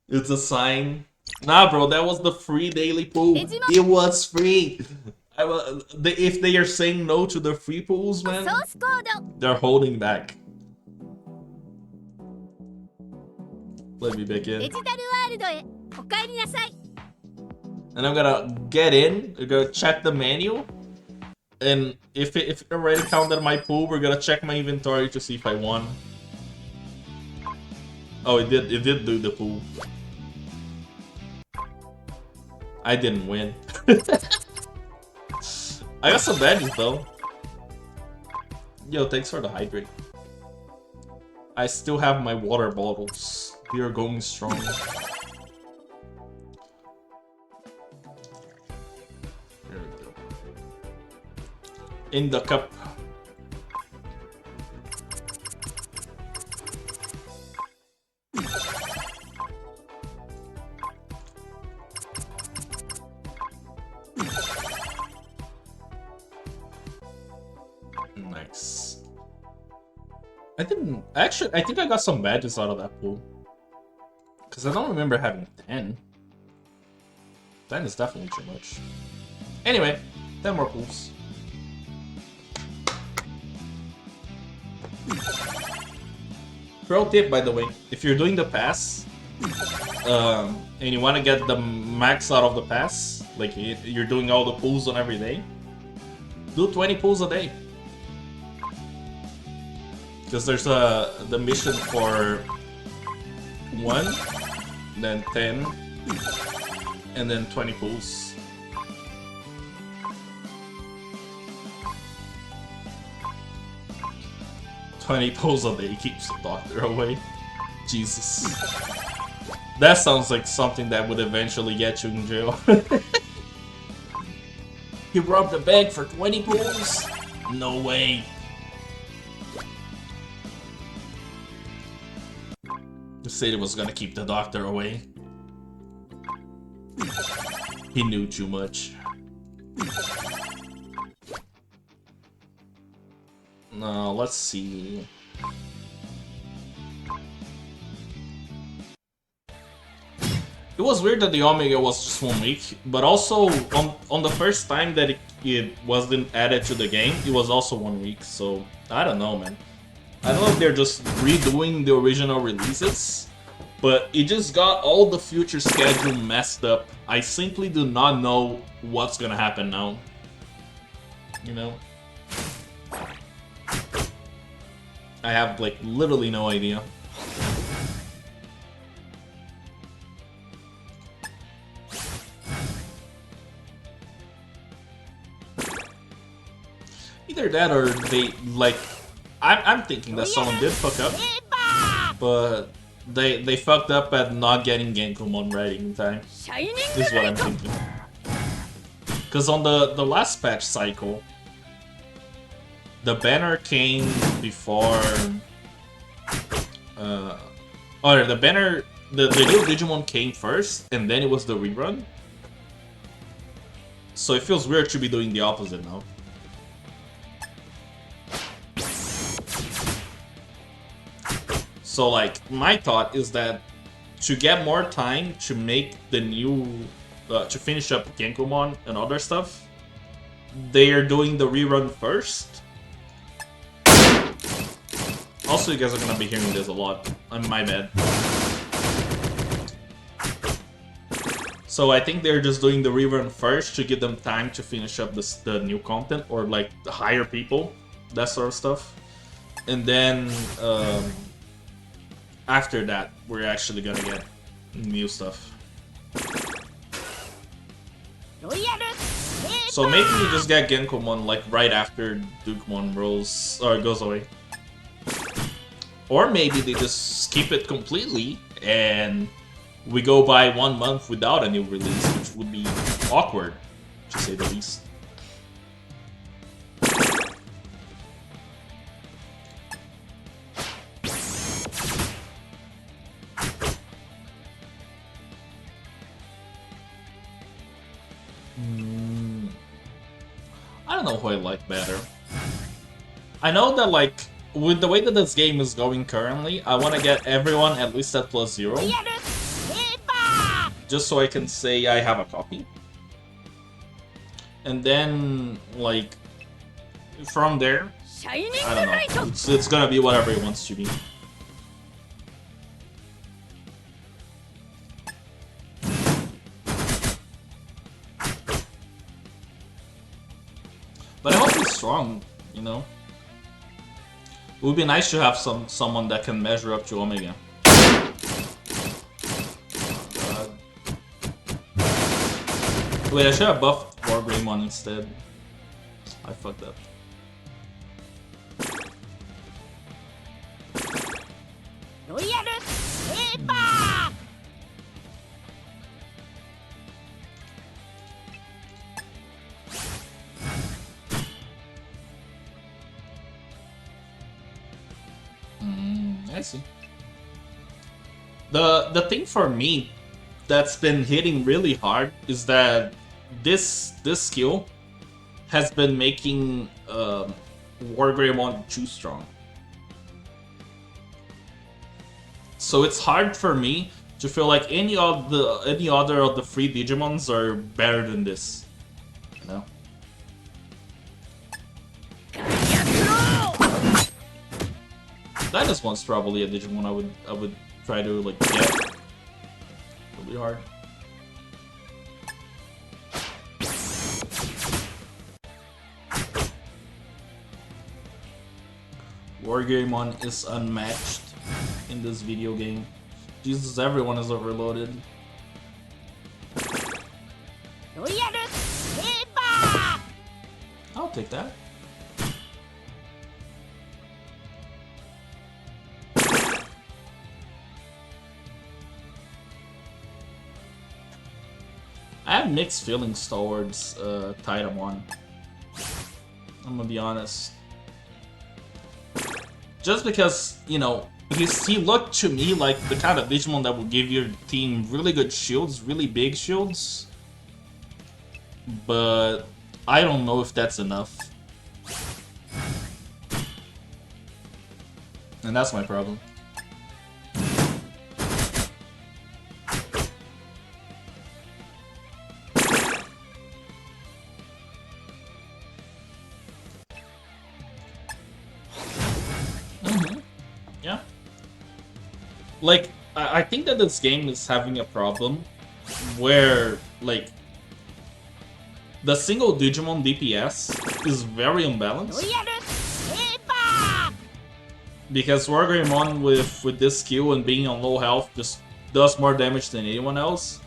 Speaker 2: It's a sign. Nah, bro, that was the free daily pool. It was free. If they are saying no to the free pools, man, they're holding back. Let me back in. And I'm gonna get in, we're gonna check the menu. And if it already counted my pool, we're gonna check my inventory to see if I won. Oh, it did do the pool. I didn't win. I got some badges though. Yo, thanks for the hydrate. I still have my water bottles. We are going strong. There we go. In the cup. Nice. I think I got some badges out of that pool. Because I don't remember having 10. 10 is definitely too much. Anyway, 10 more pools. Pro tip, by the way, if you're doing the pass, and you want to get the max out of the pass, like you're doing all the pools on every day, do 20 pools a day. Because there's the mission for 1, then 10, and then 20 pools. "20 pulls a day keeps the doctor away." Jesus. That sounds like something that would eventually get you in jail. You robbed a bank for 20 pulls? No way. The city was gonna keep the doctor away. He knew too much. No, let's see. It was weird that the Omega was just 1 week, but also on the first time that it wasn't added to the game, it was also 1 week. So I don't know, man. I don't know if they're just redoing the original releases, but it just got all the future schedule messed up. I simply do not know what's gonna happen now. You know? I have like literally no idea. Either that or they, like, I'm thinking that someone did fuck up, but they fucked up at not getting Genkomon right in time. This is what I'm thinking. Because on the last patch cycle, the banner came before, or the banner, the new Digimon came first, and then it was the rerun. So it feels weird to be doing the opposite now. So, like, my thought is that to get more time to make the new, to finish up Genkomon and other stuff, they are doing the rerun first. Also, you guys are gonna be hearing this a lot. My bad. So I think they're just doing the rerun first to give them time to finish up the new content, or like hire people, that sort of stuff. And then after that, we're actually gonna get new stuff. So maybe we just get Genkomon like right after Dukemon rolls or goes away. Or maybe they just skip it completely and we go by 1 month without a new release, which would be awkward, to say the least. I don't know who I like better. I know that, like, with the way that this game is going currently, I want to get everyone at least at +0. Just so I can say I have a copy. And then, like, from there, I don't know. It's gonna be whatever it wants to be. But I hope he's strong, you know? It would be nice to have someone that can measure up to Omega. Oh, God. Wait, I should have buffed Wargreymon instead. I fucked up. I see. The thing for me that's been hitting really hard is that this skill has been making Wargreymon too strong. So it's hard for me to feel like any other of the free Digimons are better than this. You know? That one's probably a Digimon I would try to like get. It'll be hard. Wargreymon is unmatched in this video game. Jesus, everyone is overloaded. I'll take that. I have mixed feelings towards Titamon. I'm gonna be honest. Just because, you know, he looked to me like the kind of Digimon that will give your team really good shields, really big shields. But I don't know if that's enough. And that's my problem. Like, I think that this game is having a problem where, like, the single Digimon DPS is very unbalanced. Because Wargreymon with this skill and being on low health just does more damage than anyone else.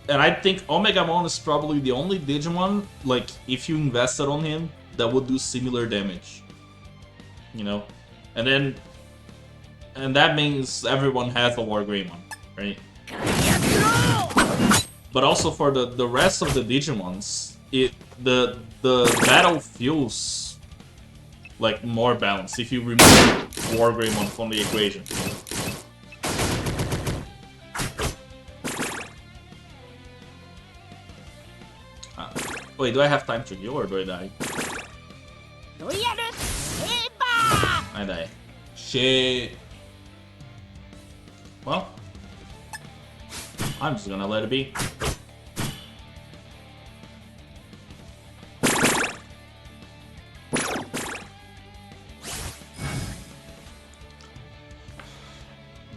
Speaker 2: And I think Omegamon is probably the only Digimon, like, if you invested on him, that would do similar damage. You know? And that means everyone has a Wargreymon, right? But also for the rest of the Digimons, the battle feels like more balanced if you remove Wargreymon from the equation. Wait, do I have time to heal or do I die? I die. Shit. Well, I'm just gonna let it be.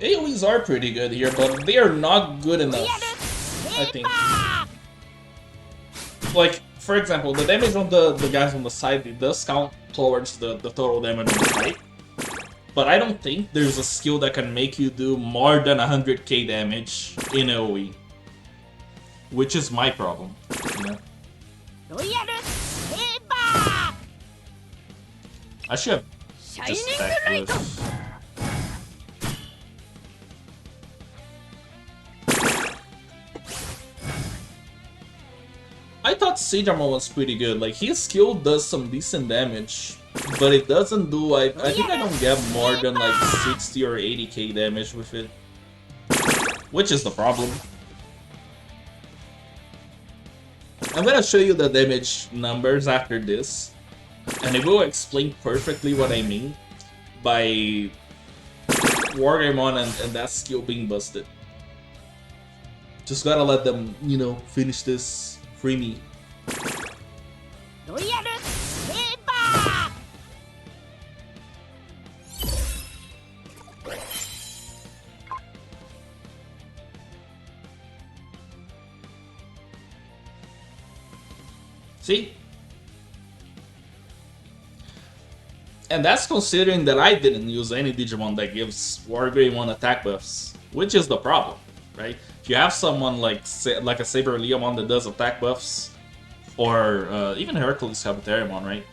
Speaker 2: AoEs are pretty good here, but they are not good enough, I think. Like, for example, the damage on the guys on the side, it does count towards the total damage on the fight. But I don't think there's a skill that can make you do more than 100k damage in AoE. Which is my problem, you know? I should have just stacked with... I thought Sejamon was pretty good. Like, his skill does some decent damage, but it doesn't do, I think I don't get more than like 60 or 80k damage with it. Which is the problem. I'm gonna show you the damage numbers after this, and it will explain perfectly what I mean by Wargreymon and that skill being busted. Just gotta let them, you know, finish this. Free me. See? And that's considering that I didn't use any Digimon that gives Wargreymon attack buffs, which is the problem, right? If you have someone like a Saber Leomon that does attack buffs, or even Hercules Kabuterimon, right?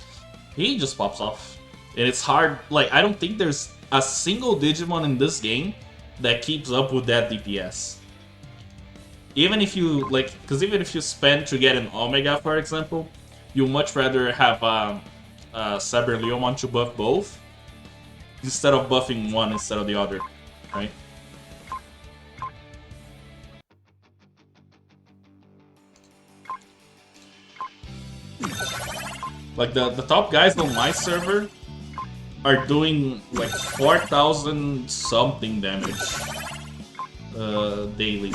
Speaker 2: He just pops off. And it's hard, like, I don't think there's a single Digimon in this game that keeps up with that DPS. Even if you, like, because even if you spend to get an Omega, for example, you'd much rather have Saber Leomon to buff both, instead of buffing one instead of the other, right? Like, the top guys on my server are doing like 4,000 something damage daily.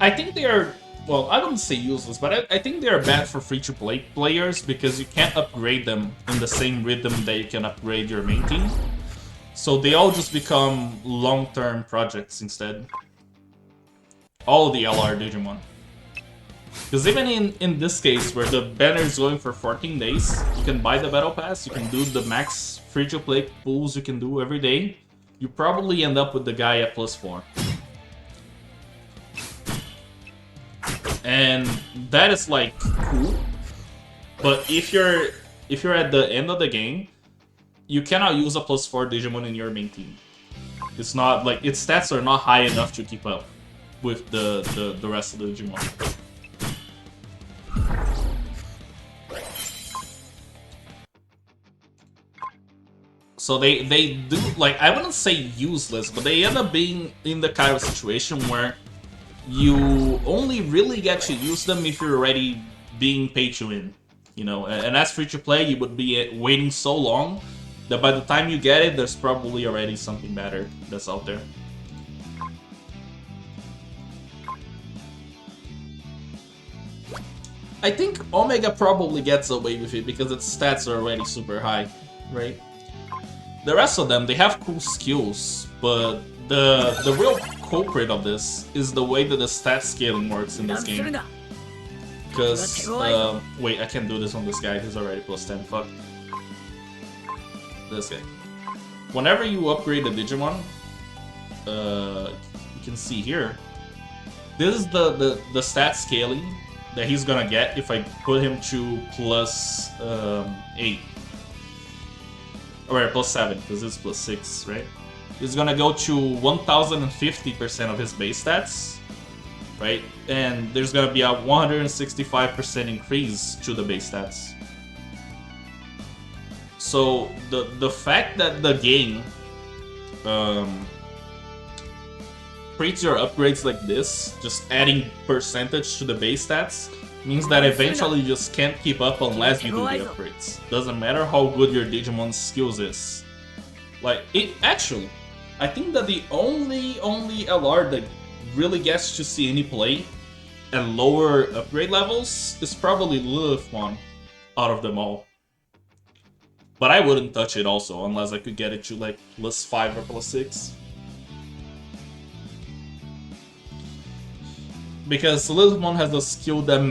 Speaker 2: I think they are, well, I wouldn't say useless, but I think they are bad for free-to-play players because you can't upgrade them in the same rhythm that you can upgrade your main team. So they all just become long-term projects instead. All the LR Digimon. Because even in this case, where the banner is going for 14 days, you can buy the Battle Pass, you can do the max free-to-play pools you can do every day, you probably end up with the guy at +4. And that is like cool, but if you're at the end of the game, you cannot use a +4 Digimon in your main team. It's not like its stats are not high enough to keep up with the rest of the Digimon. So they do, like, I wouldn't say useless, but they end up being in the kind of situation where you only really get to use them if you're already being paid to win, you know. And as free to play, you would be waiting so long that by the time you get it, there's probably already something better that's out there. I think Omega probably gets away with it because its stats are already super high, right? The rest of them, they have cool skills, but the real culprit of this is the way that the stat scaling works in this game. Because, wait, I can't do this on this guy, he's already plus 10, fuck. This guy. Whenever you upgrade a Digimon, you can see here, this is the stat scaling that he's gonna get if I put him to plus 8. Or plus 7, because it's plus 6, right? He's gonna go to 1050% of his base stats, right? And there's gonna be a 165% increase to the base stats. So the fact that the game treats your upgrades like this, just adding percentage to the base stats, means that eventually you just can't keep up unless you do the upgrades. Doesn't matter how good your Digimon's skills is. Like, it actually, I think that the only LR that really gets to see any play at lower upgrade levels is probably Lilithmon out of them all. But I wouldn't touch it also, unless I could get it to like plus 5 or plus 6. Because Lilithmon has a skill that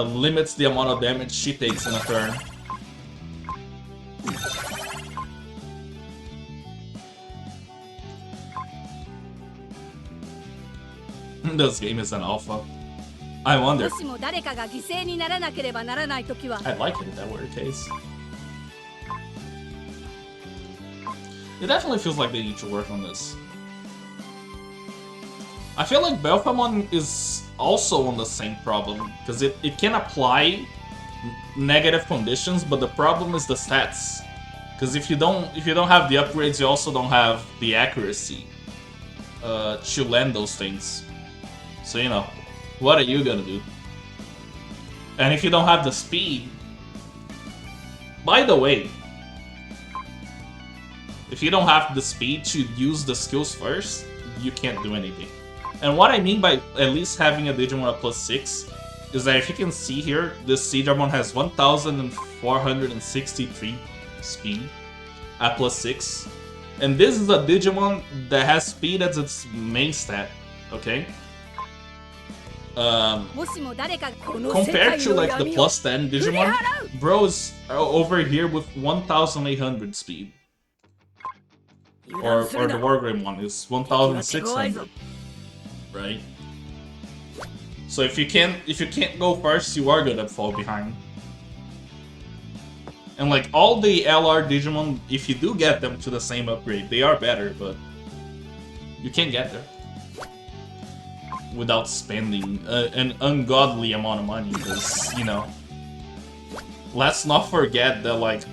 Speaker 2: limits the amount of damage she takes in a turn. This game is an alpha. I wonder. I'd like it if that were the case. It definitely feels like they need to work on this. I feel like Belphamon is also on the same problem, because it can apply negative conditions, but the problem is the stats. Because if you don't have the upgrades, you also don't have the accuracy to land those things. So you know, what are you gonna do? And if you don't have the speed, by the way, if you don't have the speed to use the skills first, you can't do anything. And what I mean by at least having a Digimon at plus 6 is that if you can see here, this Digimon has 1463 speed at plus 6. And this is a Digimon that has speed as its main stat, okay? Compared to like the plus 10 Digimon, bro is over here with 1800 speed. Or the Wargreymon is 1600. Right? So if you can't go first, you are gonna fall behind. And like all the LR Digimon, if you do get them to the same upgrade, they are better, but you can't get there without spending an ungodly amount of money, because, you know, let's not forget that like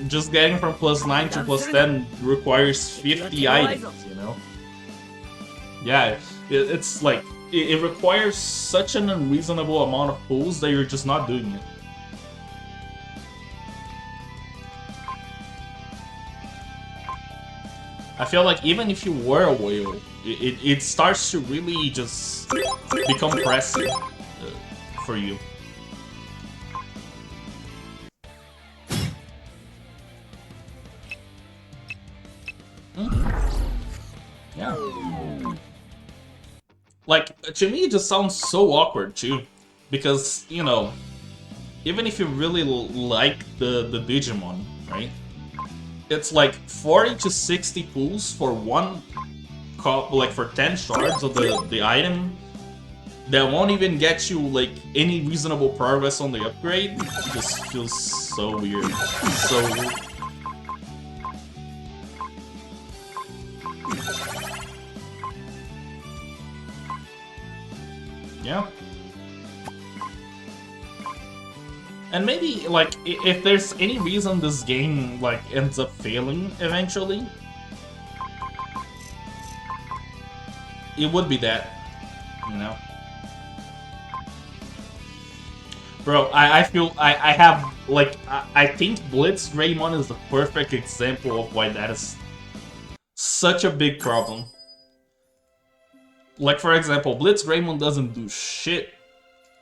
Speaker 2: just getting from plus 9 to plus 10 requires 50 items, you know? Yeah, it's like, it requires such an unreasonable amount of pulls that you're just not doing it. I feel like even if you were a whale, it starts to really just become pressing for you. Yeah. Like, to me it just sounds so awkward too, because, you know, even if you really like the Digimon, right? It's like 40 to 60 pulls for one like for 10 shards of the item that won't even get you like any reasonable progress on the upgrade. It just feels so weird. So weird. Yeah. And maybe, like, if there's any reason this game, like, ends up failing eventually, it would be that, you know? Bro, I feel, I have, like, I think Blitz Greymon is the perfect example of why that is such a big problem. Like, for example, Blitz Greymon doesn't do shit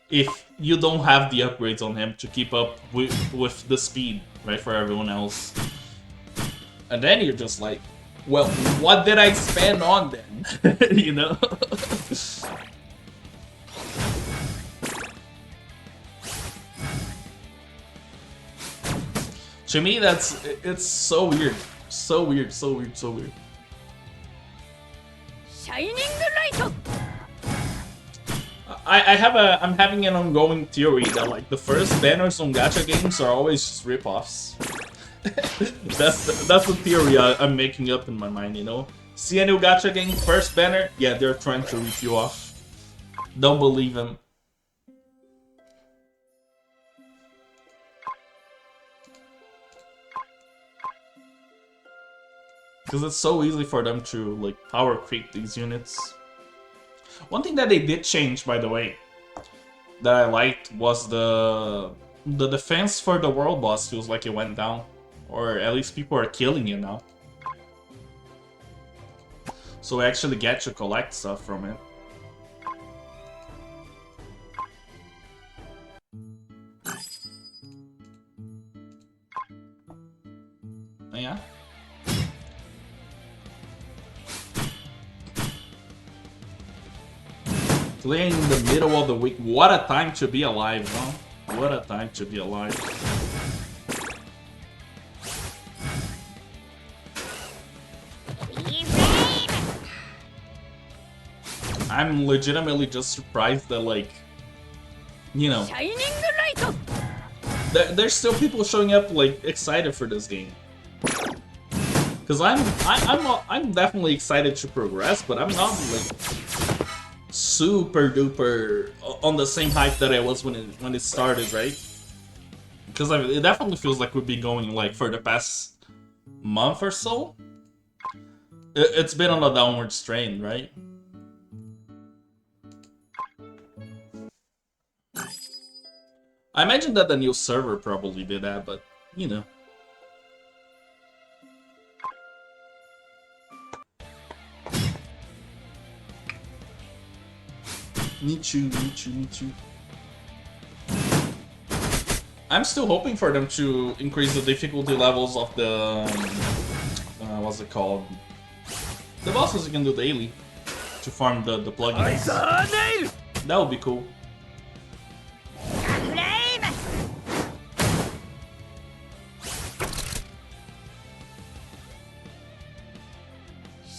Speaker 2: if you don't have the upgrades on him to keep up with the speed, right, for everyone else. And then you're just like, well, what did I spend on then? You know? To me, it's so weird. So weird, so weird, so weird.
Speaker 7: Shining light.
Speaker 2: I'm having an ongoing theory that like the first banners on gacha games are always just ripoffs. that's the theory I'm making up in my mind, you know? See a new gacha game, first banner, yeah, they're trying to rip you off. Don't believe them. Because it's so easy for them to like power creep these units. One thing that they did change, by the way, that I liked was the defense for the world boss feels like it went down. Or at least people are killing you now. So we actually get to collect stuff from it. Yeah. Playing in the middle of the week. What a time to be alive, huh? What a time to be alive. I'm legitimately just surprised that, like, you know, there's still people showing up, like, excited for this game. Because I'm definitely excited to progress, but I'm not, like, super duper on the same hype that I was when it started, right? Because it definitely feels like we've been going like for the past month or so. It's been on a downward strain, right? I imagine that the new server probably did that, but you know. Me too, me too, me too. I'm still hoping for them to increase the difficulty levels of the... what's it called? The bosses you can do daily to farm the plugins. That would be cool.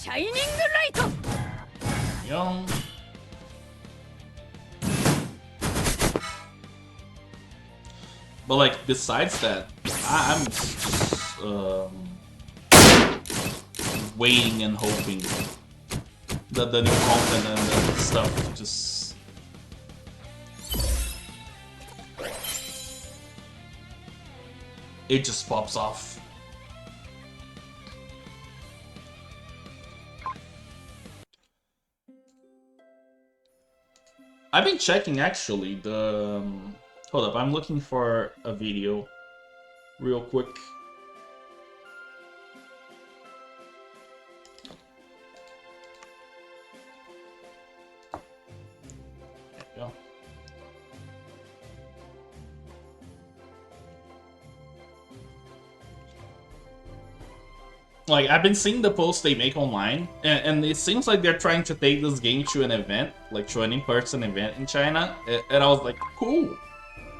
Speaker 7: Shining light.
Speaker 2: Young. But like besides that, I'm just waiting and hoping that the new content and the stuff just it just pops off. I've been checking actually the hold up, I'm looking for a video real quick. There we go. Like, I've been seeing the posts they make online, and it seems like they're trying to take this game to an event, like to an in-person event in China, and I was like, cool.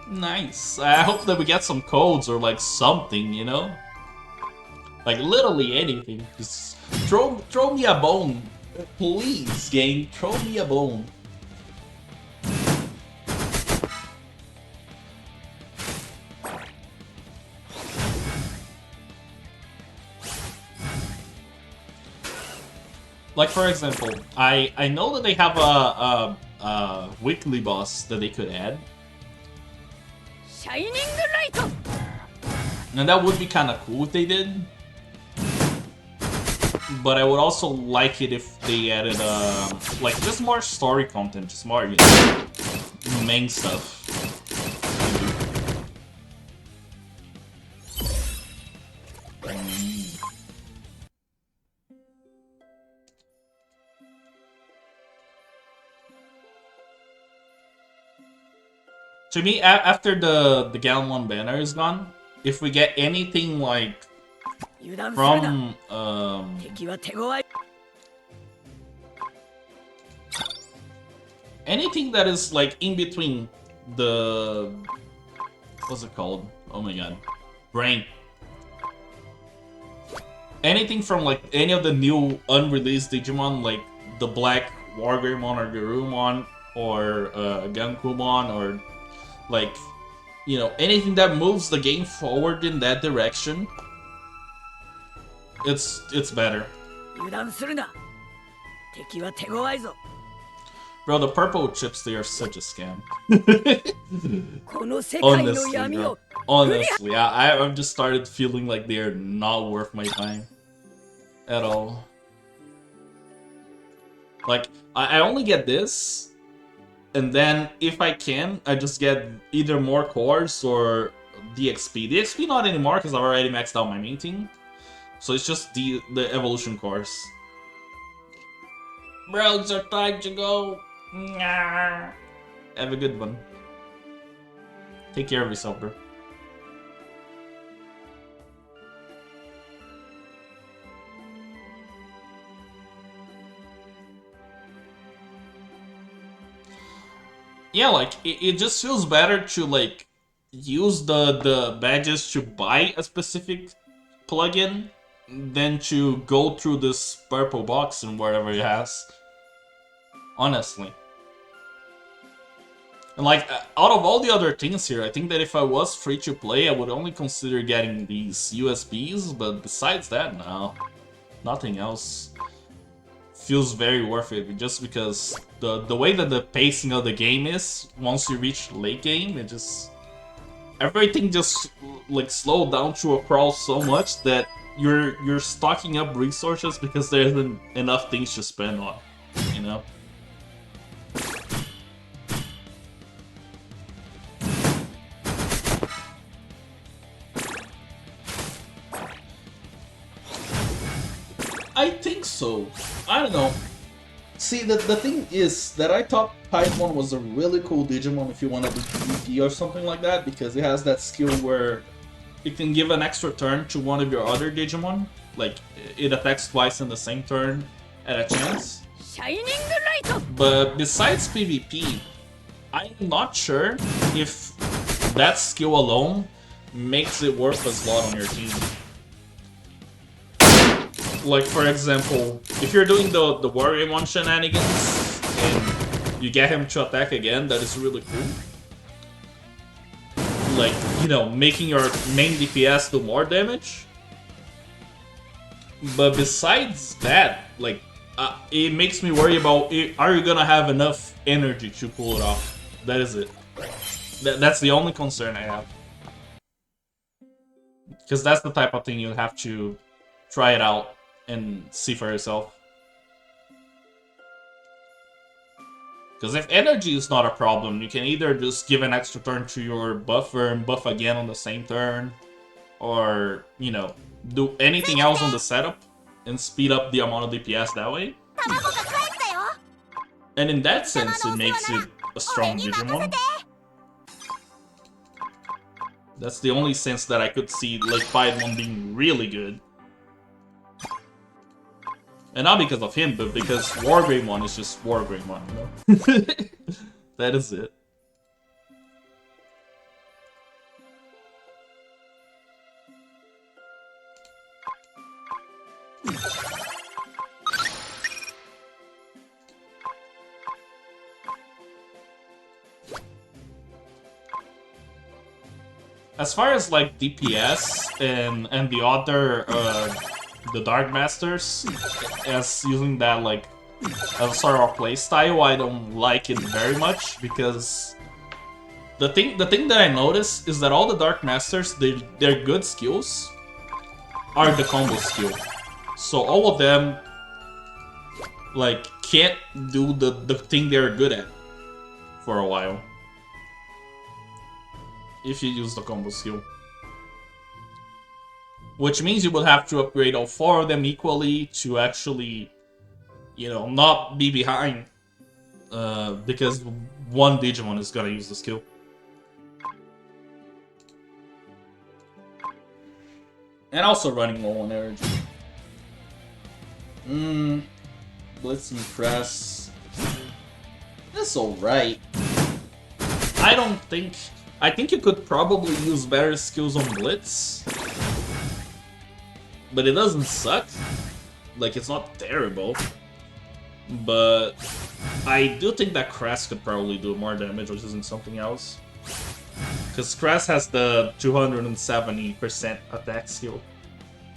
Speaker 2: Nice. I hope that we get some codes or like something, you know? Like literally anything. Just throw me a bone. Please, game, throw me a bone. Like for example, I know that they have a weekly boss that they could add.
Speaker 7: Shining light.
Speaker 2: And that would be kind of cool if they did. But I would also like it if they added, like, just more story content, just more, you know, main stuff. To me, after the Galon 1 banner is gone, if we get anything like
Speaker 7: 油断するな。
Speaker 2: from
Speaker 7: 敵は手強い。
Speaker 2: anything that is like in between the what's it called? Oh my god, brain. Anything from like any of the new unreleased Digimon, like the Black Wargreymon or Garurumon or Gankumon, or like, you know, anything that moves the game forward in that direction, it's better.
Speaker 7: 油断するな。敵は手強いぞ。
Speaker 2: Bro, the purple chips, they are such a scam.
Speaker 7: この世界の
Speaker 2: Honestly,
Speaker 7: 闇
Speaker 2: bro.
Speaker 7: を
Speaker 2: Honestly, I've just started feeling like they are not worth my time at all. Like, I only get this, and then if I can, I just get either more cores or DXP. DXP not anymore because I've already maxed out my main team. So it's just the evolution cores. Bro, it's our time to go. Have a good one. Take care of yourself, bro. Yeah, like, it just feels better to, like, use the badges to buy a specific plugin than to go through this purple box and whatever it has. Honestly. And like, out of all the other things here, I think that if I was free to play, I would only consider getting these USBs, but besides that, no. Nothing else feels very worth it, just because the way that the pacing of the game is, once you reach late game, it just... everything just, like, slowed down to a crawl so much that you're stocking up resources because there isn't enough things to spend on, you know? I think so. I don't know. See, the thing is that I thought Paimon was a really cool Digimon if you wanted to do PvP or something like that, because it has that skill where it can give an extra turn to one of your other Digimon. Like, it attacks twice in the same turn at a chance.
Speaker 7: シャイニングライト。
Speaker 2: But besides PvP, I'm not sure if that skill alone makes it worth a slot on your team. Like, for example, if you're doing the Warriormon shenanigans and you get him to attack again, that is really cool. Like, you know, making your main DPS do more damage. But besides that, like, it makes me worry about, are you gonna have enough energy to pull it off? That is it. That's the only concern I have. Because that's the type of thing you have to try it out and see for yourself. Because if energy is not a problem, you can either just give an extra turn to your buffer and buff again on the same turn, or, you know, do anything else on the setup and speed up the amount of DPS that way. And in that sense, it makes it a strong Digimon. That's the only sense that I could see, like, Paimon being really good. And not because of him, but because Wargreymon is just Wargreymon, you know? That is it. As far as, like, DPS and the other, the Dark Masters, as using that, like, as a sort of playstyle, I don't like it very much, because the thing that I notice is that all the Dark Masters, their good skills are the combo skill. So all of them, like, can't do the thing they're good at for a while if you use the combo skill. Which means you will have to upgrade all 4 of them equally to actually, you know, not be behind. Because one Digimon is gonna use the skill. And also running low on energy. Blitz and press. That's alright. I think you could probably use better skills on Blitz. But it doesn't suck. Like, it's not terrible. But I do think that Crest could probably do more damage with using something else. Because Crest has the 270% attack skill,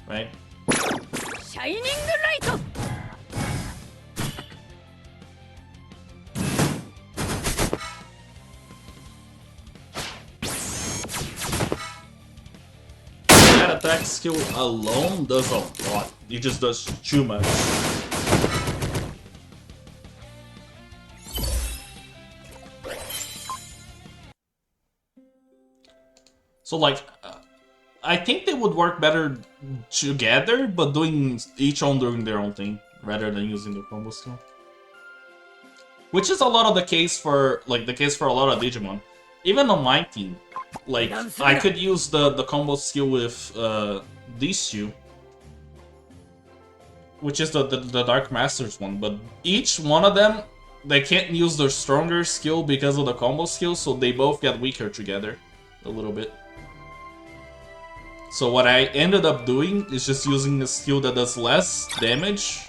Speaker 2: right?
Speaker 7: Shining Light!
Speaker 2: That attack skill alone does a lot. It just does too much. So like, I think they would work better together, but doing each on doing their own thing rather than using the combo skill. Which is a lot of the case for a lot of Digimon. Even on my team, like I could use the combo skill with these two, which is the Dark Masters one, but each one of them, they can't use their stronger skill because of the combo skill, so they both get weaker together a little bit. So what I ended up doing is just using a skill that does less damage,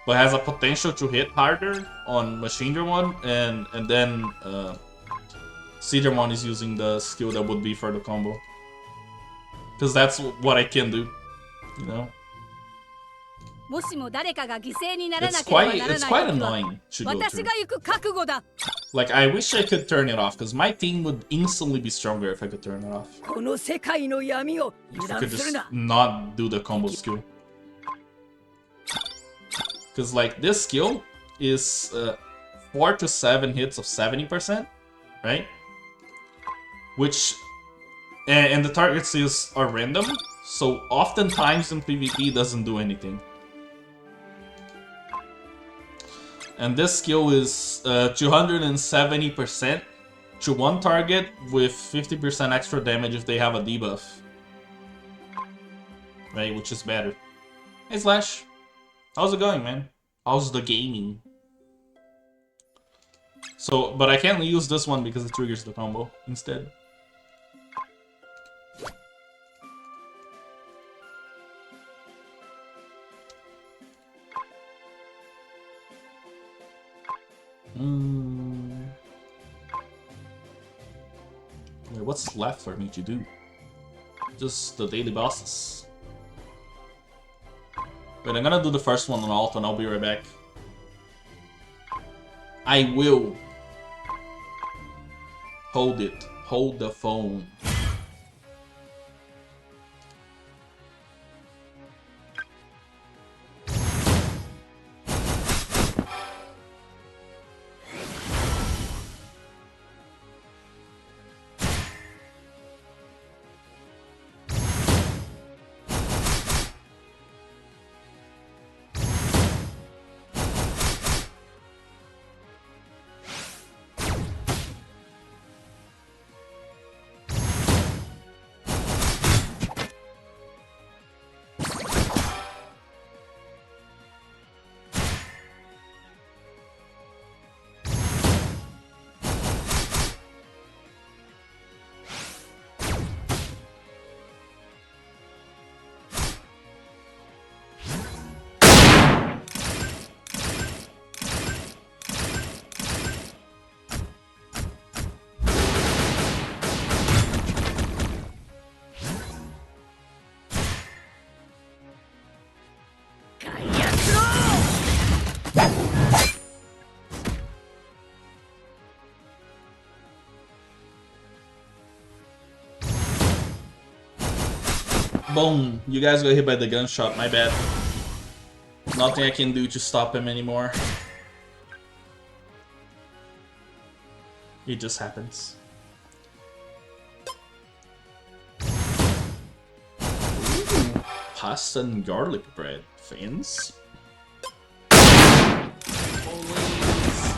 Speaker 2: but has a potential to hit harder on Machinedramon, and then Seadramon is using the skill that would be for the combo. Because that's what I can do, you know? It's quite annoying to go through. Like, I wish I could turn it off, because my team would instantly be stronger if I could turn it off. If I could just not do the combo skill. Because, like, this skill is 4 to 7 hits of 70%, right? Which, and the targets are random, so oftentimes in PvP it doesn't do anything. And this skill is 270% to one target with 50% extra damage if they have a debuff. Right, which is better. Hey Slash, how's it going, man? How's the gaming? So, but I can't use this one because it triggers the combo instead. Wait, what's left for me to do? Just the daily bosses. Wait, I'm gonna do the first one on alt and I'll be right back. I will. Hold it. Hold the phone. Boom! You guys got hit by the gunshot, my bad. Nothing I can do to stop him anymore. It just happens. Ooh, pasta and garlic bread. Fins?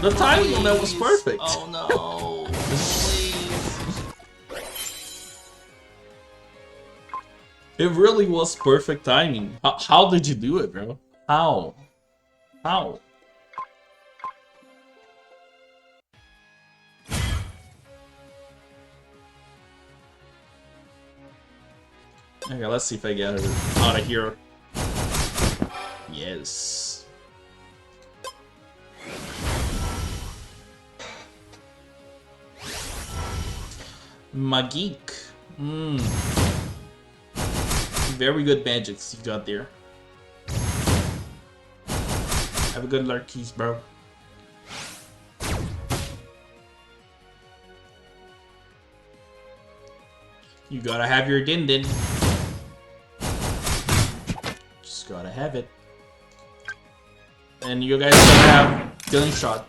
Speaker 2: The timing on that was perfect!
Speaker 8: Oh no! Please!
Speaker 2: It really was perfect timing. How did you do it, bro? How? How? Okay, let's see if I get her out of here. Yes. Magik. Very good magics you got there. Have a good Larkeys, bro. You gotta have your Din Din. Just gotta have it. And you guys gotta have Gunshot.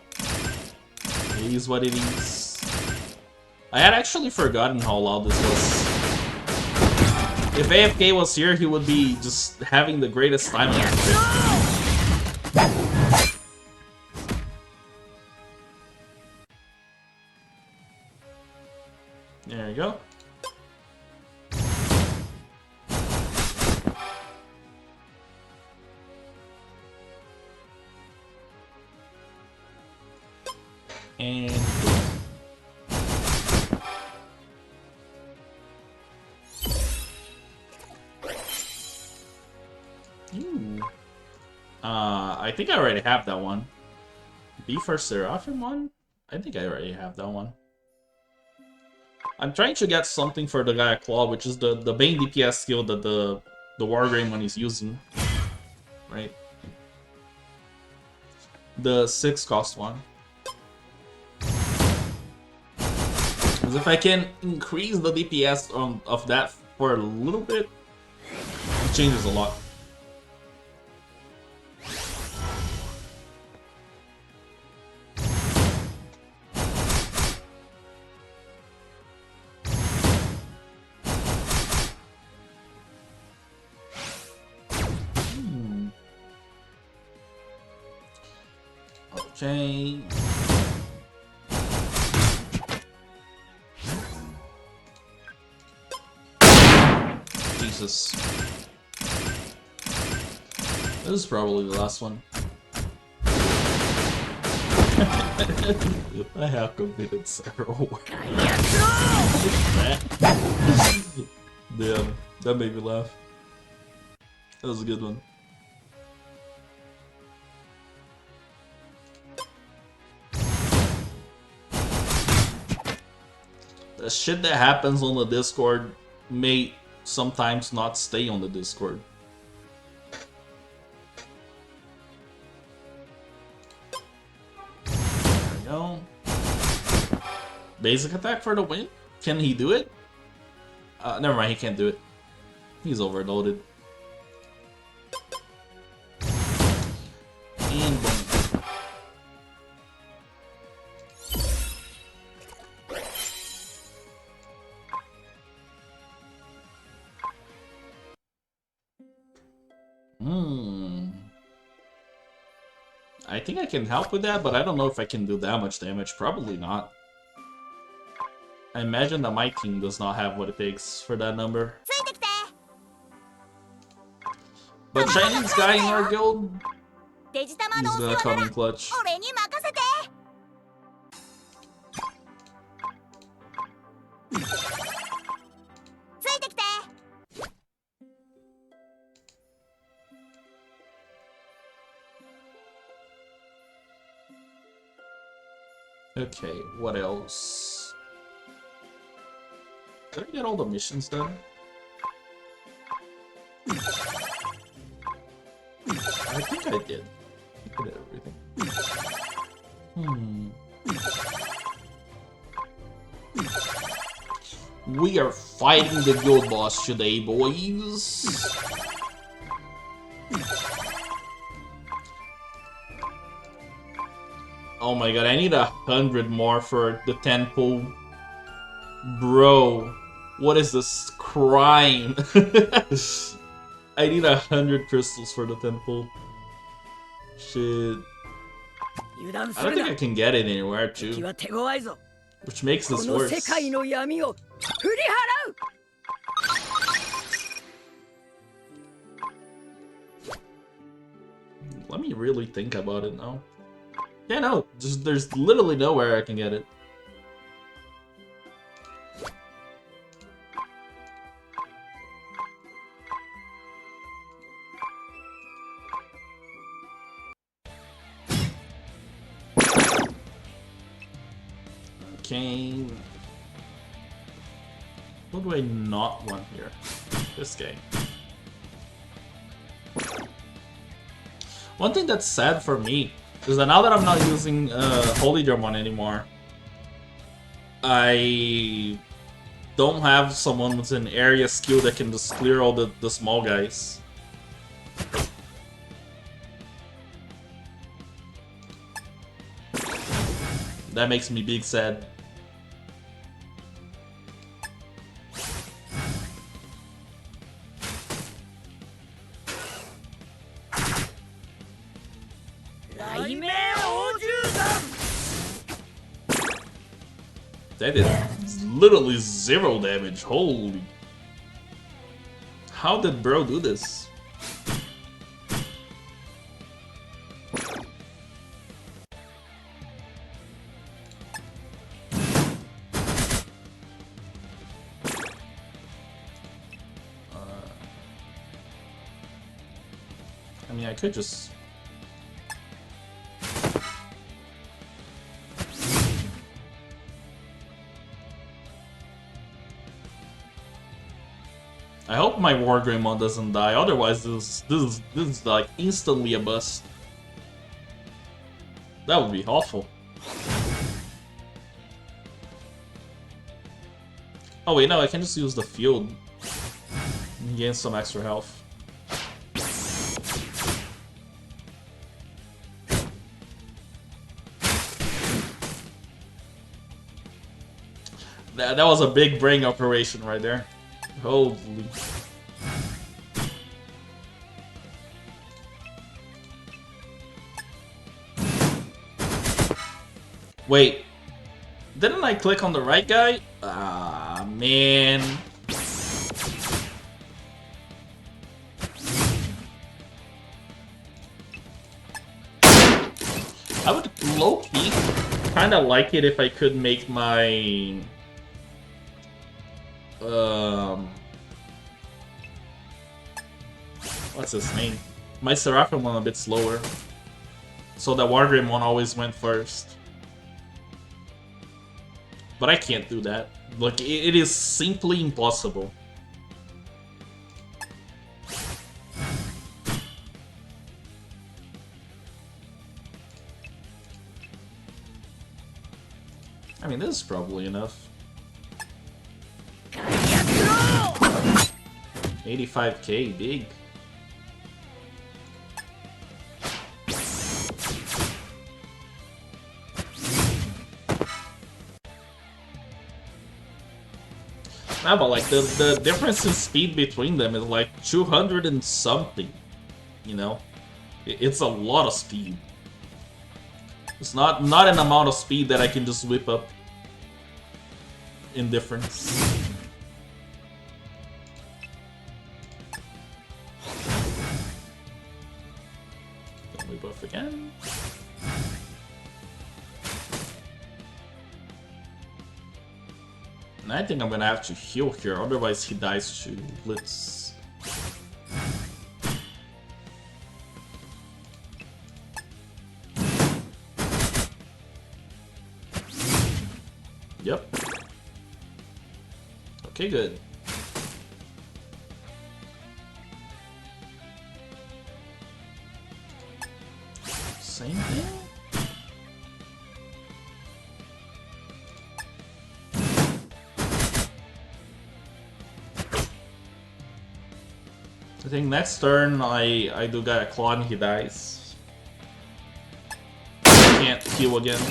Speaker 2: It is what it is. I had actually forgotten how loud this was. If AFK was here, he would be just having the greatest time of his life. There you go. And I think I already have that one. B for Seraphim one? I think I already have that one. I'm trying to get something for the Gaia Claw, which is the main DPS skill that the Wargreymon one is using. Right? The 6 cost one. Because if I can increase the DPS of that for a little bit, it changes a lot. Okay. Jesus. This is probably the last one. I have completed several work. Damn, that made me laugh. That was a good one. The shit that happens on the Discord may sometimes not stay on the Discord. There we go. Basic attack for the win? Can he do it? Never mind, he can't do it. He's overloaded. And boom. I think I can help with that, but I don't know if I can do that much damage. Probably not. I imagine that my team does not have what it takes for that number. But Chinese guy in our guild, he's gonna come in clutch. Okay, what else? Did I get all the missions done? I think I did. I did everything. We are fighting the guild boss today, boys. Oh my god, I need 100 more for the 10 pull. Bro, what is this crime? I need 100 crystals for the 10 pull. Shit. I don't think I can get it anywhere too. Which makes this worse. really think about it now. Yeah, no, just there's literally nowhere I can get it. Okay. What do I not want here? This guy. One thing that's sad for me is that now that I'm not using Holy Dramon anymore, I don't have someone with an area skill that can just clear all the small guys. That makes me big sad. That is literally 0 damage. Holy. How did bro do this? I mean, I could just... I hope my War Greymon doesn't die, otherwise this is like instantly a bust. That would be awful. Oh wait, no, I can just use the field and gain some extra health. That was a big brain operation right there. Holy. Wait. Didn't I click on the right guy? Ah, man. I would low-key kinda like it if I could make my... what's his name? My Seraphim one a bit slower. So the War Greymon always went first. But I can't do that. Like, it is simply impossible. I mean, this is probably enough. 85k, big. Nah, but like the difference in speed between them is like 200 and something, you know? It's a lot of speed. It's not an amount of speed that I can just whip up in difference. Then we buff again. And I think I'm gonna have to heal here, otherwise he dies to Blitz. Yep. Okay, good. Same thing? I think next turn I do get a claw and he dies. Can't heal again.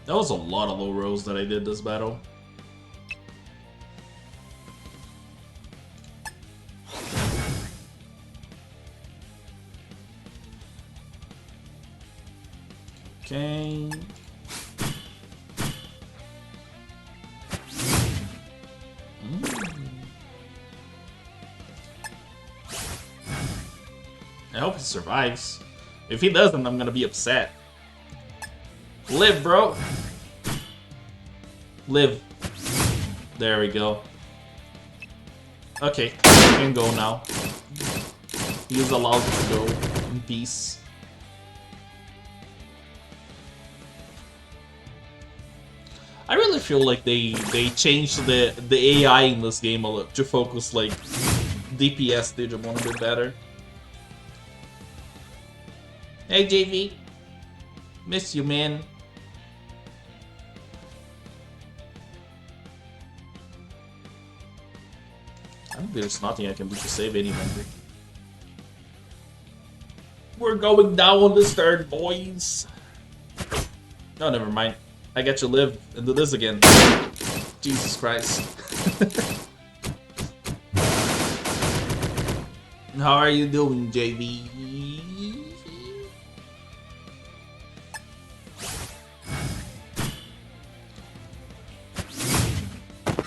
Speaker 2: That was a lot of low rolls that I did this battle. Okay. I hope he survives. If he doesn't, I'm gonna be upset. Live, bro. Live. There we go. Okay, he can go now. He is allowed to go in peace. I really feel like they changed the AI in this game a lot to focus like DPS Digimon a bit better. Hey JV, miss you, man. I think there's nothing I can do to save anyone. We're going down on this third, boys. No, never mind. I get to live and do this again. Jesus Christ. How are you doing, JV?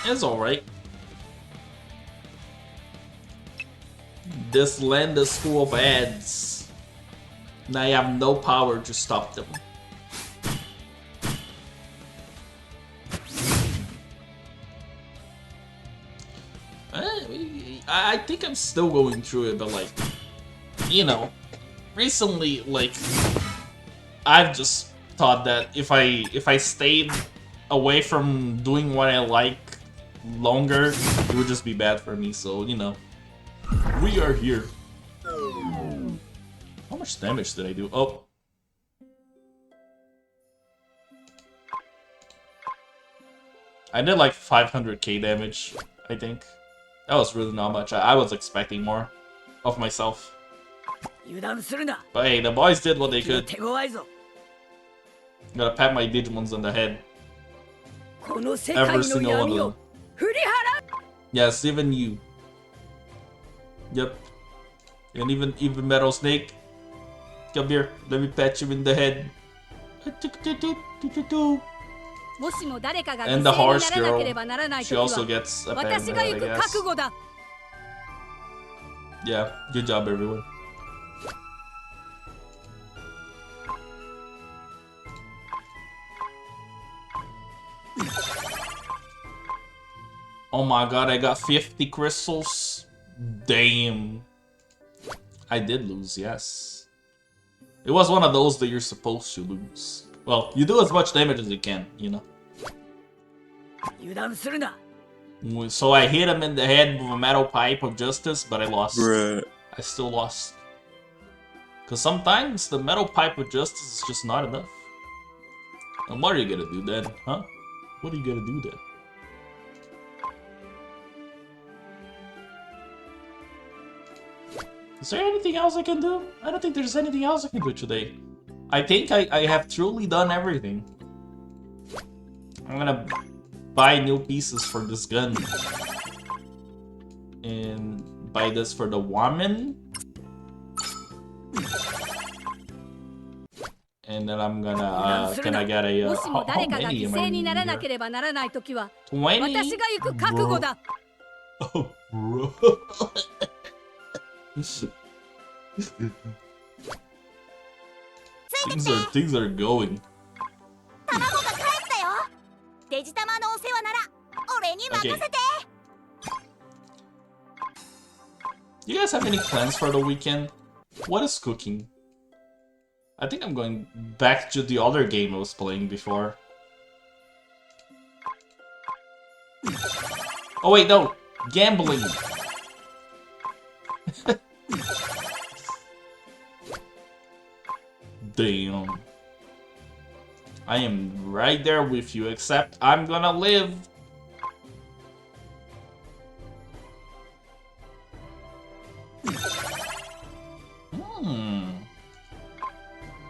Speaker 2: It's alright. This land is full of ads, and I have no power to stop them. I think I'm still going through it, but like, you know, recently, like, I've just thought that if I stayed away from doing what I like longer, it would just be bad for me. So, you know, we are here. How much damage did I do? Oh. I did like 500k damage, I think. That was really not much. I was expecting more of myself. But hey, the boys did what they could. Gotta pat my Digimons on the head. Every single one of them. Yes, even you. Yep. And even Metal Snake. Come here, let me pat you in the head. And the horse girl, she also gets a pat in the head, I guess. Yeah, good job everyone. Oh my god, I got 50 crystals. Damn. I did lose, yes. It was one of those that you're supposed to lose. Well, you do as much damage as you can, you know. So I hit him in the head with a metal pipe of justice, but I lost.
Speaker 8: Bruh.
Speaker 2: I still lost. Because sometimes the metal pipe of justice is just not enough. And what are you gonna do then, huh? What are you gonna do then? Is there anything else I can do? I don't think there's anything else I can do today. I think I have truly done everything. I'm gonna buy new pieces for this gun. And buy this for the woman. And then I'm gonna, can I get a, how many am I needing here? 20? Oh, bro. Things are going. Okay. You guys have any plans for the weekend? What is cooking? I think I'm going back to the other game I was playing before. Oh wait, no! Gambling! Damn. I am right there with you, except I'm gonna live.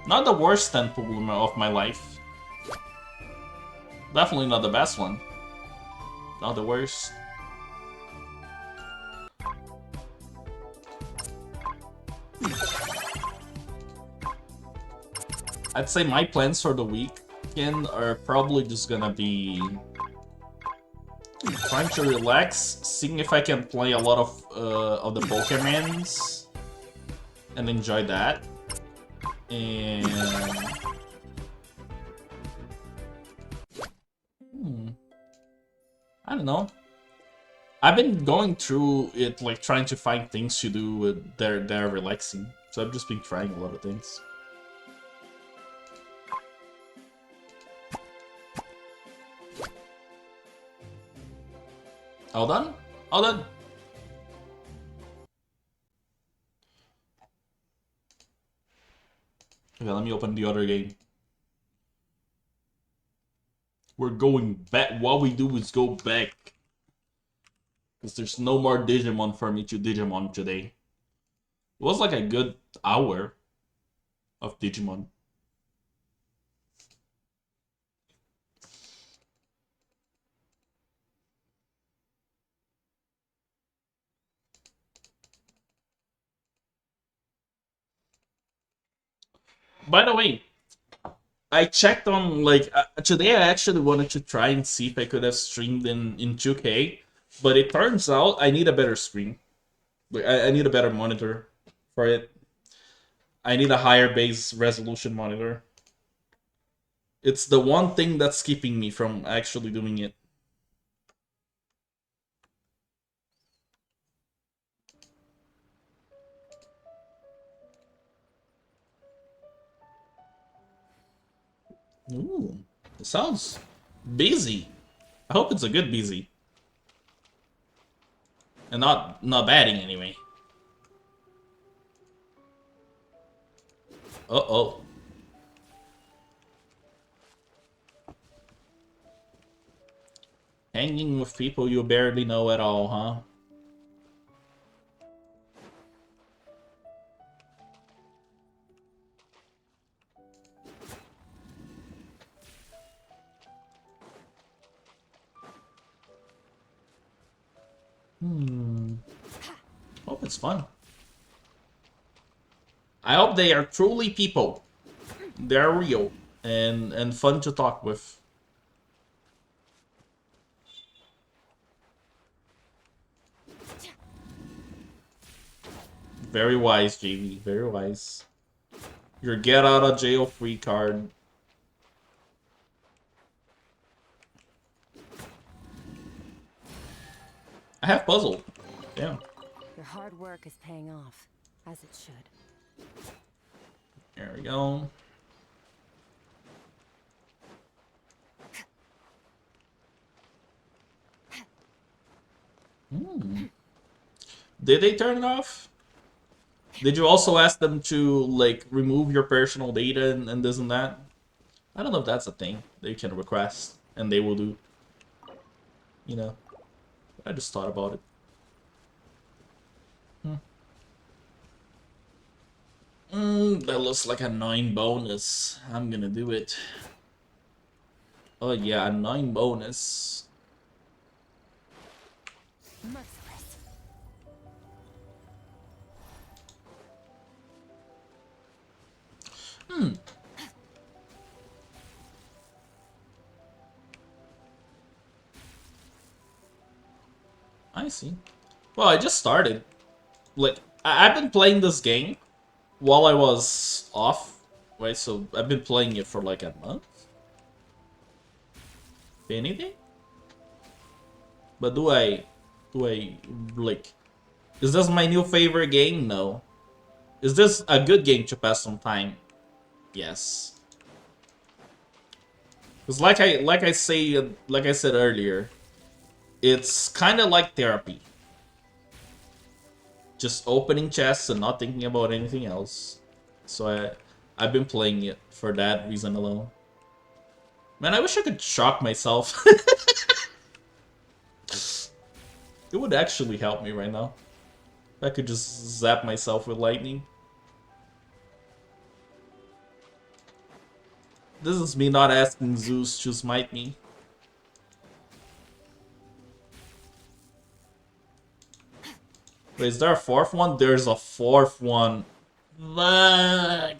Speaker 2: Not the worst temple of my life. Definitely not the best one. Not the worst. I'd say my plans for the weekend are probably just gonna be trying to relax, seeing if I can play a lot of the Pokemons and enjoy that. And I don't know. I've been going through it, like trying to find things to do that are relaxing. So I've just been trying a lot of things. All done? All done. Okay, let me open the other game. We're going back. What we do is go back. Because there's no more Digimon for me to Digimon today. It was like a good hour of Digimon. By the way, I checked on, like, today I actually wanted to try and see if I could have streamed in 2K, but it turns out I need a better screen. Like, I need a better monitor for it. I need a higher base resolution monitor. It's the one thing that's keeping me from actually doing it. Ooh, it sounds busy. I hope it's a good busy. And not batting anyway. Uh-oh. Hanging with people you barely know at all, huh? Hope it's fun. I hope they are truly people. They're real and fun to talk with. Very wise, JV. Very wise. Your get out of jail free card. I have puzzle. Damn.
Speaker 3: Your hard work is paying off, as it should.
Speaker 2: There we go. Did they turn it off? Did you also ask them to, like, remove your personal data and this and that? I don't know if that's a thing they can request and they will do. You know, I just thought about it. That looks like a 9 bonus. I'm gonna do it. Oh yeah, a 9 bonus.
Speaker 3: Merciless.
Speaker 2: I see. Well, I just started. Like, I've been playing this game while I was off, right? So I've been playing it for like a month. If anything? But do I like, is this my new favorite game? No. Is this a good game to pass some time? Yes. Because like I said earlier, it's kind of like therapy. Just opening chests and not thinking about anything else. So I've been playing it for that reason alone. Man, I wish I could shock myself. It would actually help me right now. If I could just zap myself with lightning. This is me not asking Zeus to smite me. Wait, is there a fourth one? There's a fourth one. Fuck.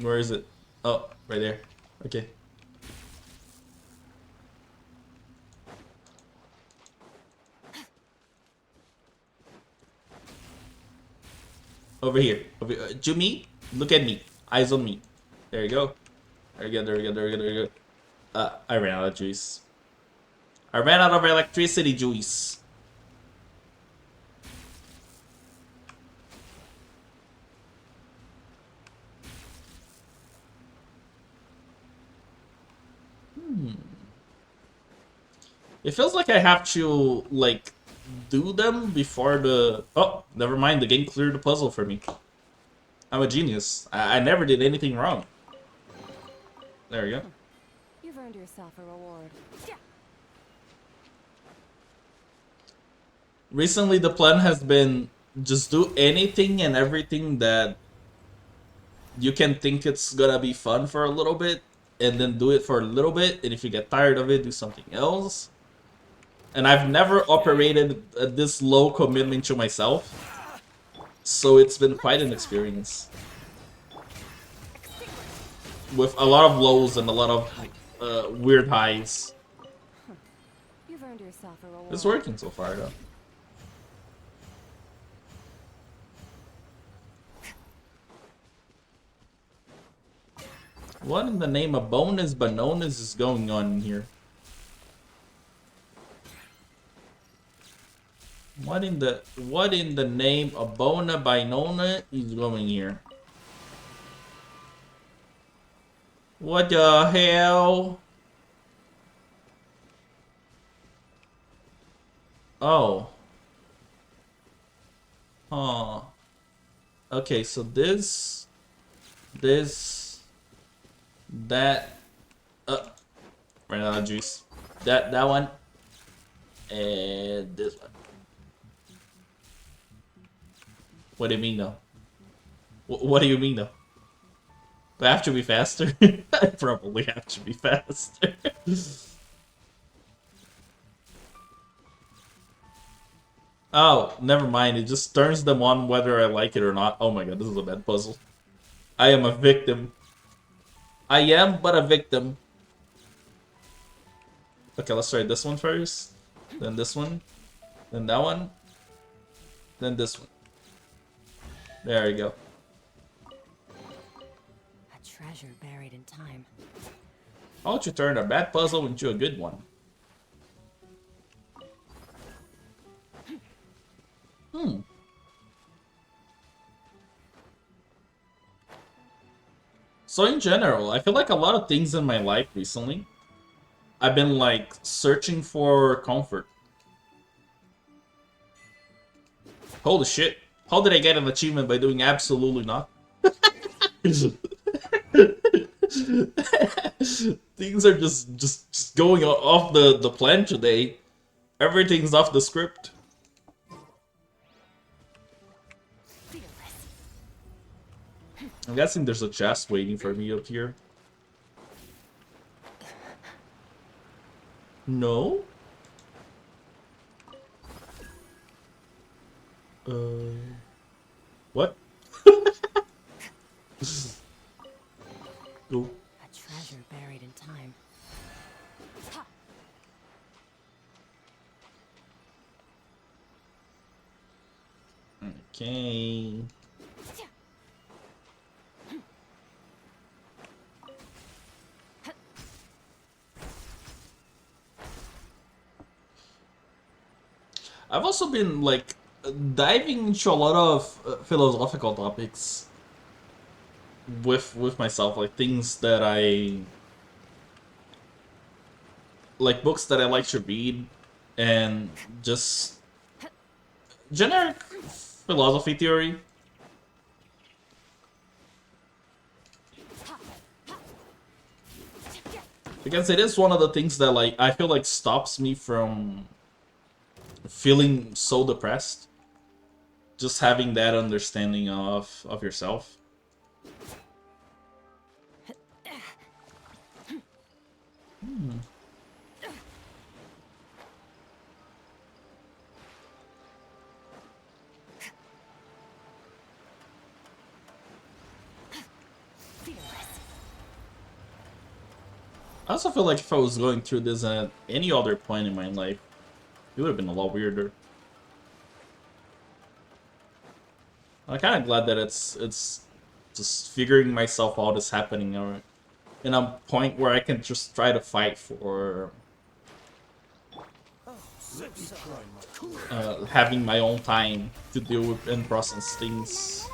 Speaker 2: Where is it? Oh, right there. Okay. Over here. Jumi, look at me. Eyes on me. There you go. There we go, there we go, there we go, there we go. I ran out of juice. I ran out of electricity juice. It feels like I have to, like, do them before the... Oh, never mind, the game cleared the puzzle for me. I'm a genius. I never did anything wrong. There we go.
Speaker 3: You've earned yourself a reward.
Speaker 2: Recently, the plan has been just do anything and everything that you can think it's gonna be fun for a little bit, and then do it for a little bit, and if you get tired of it, do something else. And I've never operated at this low commitment to myself, so it's been quite an experience. With a lot of lows and a lot of weird highs.
Speaker 3: You've earned yourself a reward.
Speaker 2: It's working so far, though. What in the name of bonus bananas is going on here? What in the name of Bona Binona is going here? What the hell? Oh. Huh. Okay, so this, that, ran out of juice. That one, and this one. What do you mean, though? What do you mean, though? Do I have to be faster? I probably have to be faster. Oh, never mind. It just turns them on whether I like it or not. Oh my god, this is a bad puzzle. I am a victim. I am but a victim. Okay, let's try this one first. Then this one. Then that one. Then this one. There we go.
Speaker 3: A treasure buried in time.
Speaker 2: How would you turn a bad puzzle into a good one? So in general, I feel like a lot of things in my life recently, I've been like searching for comfort. Holy shit. How did I get an achievement by doing absolutely nothing? Things are just going off the plan today. Everything's off the script. I'm guessing there's a chest waiting for me up here. No? What? Go.
Speaker 3: A treasure buried in time.
Speaker 2: Okay. I've also been like diving into a lot of philosophical topics with myself, like things that I like, books that I like to read, and just generic philosophy theory. Because it is one of the things that like I feel like stops me from feeling so depressed. Just having that understanding of yourself. I also feel like if I was going through this at any other point in my life, it would have been a lot weirder. I'm kind of glad that it's just figuring myself out is happening, or in a point where I can just try to fight for having my own time to deal with and process things.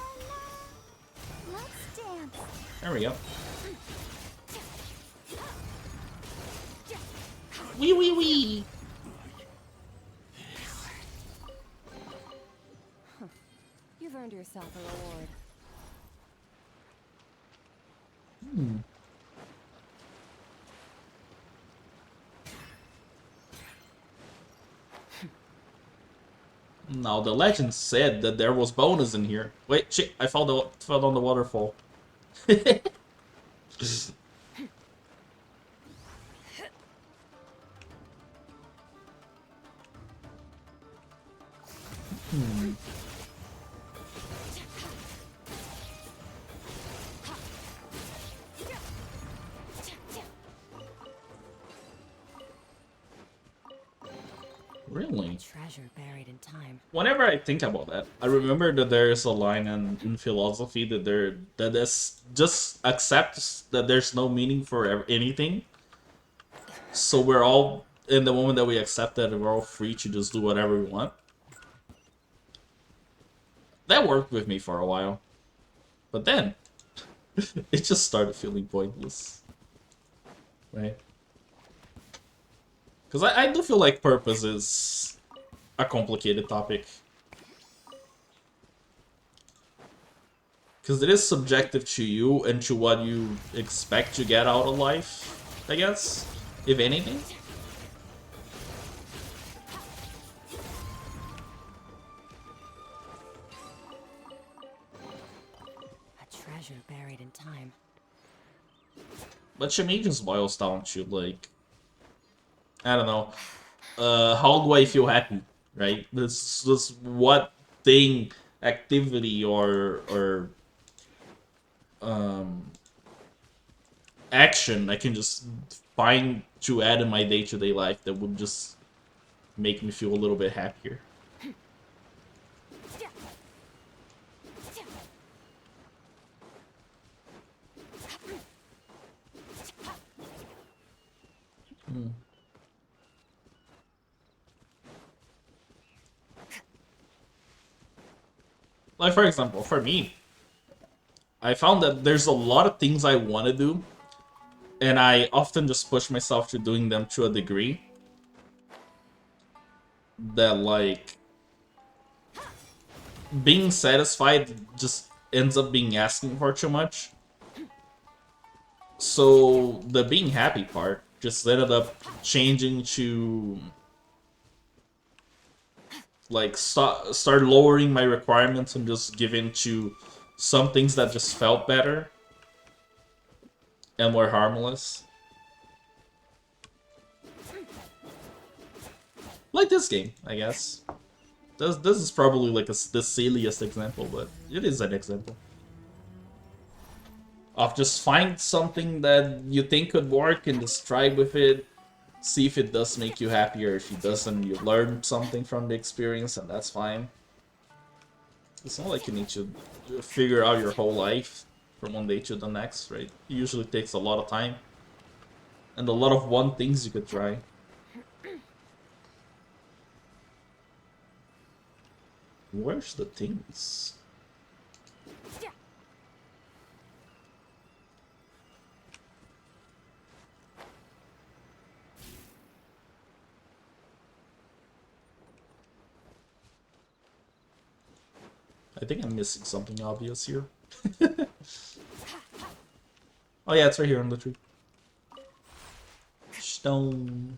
Speaker 5: Let's dance.
Speaker 2: There we go. Wee wee wee.
Speaker 3: You've earned yourself a reward.
Speaker 2: Now the legend said that there was bonus in here. Wait, shit! I fell down the waterfall. Really?
Speaker 3: Treasure buried in time.
Speaker 2: Whenever I think about that, I remember that there is a line in philosophy that is just accepts that there's no meaning for anything. So we're all in the moment that we accept that we're all free to just do whatever we want. That worked with me for a while, but then it just started feeling pointless, right? Because I do feel like purpose is a complicated topic. Because it is subjective to you and to what you expect to get out of life, I guess, if anything.
Speaker 3: A treasure buried in time.
Speaker 2: But to me, it just boils down to, like, I don't know, how do I feel happy, right? This what thing, activity, or action I can just find to add in my day-to-day life that would just make me feel a little bit happier. Like, for example, for me, I found that there's a lot of things I want to do, and I often just push myself to doing them to a degree that, like, being satisfied just ends up being asking for too much. So the being happy part just ended up changing to, like, start lowering my requirements and just giving to some things that just felt better and were harmless. Like this game, I guess. This is probably like the silliest example, but it is an example. Of just find something that you think could work and just try with it. See if it does make you happier. If it doesn't, you learn something from the experience, and that's fine. It's not like you need to figure out your whole life from one day to the next, right? It usually takes a lot of time. And a lot of one things you could try. Where's the things? I think I'm missing something obvious here. Oh yeah, it's right here on the tree. Stone.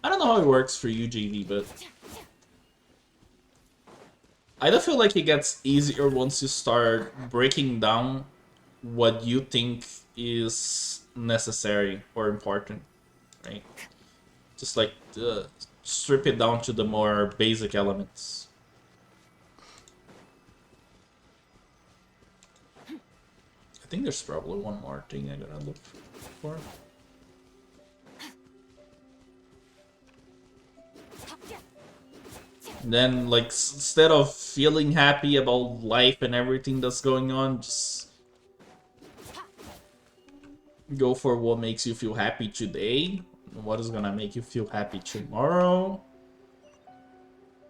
Speaker 2: I don't know how it works for you, JV, but I don't feel like it gets easier once you start breaking down what you think is necessary or important, right? Just like strip it down to the more basic elements. I think there's probably one more thing I gotta look for. Then, like, instead of feeling happy about life and everything that's going on, just go for what makes you feel happy today, what is gonna make you feel happy tomorrow,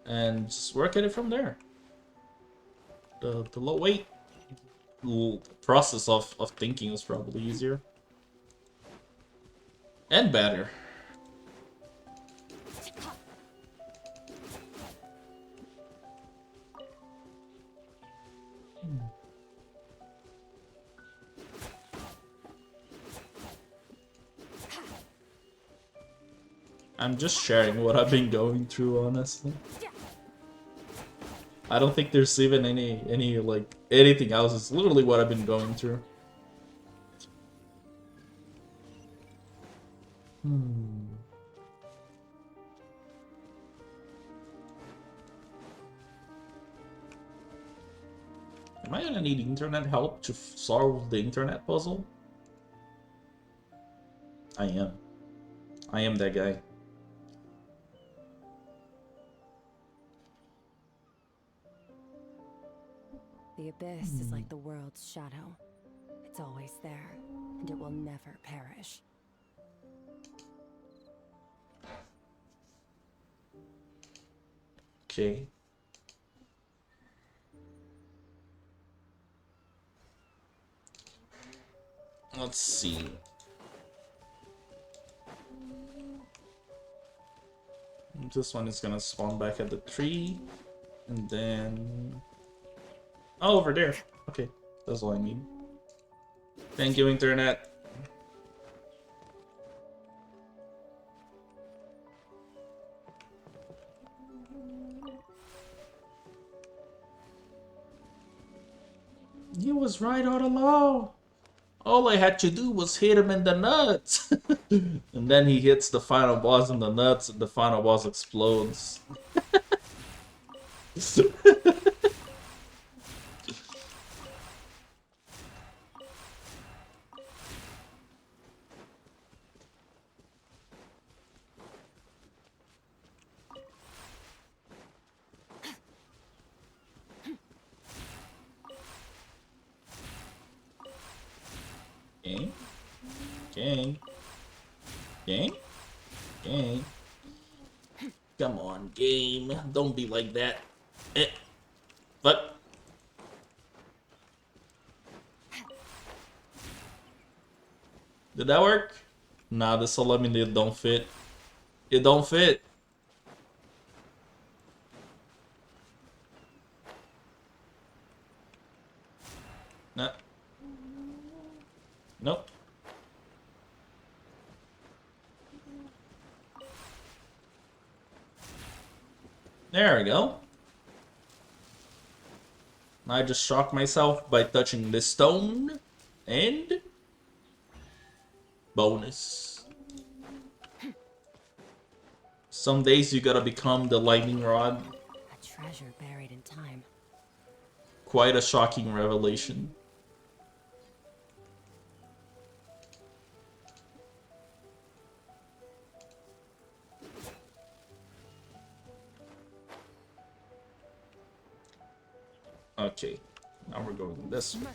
Speaker 2: and just work at it from there. The low weight process of thinking is probably easier and better. I'm just sharing what I've been going through, honestly. I don't think there's even any like anything else. It's literally what I've been going through. Am I gonna need internet help to solve the internet puzzle? I am. I am that guy.
Speaker 3: The abyss is like the world's shadow. It's always there, and it will never perish.
Speaker 2: Okay. Let's see. This one is gonna spawn back at the tree, and then... Oh, over there. Okay, that's all I need. Thank you, internet. You was right all along. All I had to do was hit him in the nuts. And then he hits the final boss in the nuts, and the final boss explodes. Game. Game. Game. Game. Come on, game. Don't be like that. What? Did that work? Nah, this will let me it don't fit. It don't fit. Nah. Nope. There we go. I just shocked myself by touching the stone. And... bonus. Some days you gotta become the lightning rod.
Speaker 3: A treasure buried in time.
Speaker 2: Quite a shocking revelation. Okay, now we're going this way.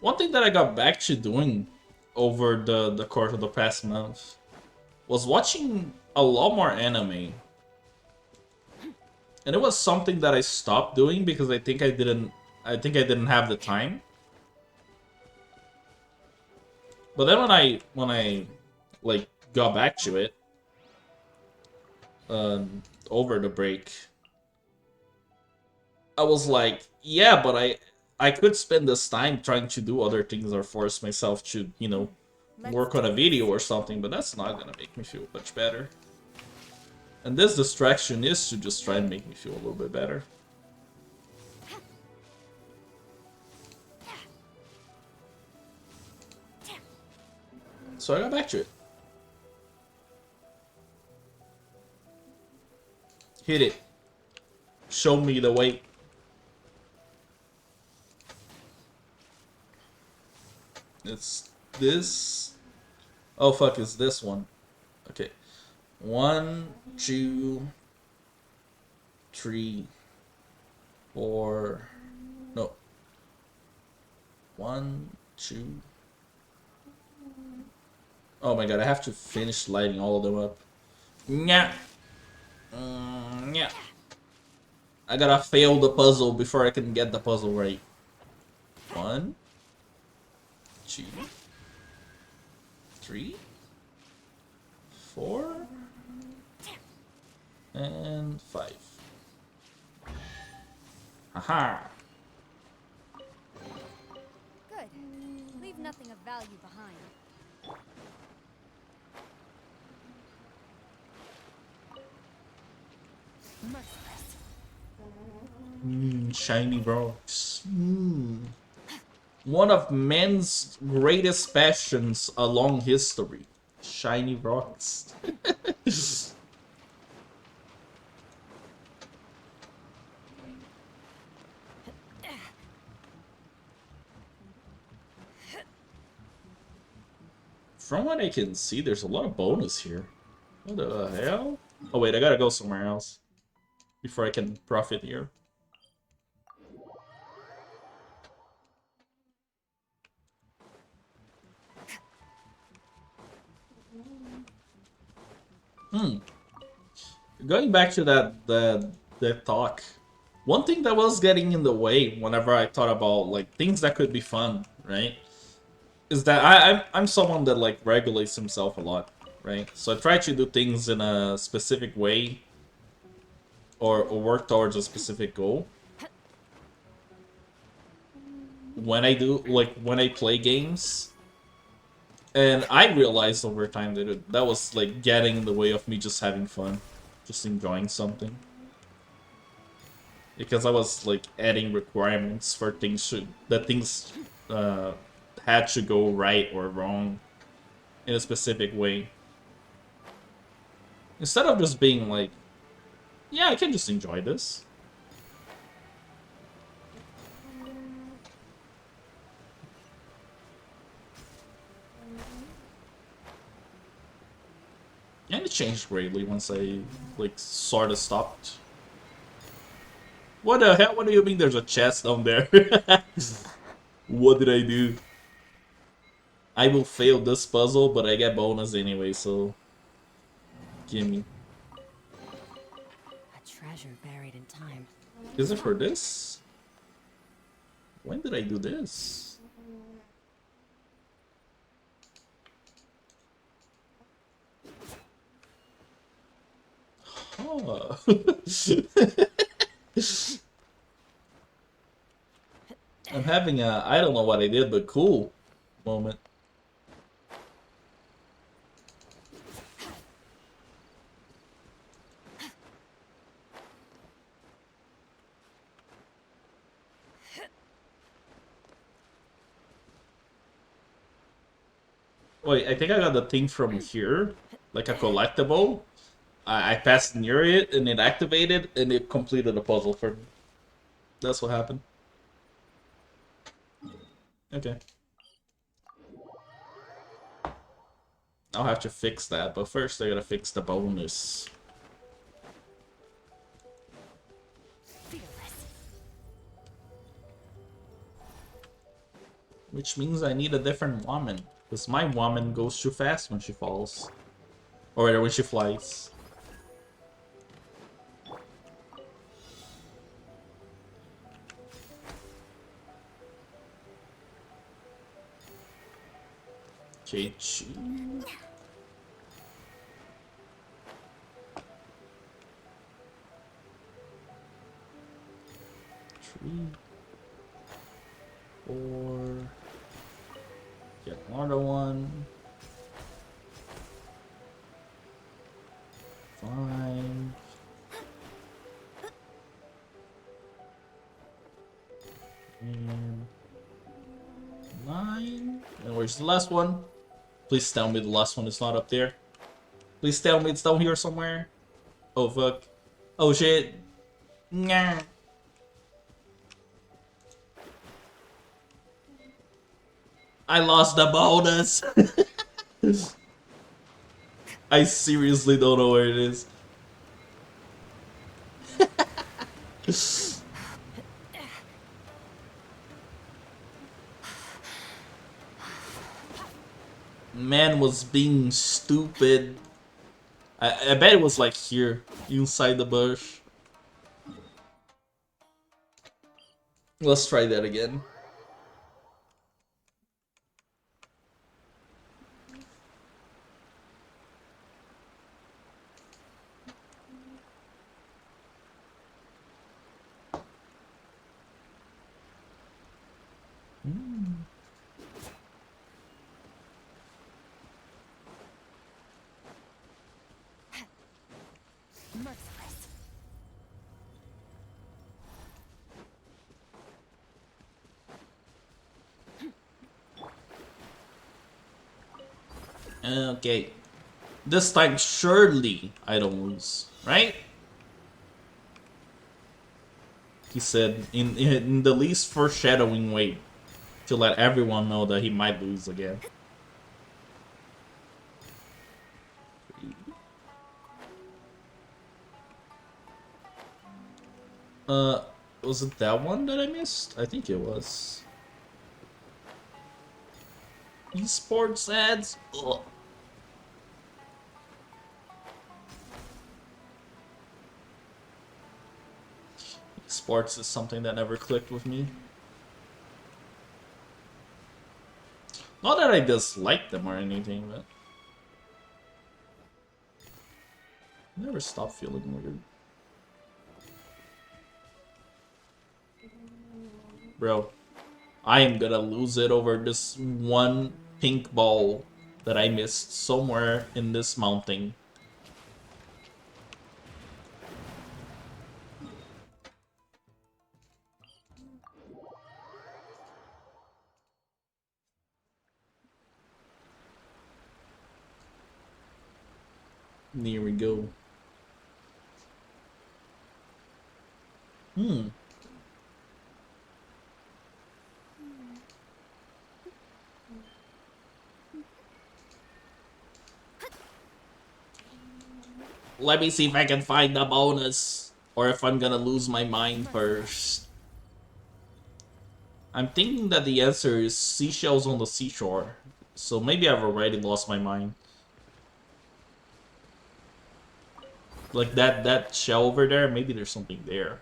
Speaker 2: One thing that I got back to doing over the course of the past month was watching a lot more anime. And it was something that I stopped doing because I think I didn't have the time. But then when I like got back to it over the break, I was like, yeah, but I could spend this time trying to do other things or force myself to, you know, work on a video or something, but that's not gonna make me feel much better. And this distraction is to just try and make me feel a little bit better. So I got back to it. Hit it. Show me the way. It's this. Oh fuck, it's this one. Okay. 1, 2, 3, 4. No. 1, 2. Oh my god, I have to finish lighting all of them up. Nya. Nya. I gotta fail the puzzle before I can get the puzzle right. 1, 2, 3, 4, and 5. Haha.
Speaker 5: Good. Leave nothing of value behind.
Speaker 2: Shiny rocks. One of men's greatest passions along history. Shiny rocks. From what I can see, there's a lot of bonus here. What the hell? Oh wait, I gotta go somewhere else before I can profit here. Going back to that talk, one thing that was getting in the way whenever I thought about like things that could be fun, right? Is that I'm someone that like regulates himself a lot, right? So I try to do things in a specific way or work towards a specific goal. When I play games, and I realized over time that that was like getting in the way of me just having fun, just enjoying something. Because I was like adding requirements for things had to go right or wrong in a specific way. Instead of just being like, yeah, I can just enjoy this. And it changed greatly once I, like, sort of stopped. What the hell? What do you mean there's a chest down there? What did I do? I will fail this puzzle, but I get bonus anyway, so... Gimme.
Speaker 3: A treasure buried in time.
Speaker 2: Is it for this? When did I do this? Huh. I'm having a I don't know what I did, but cool moment. Wait, I think I got the thing from here, like a collectible. I passed near it and it activated and it completed the puzzle for me. That's what happened. Okay. I'll have to fix that, but first I gotta fix the bonus. Which means I need a different woman. Because my woman goes too fast when she falls. Or when she flies. Okay, 2. 3. 4. Get another one. 5. And 9. And where's the last one? Please tell me the last one is not up there. Please tell me it's down here somewhere. Oh fuck. Oh shit. Nah. I lost the bonus. I seriously don't know where it is. Man was being stupid. I bet it was like here, inside the bush. Let's try that again.
Speaker 3: Merciless.
Speaker 2: Okay. This time, surely I don't lose, right? He said in the least foreshadowing way to let everyone know that he might lose again. Was it that one that I missed? I think it was. Esports ads? Ugh. Sports is something that never clicked with me. Not that I dislike them or anything, but I never stopped feeling weird. Bro, I am gonna lose it over this one pink ball that I missed somewhere in this mountain. There we go. Let me see if I can find the bonus, or if I'm gonna lose my mind first. I'm thinking that the answer is seashells on the seashore, so maybe I've already lost my mind. Like that shell over there, maybe there's something there.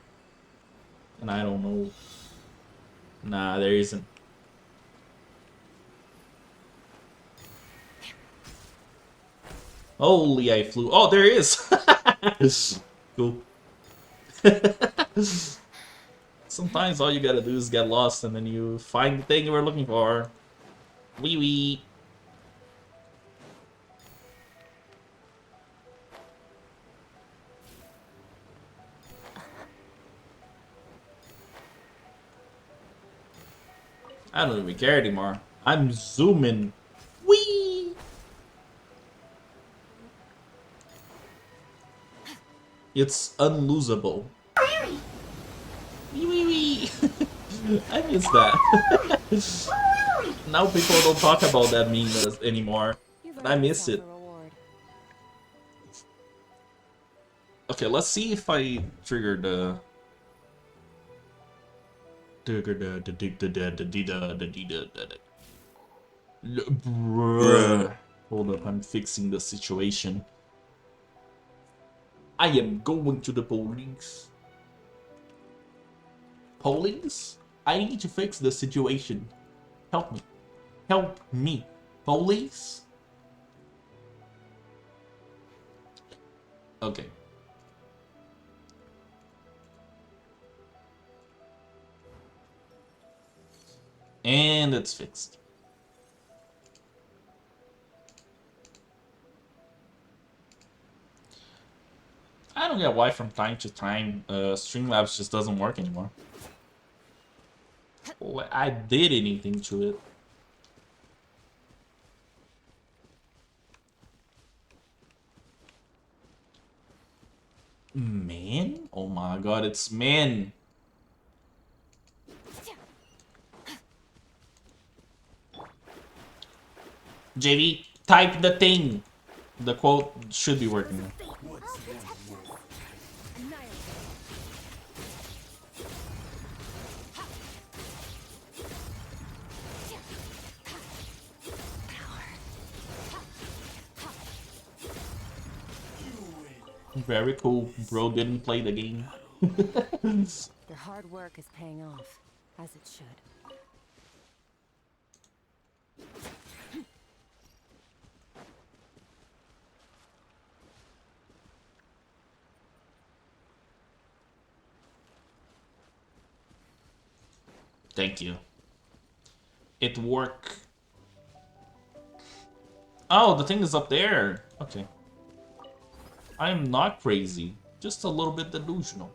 Speaker 2: And I don't know. Nah, there isn't. Holy, I flew. Oh, there is! Cool. Sometimes all you gotta do is get lost and then you find the thing you were looking for. Wee wee. I don't even care anymore. I'm zooming. Whee! It's unlosable. Wee wee wee! I miss that. Now people don't talk about that meme anymore. And I miss it. Okay, let's see if I trigger the... Hold up, I'm fixing the situation. I am going to the police. Police? I need to fix the situation. Help me. Help me. Police? Okay. And it's fixed. I don't get why from time to time Streamlabs just doesn't work anymore. I did anything to it. Man? Oh my god, it's man. JV, type the thing. The quote should be working now. Very cool. Bro didn't play the game.
Speaker 3: Your hard work is paying off, as it should.
Speaker 2: Thank you. It worked. Oh, the thing is up there. Okay. I am not crazy. Just a little bit delusional.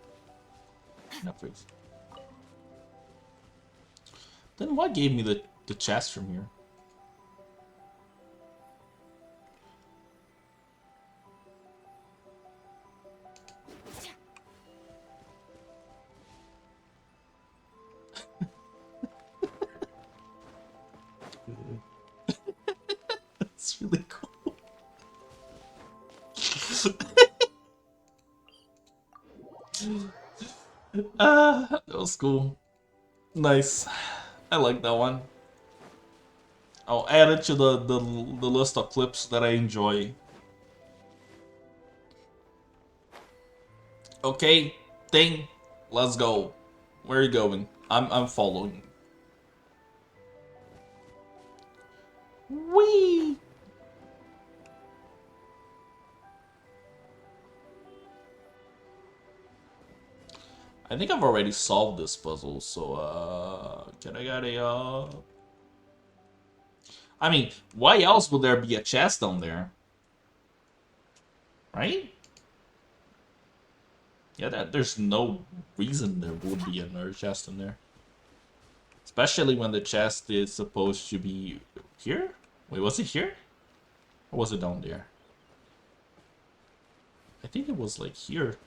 Speaker 2: Not crazy. Then what gave me the chest from here? That's really cool. That was cool. Nice. I like that one. I'll add it to the list of clips that I enjoy. Okay, thing, let's go. Where are you going? I'm following. Whee! I think I've already solved this puzzle, so can I get a I mean, why else would there be a chest down there? Right? Yeah, there's no reason there would be another chest in there. Especially when the chest is supposed to be here? Wait, was it here? Or was it down there? I think it was like here.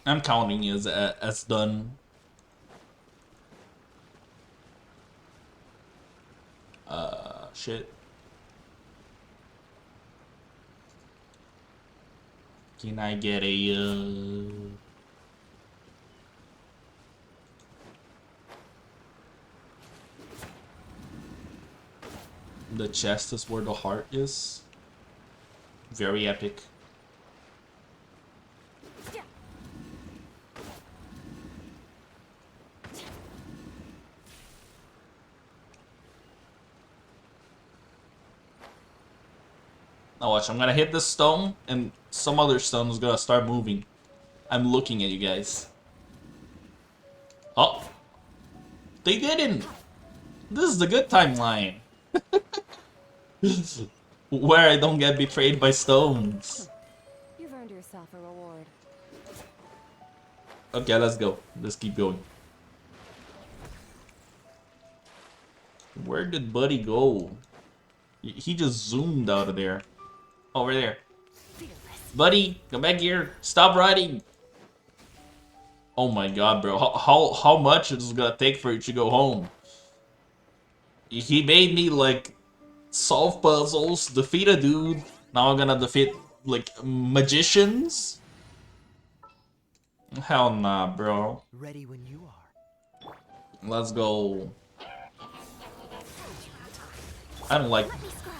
Speaker 2: I'm counting as done. Shit. Can I get a The chest is where the heart is. Very epic. Now watch, I'm gonna hit this stone, and some other stone is gonna start moving. I'm looking at you guys. Oh! They didn't! This is the good timeline. Where I don't get betrayed by stones.
Speaker 3: You've earned yourself a reward.
Speaker 2: Okay, let's go. Let's keep going. Where did Buddy go? He just zoomed out of there. Over there. Buddy, come back here. Stop riding. Oh my god, bro. How much is it gonna take for you to go home? He made me, like, solve puzzles, defeat a dude. Now I'm gonna defeat, like, magicians? Hell nah, bro.
Speaker 6: Ready when you are.
Speaker 2: Let's go. I don't like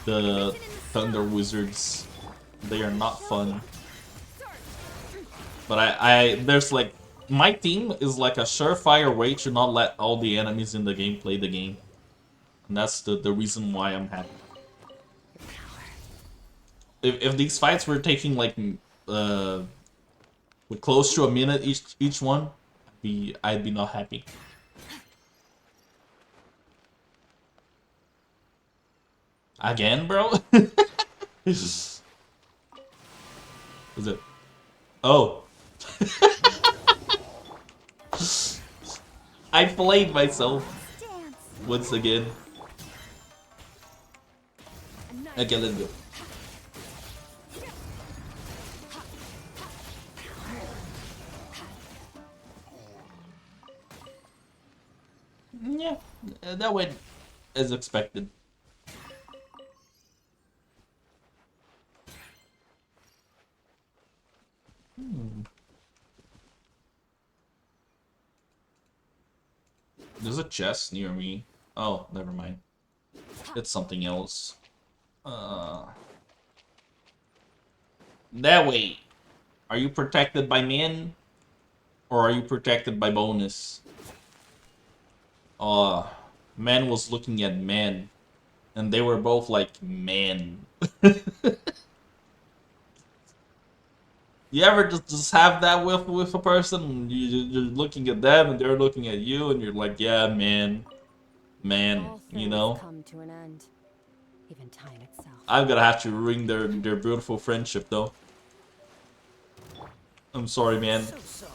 Speaker 2: the Thunder Wizards. They are not fun. But I there's like, my team is like a surefire way to not let all the enemies in the game play the game. And that's the reason why I'm happy. If these fights were taking like with close to a minute each one, I'd be not happy. Again, bro? Is it? Oh. I played myself
Speaker 5: Dance.
Speaker 2: once again. Okay, let's go. Yeah, that went as expected. There's a chest near me. Oh, never mind. It's something else. That way. Are you protected by men? Or are you protected by bonus? Man was looking at man. And they were both like, man. You ever just have that with a person? You're looking at them and they're looking at you and you're like, yeah, man. Man,
Speaker 3: All
Speaker 2: you
Speaker 3: things
Speaker 2: know?
Speaker 3: come to an end. Even time itself.
Speaker 2: I'm gonna have to ruin their beautiful friendship though. I'm sorry, man.
Speaker 7: So sorry.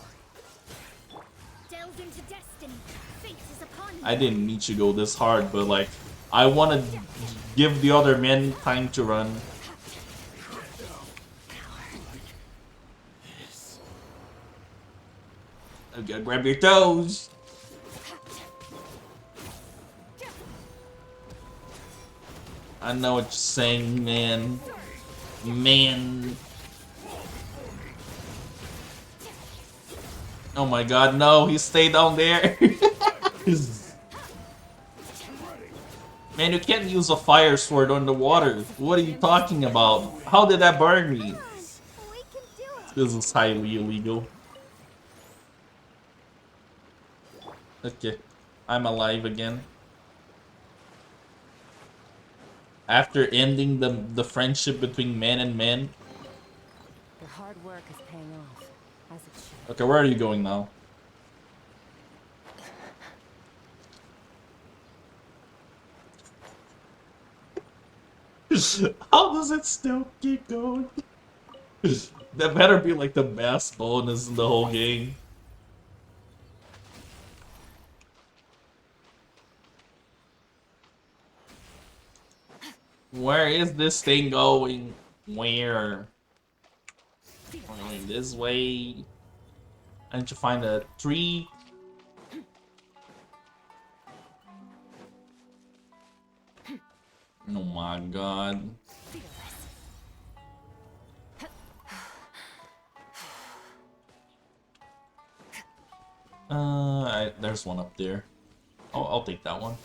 Speaker 5: Delve into destiny. Fate is upon you.
Speaker 2: I didn't mean to go this hard, but like, I wanna give the other men time to run. I'm gonna grab your toes. I know what you're saying, man. Man. Oh my god, no, he stayed down there. Man, you can't use a fire sword on the water. What are you talking about? How did that burn me?
Speaker 5: We can do it.
Speaker 2: This is highly illegal. Okay, I'm alive again. After ending the friendship between man and man.
Speaker 3: Your hard work is paying off, as it should.
Speaker 2: Okay, where are you going now? How does it still keep going? That better be like the best bonus in the whole game. Where is this thing going? Where? Going this way. I need to find a tree. Oh my god. There's one up there. Oh, I'll take that one.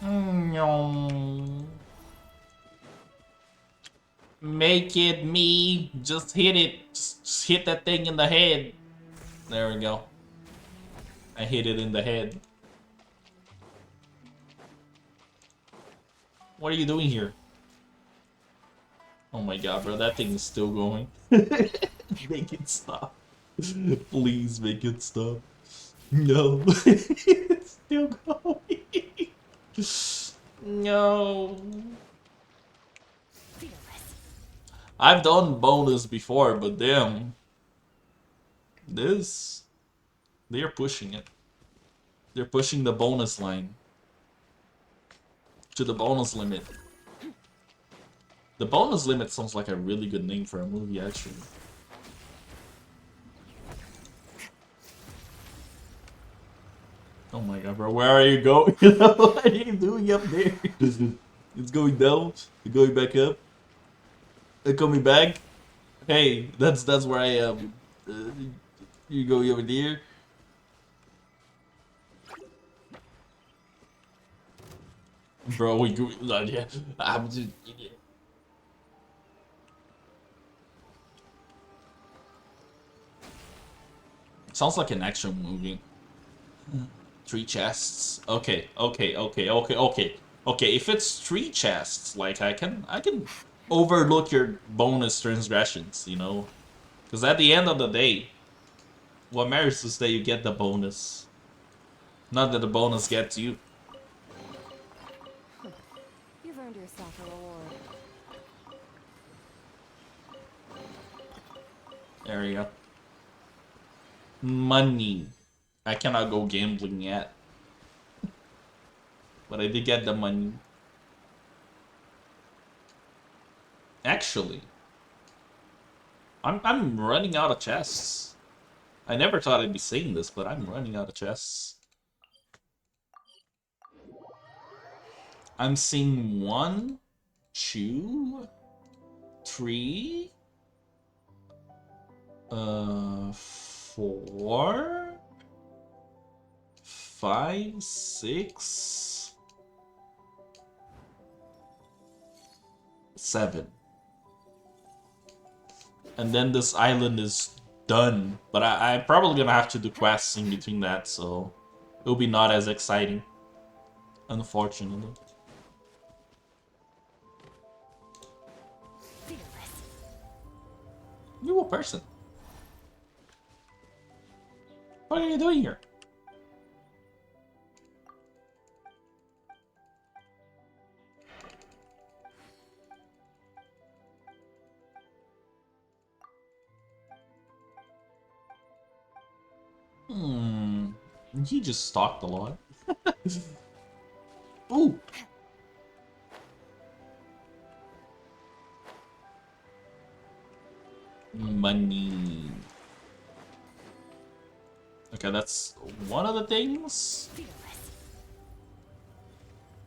Speaker 2: No. Make it me. Just hit it. Just hit that thing in the head. There we go. I hit it in the head. What are you doing here? Oh my god, bro, that thing is still going. Make it stop. Please make it stop. No. It's still going. No. I've done bonus before, but damn. This... They're pushing it. They're pushing the bonus line. To the bonus limit. The bonus limit sounds like a really good name for a movie, actually. Oh my god, bro, where are you going? What are you doing up there? It's going down. You're going back up. They're coming back. Hey, that's where I am. You go over there. Bro, we go. Yeah, I'm just. Yeah. Sounds like an action movie. 3 chests. Okay. Okay, if it's 3 chests, like I can overlook your bonus transgressions, you know? Because at the end of the day, what matters is that you get the bonus. Not that the bonus gets you. There we go. Money. I cannot go gambling yet. But I did get the money. Actually, I'm running out of chests. I never thought I'd be saying this, but I'm running out of chests. I'm seeing 1, 2, 3, 4, 5, 6, 7. And then this island is done. But I'm probably gonna have to do quests in between that, so it'll be not as exciting. Unfortunately. You a person. What are you doing here? He just stalked a lot. Ooh. Money. Okay, that's one of the things.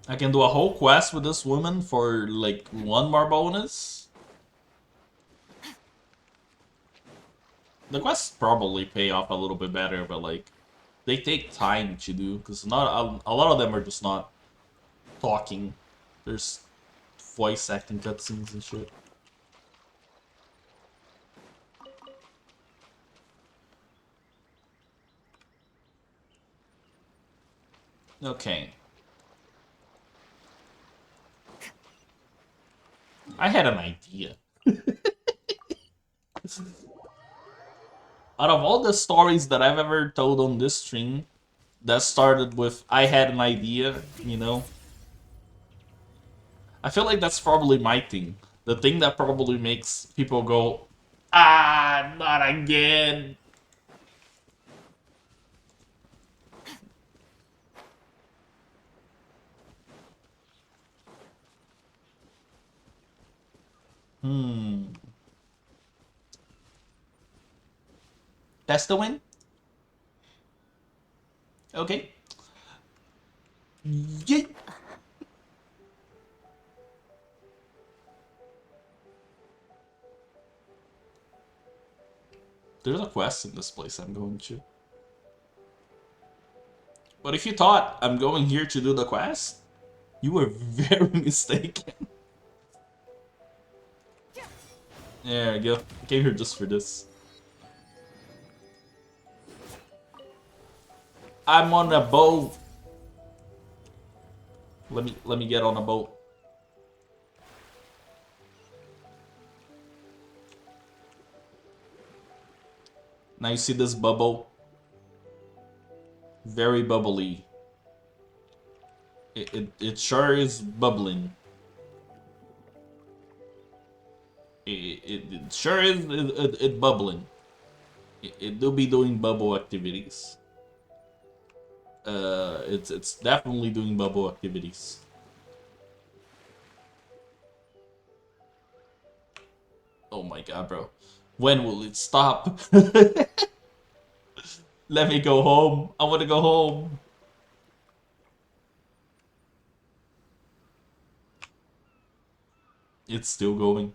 Speaker 2: I can do a whole quest with this woman for like 1 more bonus. The quests probably pay off a little bit better, but like they take time to do because not a lot of them are just not talking. There's voice acting cutscenes and shit. Okay. I had an idea. Out of all the stories that I've ever told on this stream, that started with I had an idea, you know? I feel like that's probably my thing. The thing that probably makes people go, ah, not again. That's the win? Okay. Yeah. There's a quest in this place I'm going to. But if you thought I'm going here to do the quest, you were very mistaken. There we go. I came here just for this. I'm on a boat. Let me get on a boat. Now you see this bubble? Very bubbly. It sure is bubbling. It sure is it bubbling. It do be doing bubble activities. It's definitely doing bubble activities. Oh my god, bro. When will it stop? Let me go home. I want to go home. It's still going.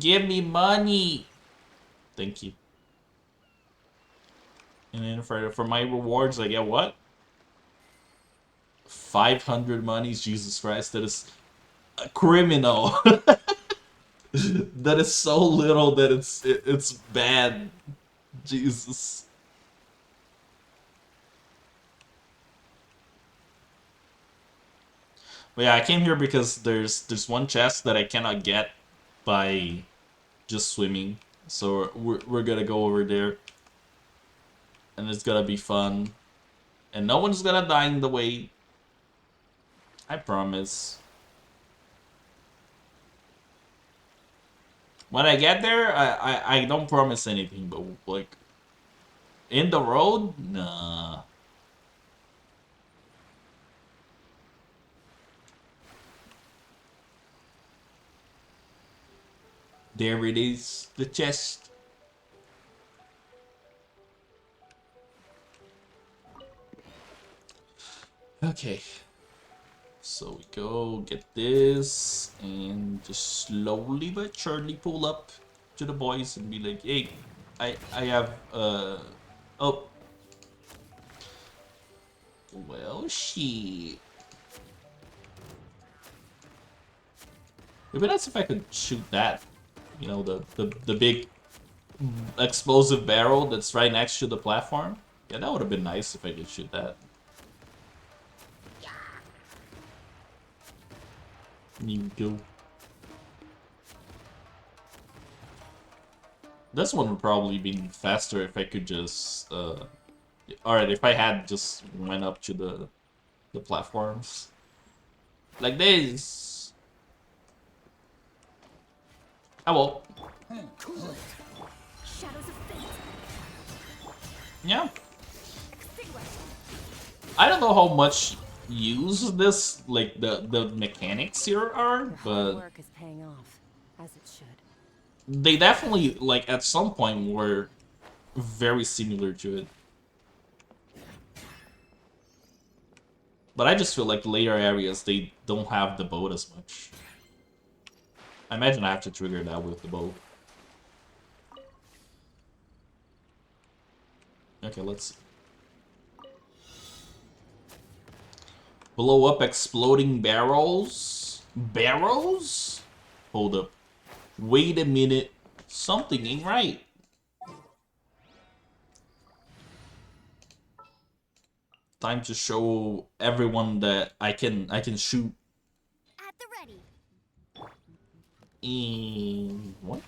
Speaker 2: Give me money. Thank you. And then for my rewards, I get what? 500 monies. Jesus Christ, that is a criminal. That is so little that it's bad. Jesus. But yeah, I came here because there's one chest that I cannot get by just swimming. So we're gonna go over there. And it's gonna be fun. And no one's gonna die in the way. I promise. When I get there, I don't promise anything, but like in the road, nah. There it is, the chest. Okay. So we go get this and just slowly but surely pull up to the boys and be like, hey, I have oh, well, shit. It'd be nice if I could shoot that, you know, the big explosive barrel that's right next to the platform. Yeah, that would have been nice if I could shoot that. You go. This one would probably be faster if I could just alright, if I had just went up to the platforms. Like this. I will.
Speaker 3: Shadows of fate.
Speaker 2: Yeah. I don't know how much use this, like the mechanics here are,
Speaker 3: Your hard
Speaker 2: but
Speaker 3: work is paying off, as it should.
Speaker 2: they definitely, like, at some point were very similar to it. But I just feel like later areas, they don't have the boat as much. I imagine I have to trigger that with the boat. Okay, let's see. Blow up exploding barrels? Barrels? Hold up. Wait a minute. Something ain't right. Time to show everyone that I can shoot.
Speaker 5: At the ready.
Speaker 2: And one.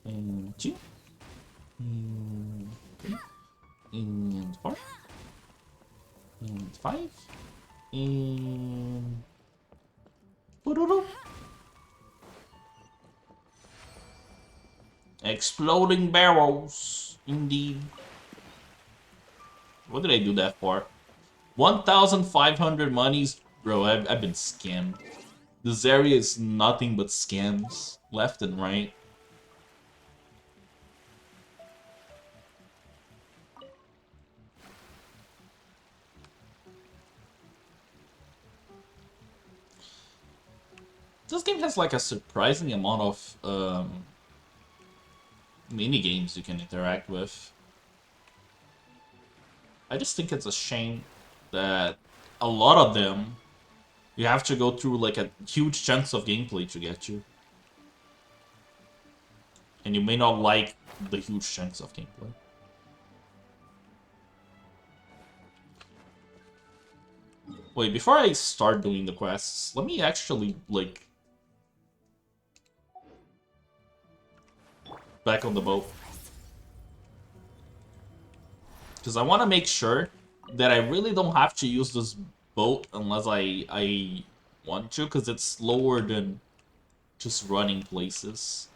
Speaker 2: And two. And three. And four. And five. And exploding barrels, indeed. What did I do that for? 1,500 monies? Bro, I've been scammed. This area is nothing but scams, left and right. This game has like a surprising amount of mini games you can interact with. I just think it's a shame that a lot of them you have to go through like a huge chunks of gameplay to get you. And you may not like the huge chunks of gameplay. Wait, before I start doing the quests, let me actually, like, back on the boat. Because I want to make sure that I really don't have to use this boat unless I want to, because it's slower than just running places.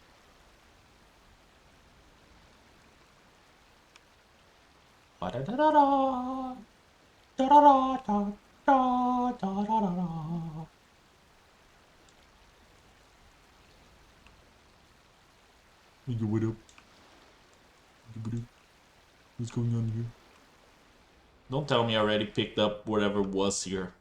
Speaker 2: Ba-da-da-da-da. Da-da-da-da. Da-da-da-da-da. Yo, what up? What's going on here? Don't tell me I already picked up whatever was here.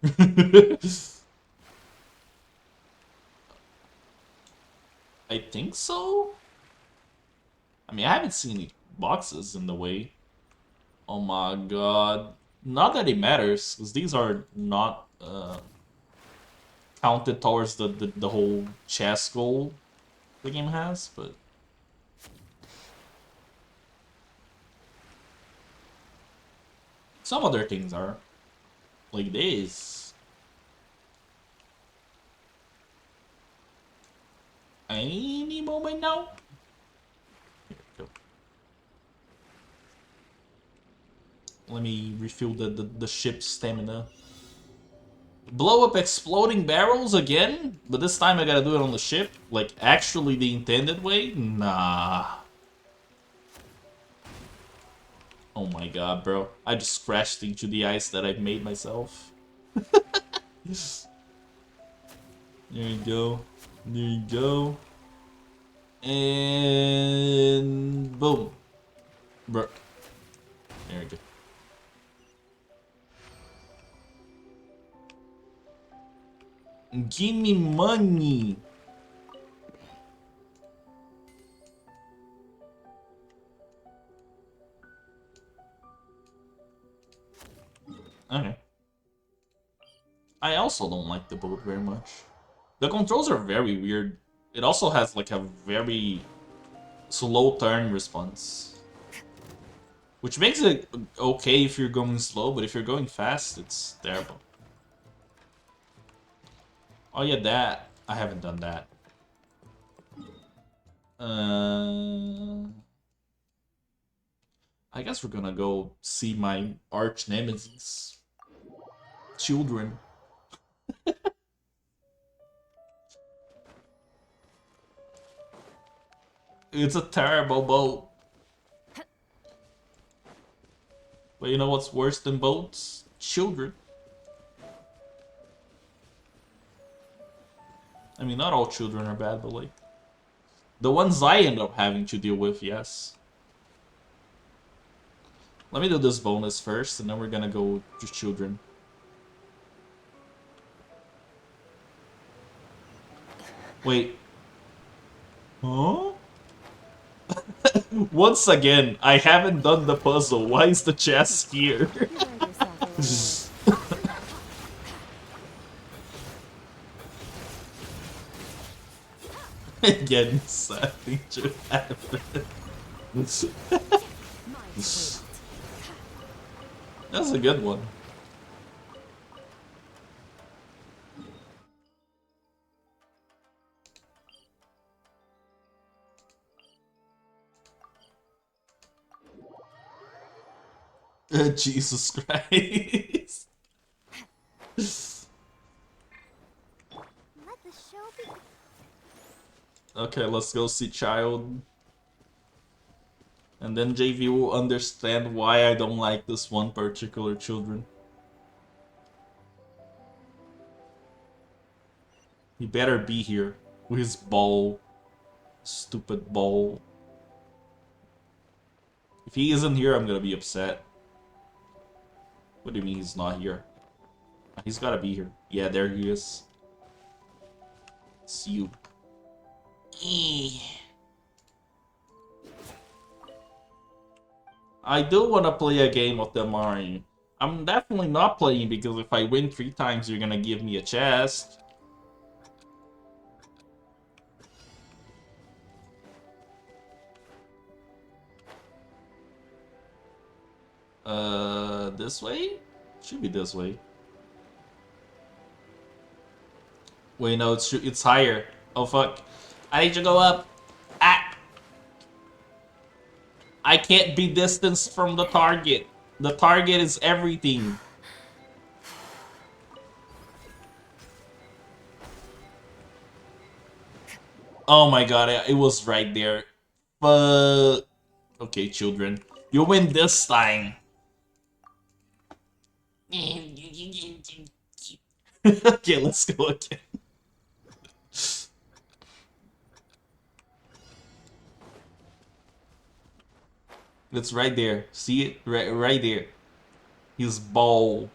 Speaker 2: I think so? I mean, I haven't seen any boxes in the way. Oh my god. Not that it matters, because these are not counted towards the whole chest goal the game has, but... Some other things are. Like this. Any moment now? Here we go. Let me refill the ship's stamina. Blow up exploding barrels again? But this time I gotta do it on the ship? Like, actually the intended way? Nah. Oh my god, bro. I just crashed into the ice that I've made myself. There you go. There you go. And boom. Bro. There we go. Give me money. Okay. I also don't like the boat very much. The controls are very weird. It also has like a very slow turn response. Which makes it okay if you're going slow, but if you're going fast, it's terrible. Oh yeah, that. I haven't done that. I guess we're gonna go see my arch nemesis. Children. It's a terrible boat. But you know what's worse than boats? Children. I mean, not all children are bad, but like... the ones I end up having to deal with, yes. Let me do this bonus first, and then we're gonna go to children. Wait. Huh? Once again, I haven't done the puzzle. Why is the chest here? Again, something should happen. That's a good one. Jesus Christ.
Speaker 5: Let the show begin.
Speaker 2: Okay, let's go see Child. And then JV will understand why I don't like this one particular children. He better be here with his ball. Stupid ball. If he isn't here, I'm gonna be upset. What do you mean he's not here? He's gotta be here. Yeah, there he is. It's you. I do want to play a game of the Mario. I'm definitely not playing because if I win 3 times, you're gonna give me a chest. This way? Should be this way. Wait, no, it's higher. Oh fuck. I need to go up. Ah! I can't be distanced from the target. The target is everything. Oh my god, it was right there. But okay, children. You win this time. Okay, let's go again. It's right there. See it? Right there. His ball.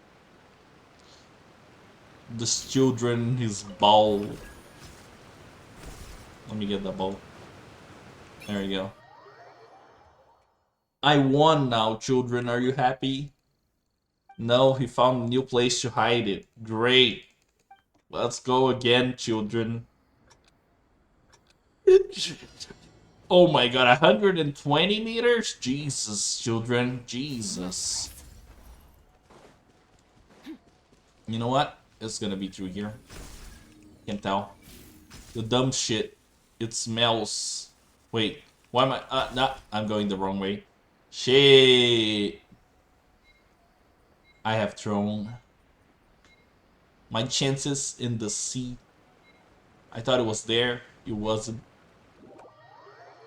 Speaker 2: This children, his ball. Let me get that ball. There you go. I won now, children. Are you happy? No, he found a new place to hide it. Great. Let's go again, children. Oh my god, 120 meters? Jesus, children. Jesus. You know what? It's gonna be through here. Can't tell. The dumb shit. It smells. Wait, why am I? Nah, I'm going the wrong way. Shit. I have thrown. My chances in the sea. I thought it was there. It wasn't.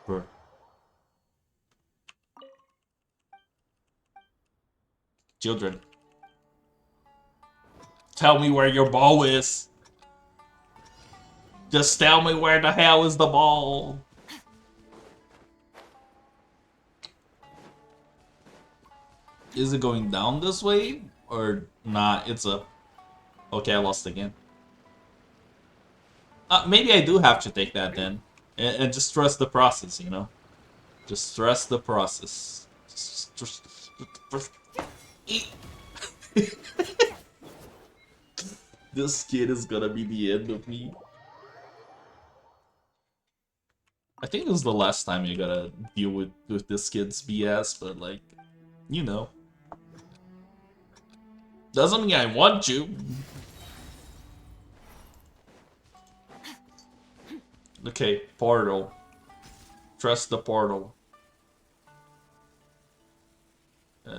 Speaker 2: Bruh. Children. Tell me where your ball is. Just tell me where the hell is the ball. Is it going down this way? Or not? It's up. Okay, I lost again. Maybe I do have to take that then. And just trust the process, you know? Just trust the process. This kid is gonna be the end of me. I think this is the last time you gotta deal with this kid's BS, but like, you know. Doesn't mean I want you. Okay, portal. Trust the portal.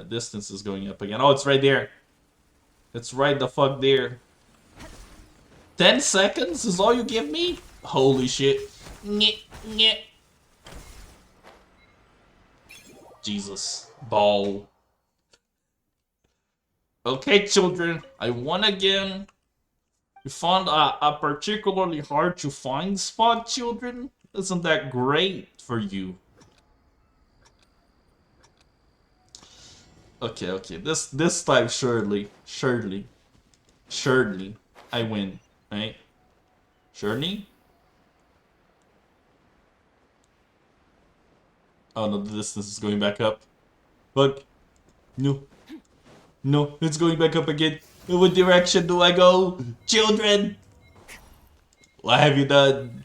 Speaker 2: Distance is going up again. Oh, it's right there. It's right the fuck there. 10 seconds is all you give me? Holy shit. Nyeh, nyeh. Jesus. Ball. Okay, children. I won again. You found a particularly hard to find spot, children? Isn't that great for you? Okay. This time surely I win, right? Surely? Oh no, the distance is going back up. Fuck. No, it's going back up again. In what direction do I go? Children! What have you done?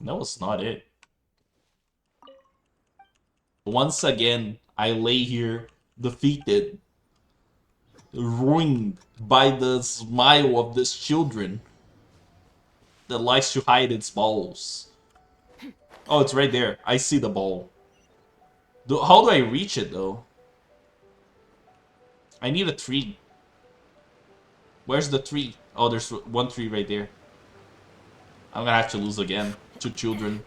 Speaker 2: No, it's not it. Once again, I lay here, defeated, ruined by the smile of this children that likes to hide its balls. Oh, it's right there. I see the ball. How do I reach it, though? I need a tree. Where's the tree? Oh, there's one tree right there. I'm gonna have to lose again to children.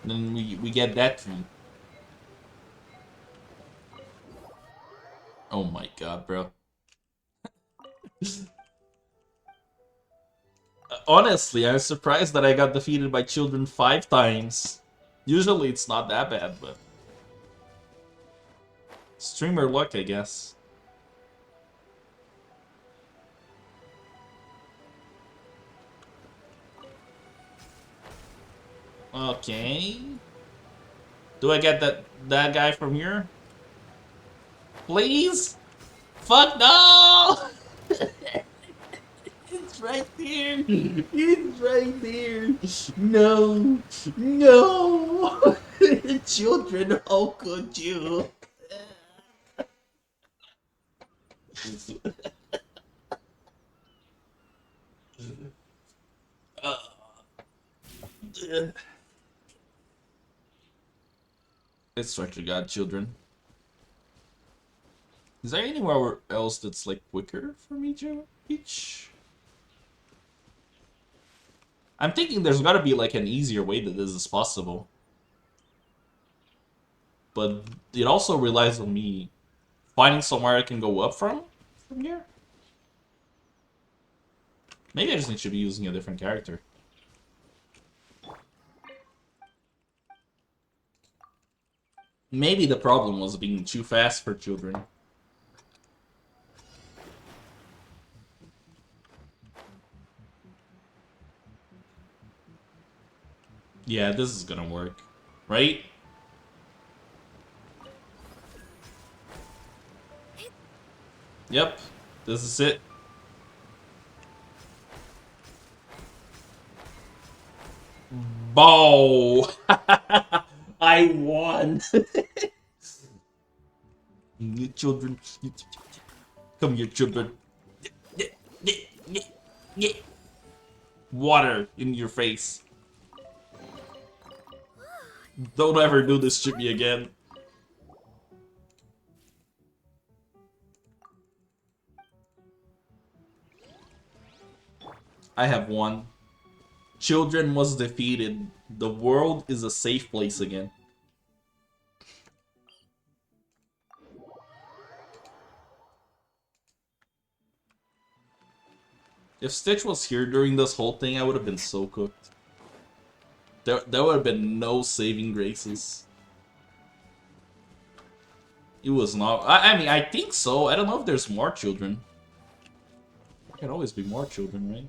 Speaker 2: Then we get that tree. Oh my god, bro. Honestly, I'm surprised that I got defeated by children 5 times. Usually it's not that bad, but... streamer luck, I guess. Okay. Do I get that guy from here? Please? Fuck no! It's right there. It's right there. No. No. Children, how could you? It's right to God, children. Is there anywhere else that's like quicker for me to reach? I'm thinking there's gotta be like an easier way that this is possible. But it also relies on me finding somewhere I can go up from here. Maybe I just need to be using a different character. Maybe the problem was being too fast for children. Yeah, this is gonna work, right? Yep, this is it. Bow! I won! You children. Come here, children. water in your face. Don't ever do this to me again. I have won. Children was defeated. The world is a safe place again. If Stitch was here during this whole thing, I would have been so cooked. There would have been no saving graces. It was not. I mean, I think so. I don't know if there's more children. There can always be more children, right?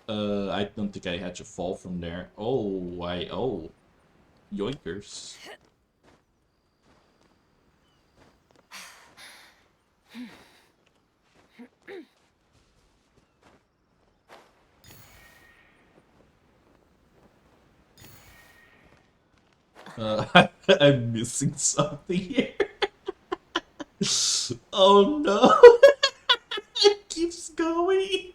Speaker 2: I don't think I had to fall from there. Oh. Yoinkers. I'm missing something here. Oh no! It keeps going.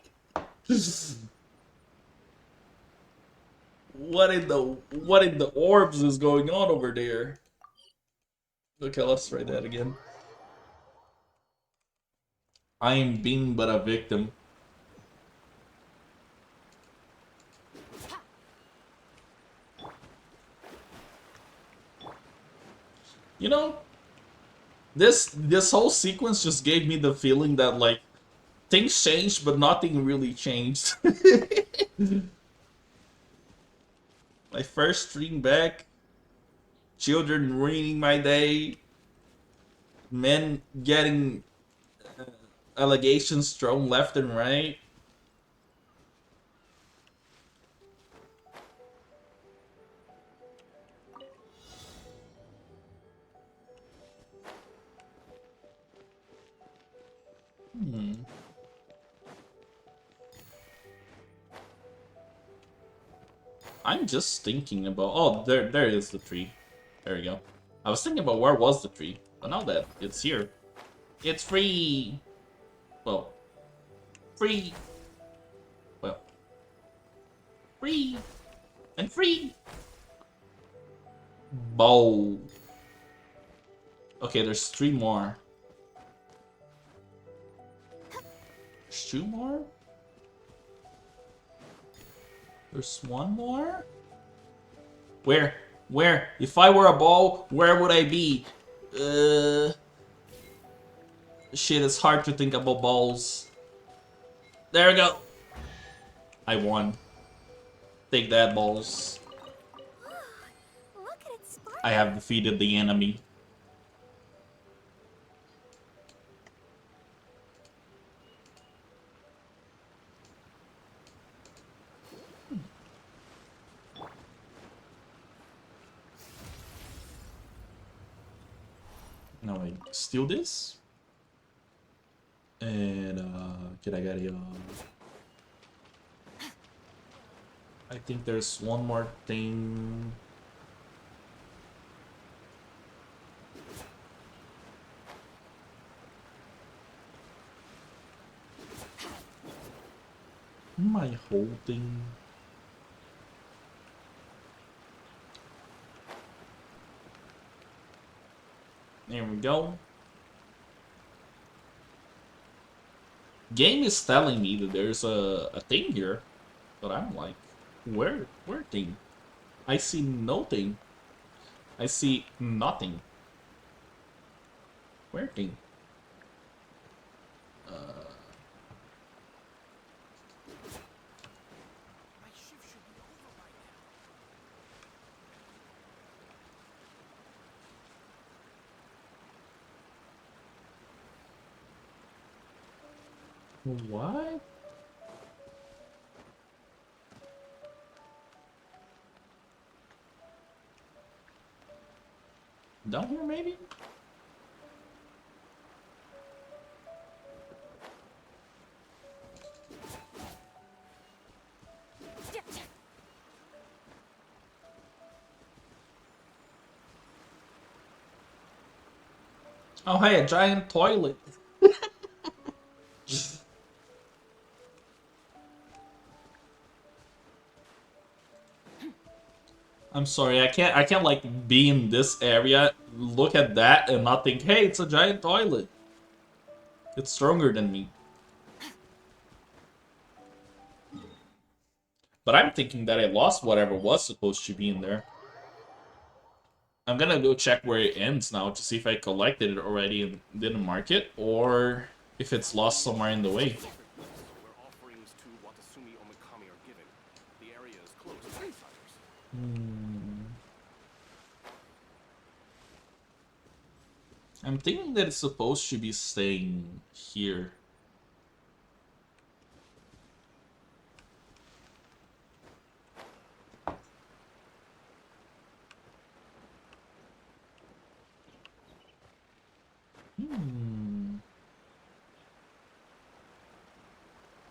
Speaker 2: What in the orbs is going on over there? Okay, let's try that again. I am being but a victim. You know, this whole sequence just gave me the feeling that like things changed, but nothing really changed. My first stream back, children ruining my day, men getting allegations thrown left and right. I'm just thinking about... Oh, there is the tree. There we go. I was thinking about where was the tree, but now that it's here, it's free. Well, free. Well, free and free. Bow. Okay, there's 3 more. There's 2 more? There's 1 more? Where? Where? If I were a ball, where would I be? Shit, it's hard to think about balls. There we go. I won. Take that, balls.
Speaker 5: Look at it sparkle.
Speaker 2: I have defeated the enemy. Now I steal this. And can I get a I think there's one more thing. Am I holding? There we go. Game is telling me that there's a thing here, but I'm like, where thing? I see no thing. I see nothing. Where thing?
Speaker 4: My shift should be over by now.
Speaker 2: What? Down here, maybe? Oh, hey, a giant toilet. I'm sorry, I can't like be in this area, look at that, and not think, hey, it's a giant toilet. It's stronger than me. But I'm thinking that I lost whatever was supposed to be in there. I'm gonna go check where it ends now to see if I collected it already and didn't mark it, or if it's lost somewhere in the way.
Speaker 4: Where offerings to Watasumi Omikami are given. The area is closed to outsiders.
Speaker 2: I'm thinking that it's supposed to be staying here.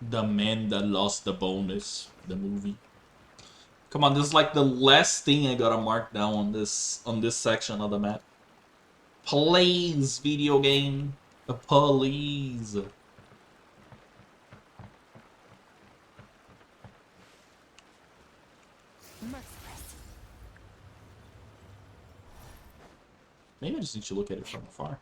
Speaker 2: The Man That Lost the Bonus, the movie. Come on, this is like the last thing I gotta mark down on this section of the map. Please, video game. Please.
Speaker 5: Merciless.
Speaker 2: Maybe I just need to look at it from afar.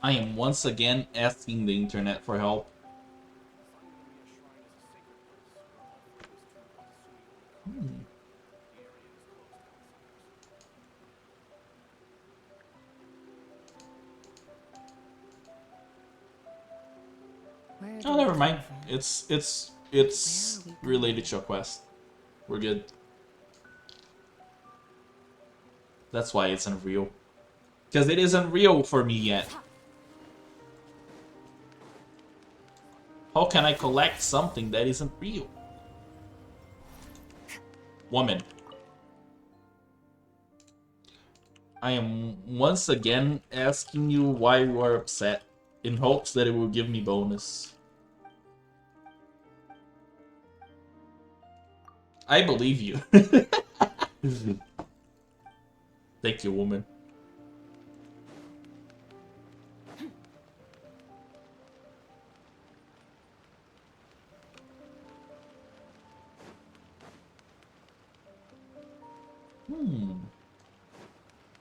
Speaker 2: I am once again asking the internet for help.
Speaker 3: Where
Speaker 2: Oh,
Speaker 3: do
Speaker 2: never
Speaker 3: we
Speaker 2: mind.
Speaker 3: come from?
Speaker 2: It's related to a quest. We're good. That's why it's not real. Because it isn't real for me yet. How can I collect something that isn't real? Woman. I am once again asking you why you are upset, in hopes that it will give me bonus. I believe you. Thank you, woman.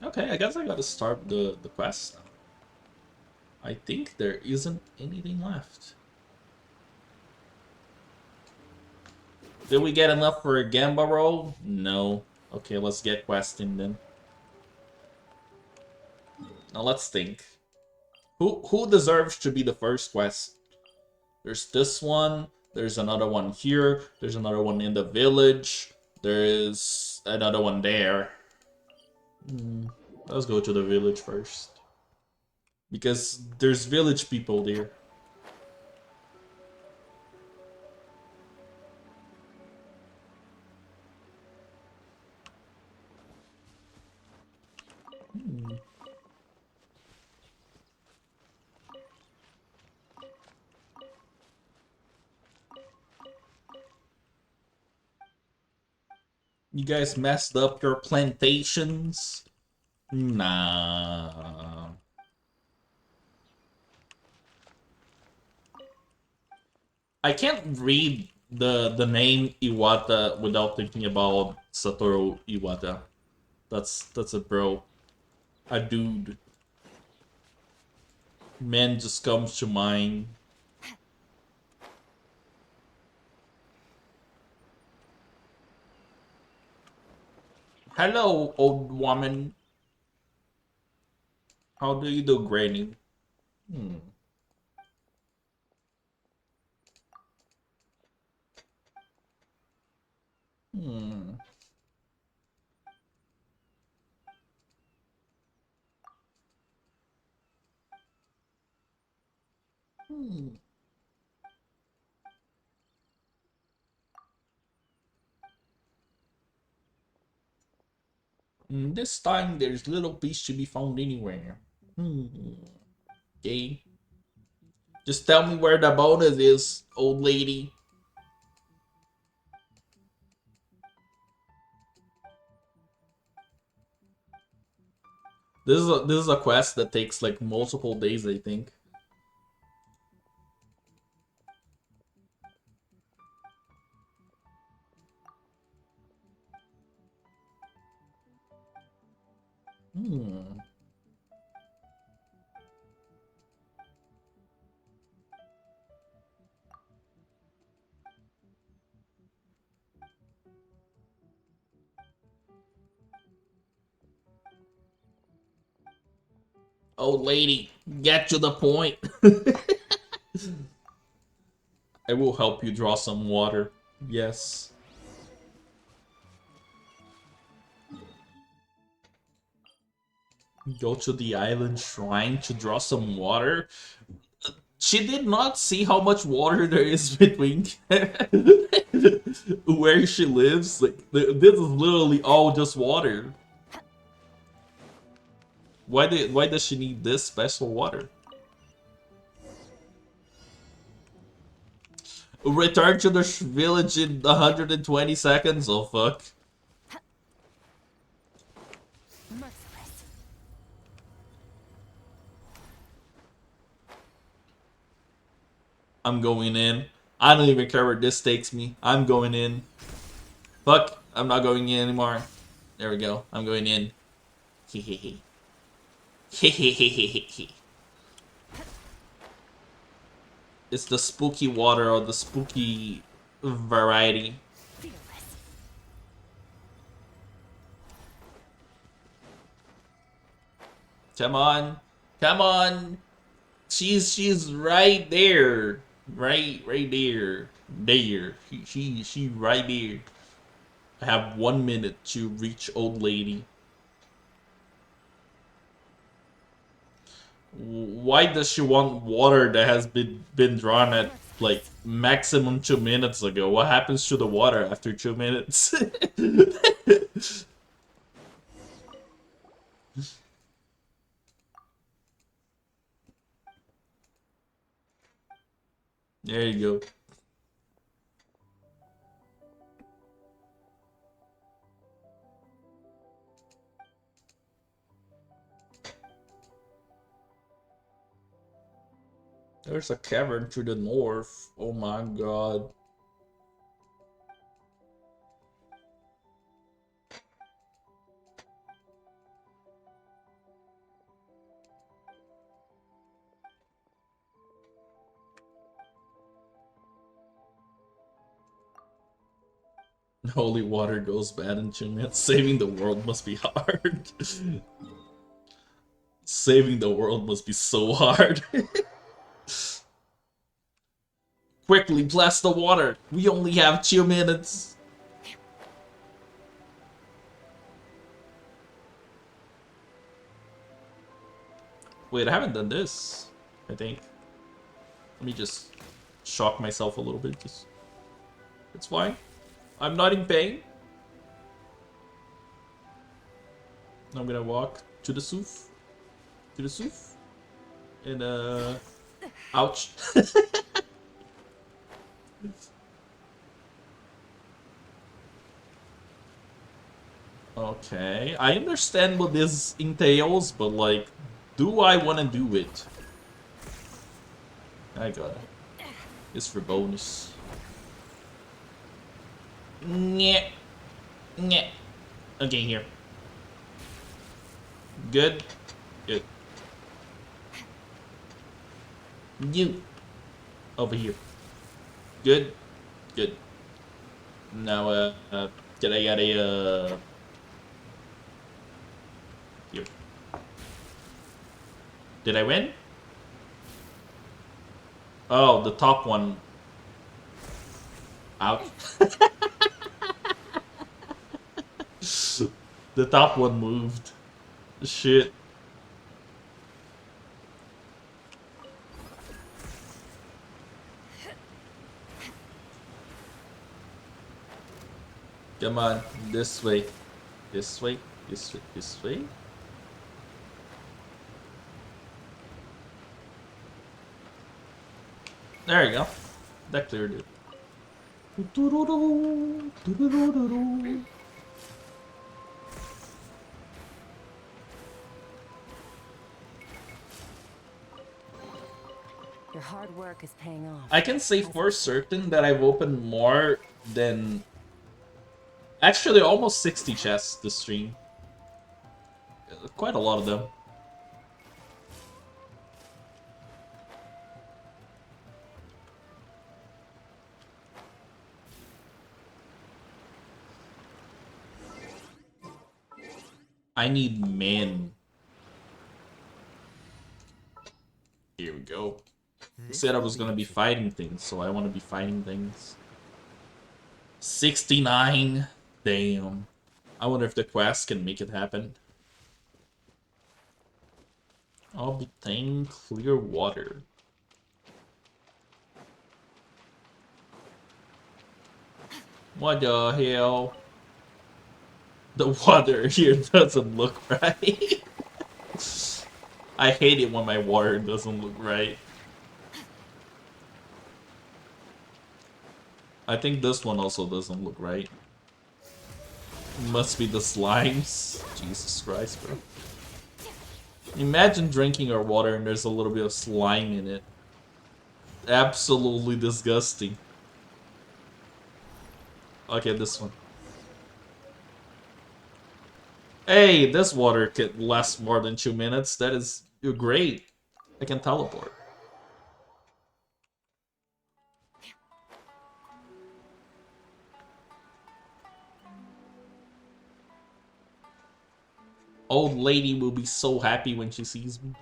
Speaker 2: Okay, I guess I gotta start the quest now. I think there isn't anything left. Did we get enough for a Gamba roll? No. Okay, let's get questing then. Now let's think. Who deserves to be the first quest? There's this one. There's another one here. There's another one in the village. There is another one there. Let's go to the village first. Because there's village people there. You guys messed up your plantations? Nah. I can't read the name Iwata without thinking about Satoru Iwata. That's a bro. A dude. Man just comes to mind. Hello, old woman. How do you do, Granny? Hmm. This time there's little peace to be found anywhere. Okay. Just tell me where the bonus is, old lady. This is a quest that takes like multiple days, I think. Old lady, get to the point. I will help you draw some water. Yes. Go to the island shrine to draw some water. She did not see how much water there is between where she lives. Like, this is literally all just water. Why does she need this special water? Return to the village in 120 seconds. Oh fuck.
Speaker 5: Merciless.
Speaker 2: I'm going in. I don't even care where this takes me. I'm going in. Fuck, I'm not going in anymore. There we go. I'm going in. Hehehe. Hehehehe. It's the spooky water or the spooky variety.
Speaker 5: Fearless.
Speaker 2: Come on. Come on. She's right there. Right there. There. She right there. I have 1 minute to reach old lady. Why does she want water that has been drawn at like maximum 2 minutes ago? What happens to the water after 2 minutes? There you go. There's a cavern to the north. Oh my god. Holy water goes bad in 2 minutes. Saving the world must be hard. Saving the world must be so hard. Quickly, blast the water. We only have 2 minutes. Wait, I haven't done this, I think. Let me just shock myself a little bit. It's fine. I'm not in pain. I'm gonna walk to the south. To the south. And, ouch. Okay, I understand what this entails, but like, do I want to do it? I got it. It's for bonus. Nyeh. Nyeh. Okay, here. Good. Good. You. Over here. Good. Good. Now, did I get a, here. Did I win? Oh, the top one. Out. The top one moved. Shit. Come on, this way. This way. This way? There you go. That cleared it.
Speaker 3: Your hard work is paying off.
Speaker 2: I can say for certain that I've opened more than... Actually, almost 60 chests this stream. Quite a lot of them. I need men. Here we go. I said I was gonna be fighting things, so I want to be fighting things. 69. Damn. I wonder if the quest can make it happen. Obtain clear water. What the hell? The water here doesn't look right. I hate it when my water doesn't look right. I think this one also doesn't look right. Must be the slimes. Jesus Christ, bro. Imagine drinking our water and there's a little bit of slime in it. Absolutely disgusting. Okay, this one. Hey, this water can last more than 2 minutes. That is great. I can teleport. Old lady will be so happy when she sees me.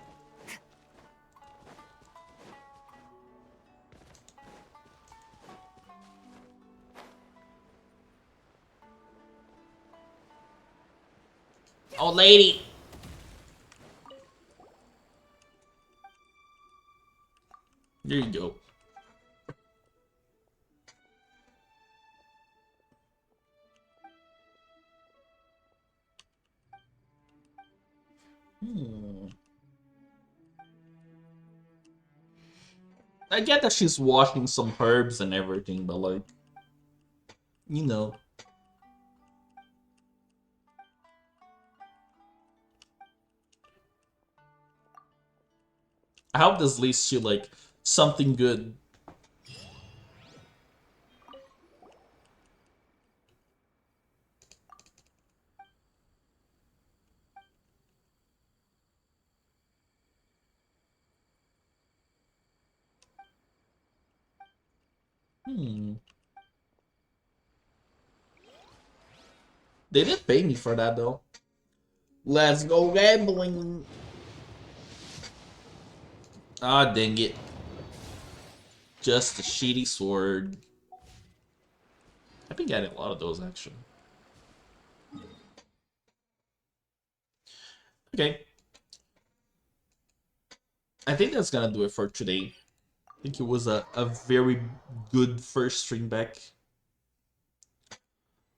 Speaker 2: Old lady! There you go. I get that she's washing some herbs and everything, but like, you know. I hope this leads to like something good. They didn't pay me for that though. Let's go gambling. Ah, dang it. Just a shitty sword. I've been getting a lot of those actually. Okay. I think that's gonna do it for today. I think it was a very good first stream back.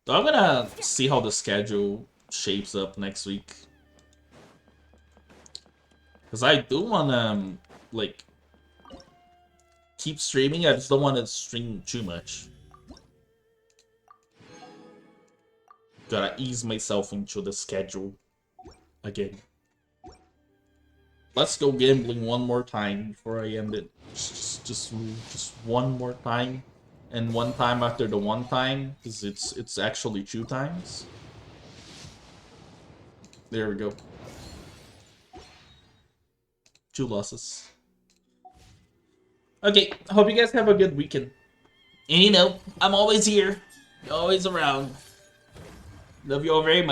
Speaker 2: So I'm gonna see how the schedule shapes up next week. Because I do wanna, like, keep streaming. I just don't want to stream too much. Gotta ease myself into the schedule again. Let's go gambling one more time before I end it. Just one more time. And one time after the one time, because it's actually 2 times. There we go. 2 losses. Okay, I hope you guys have a good weekend. And you know, I'm always here. Always around. Love you all very much.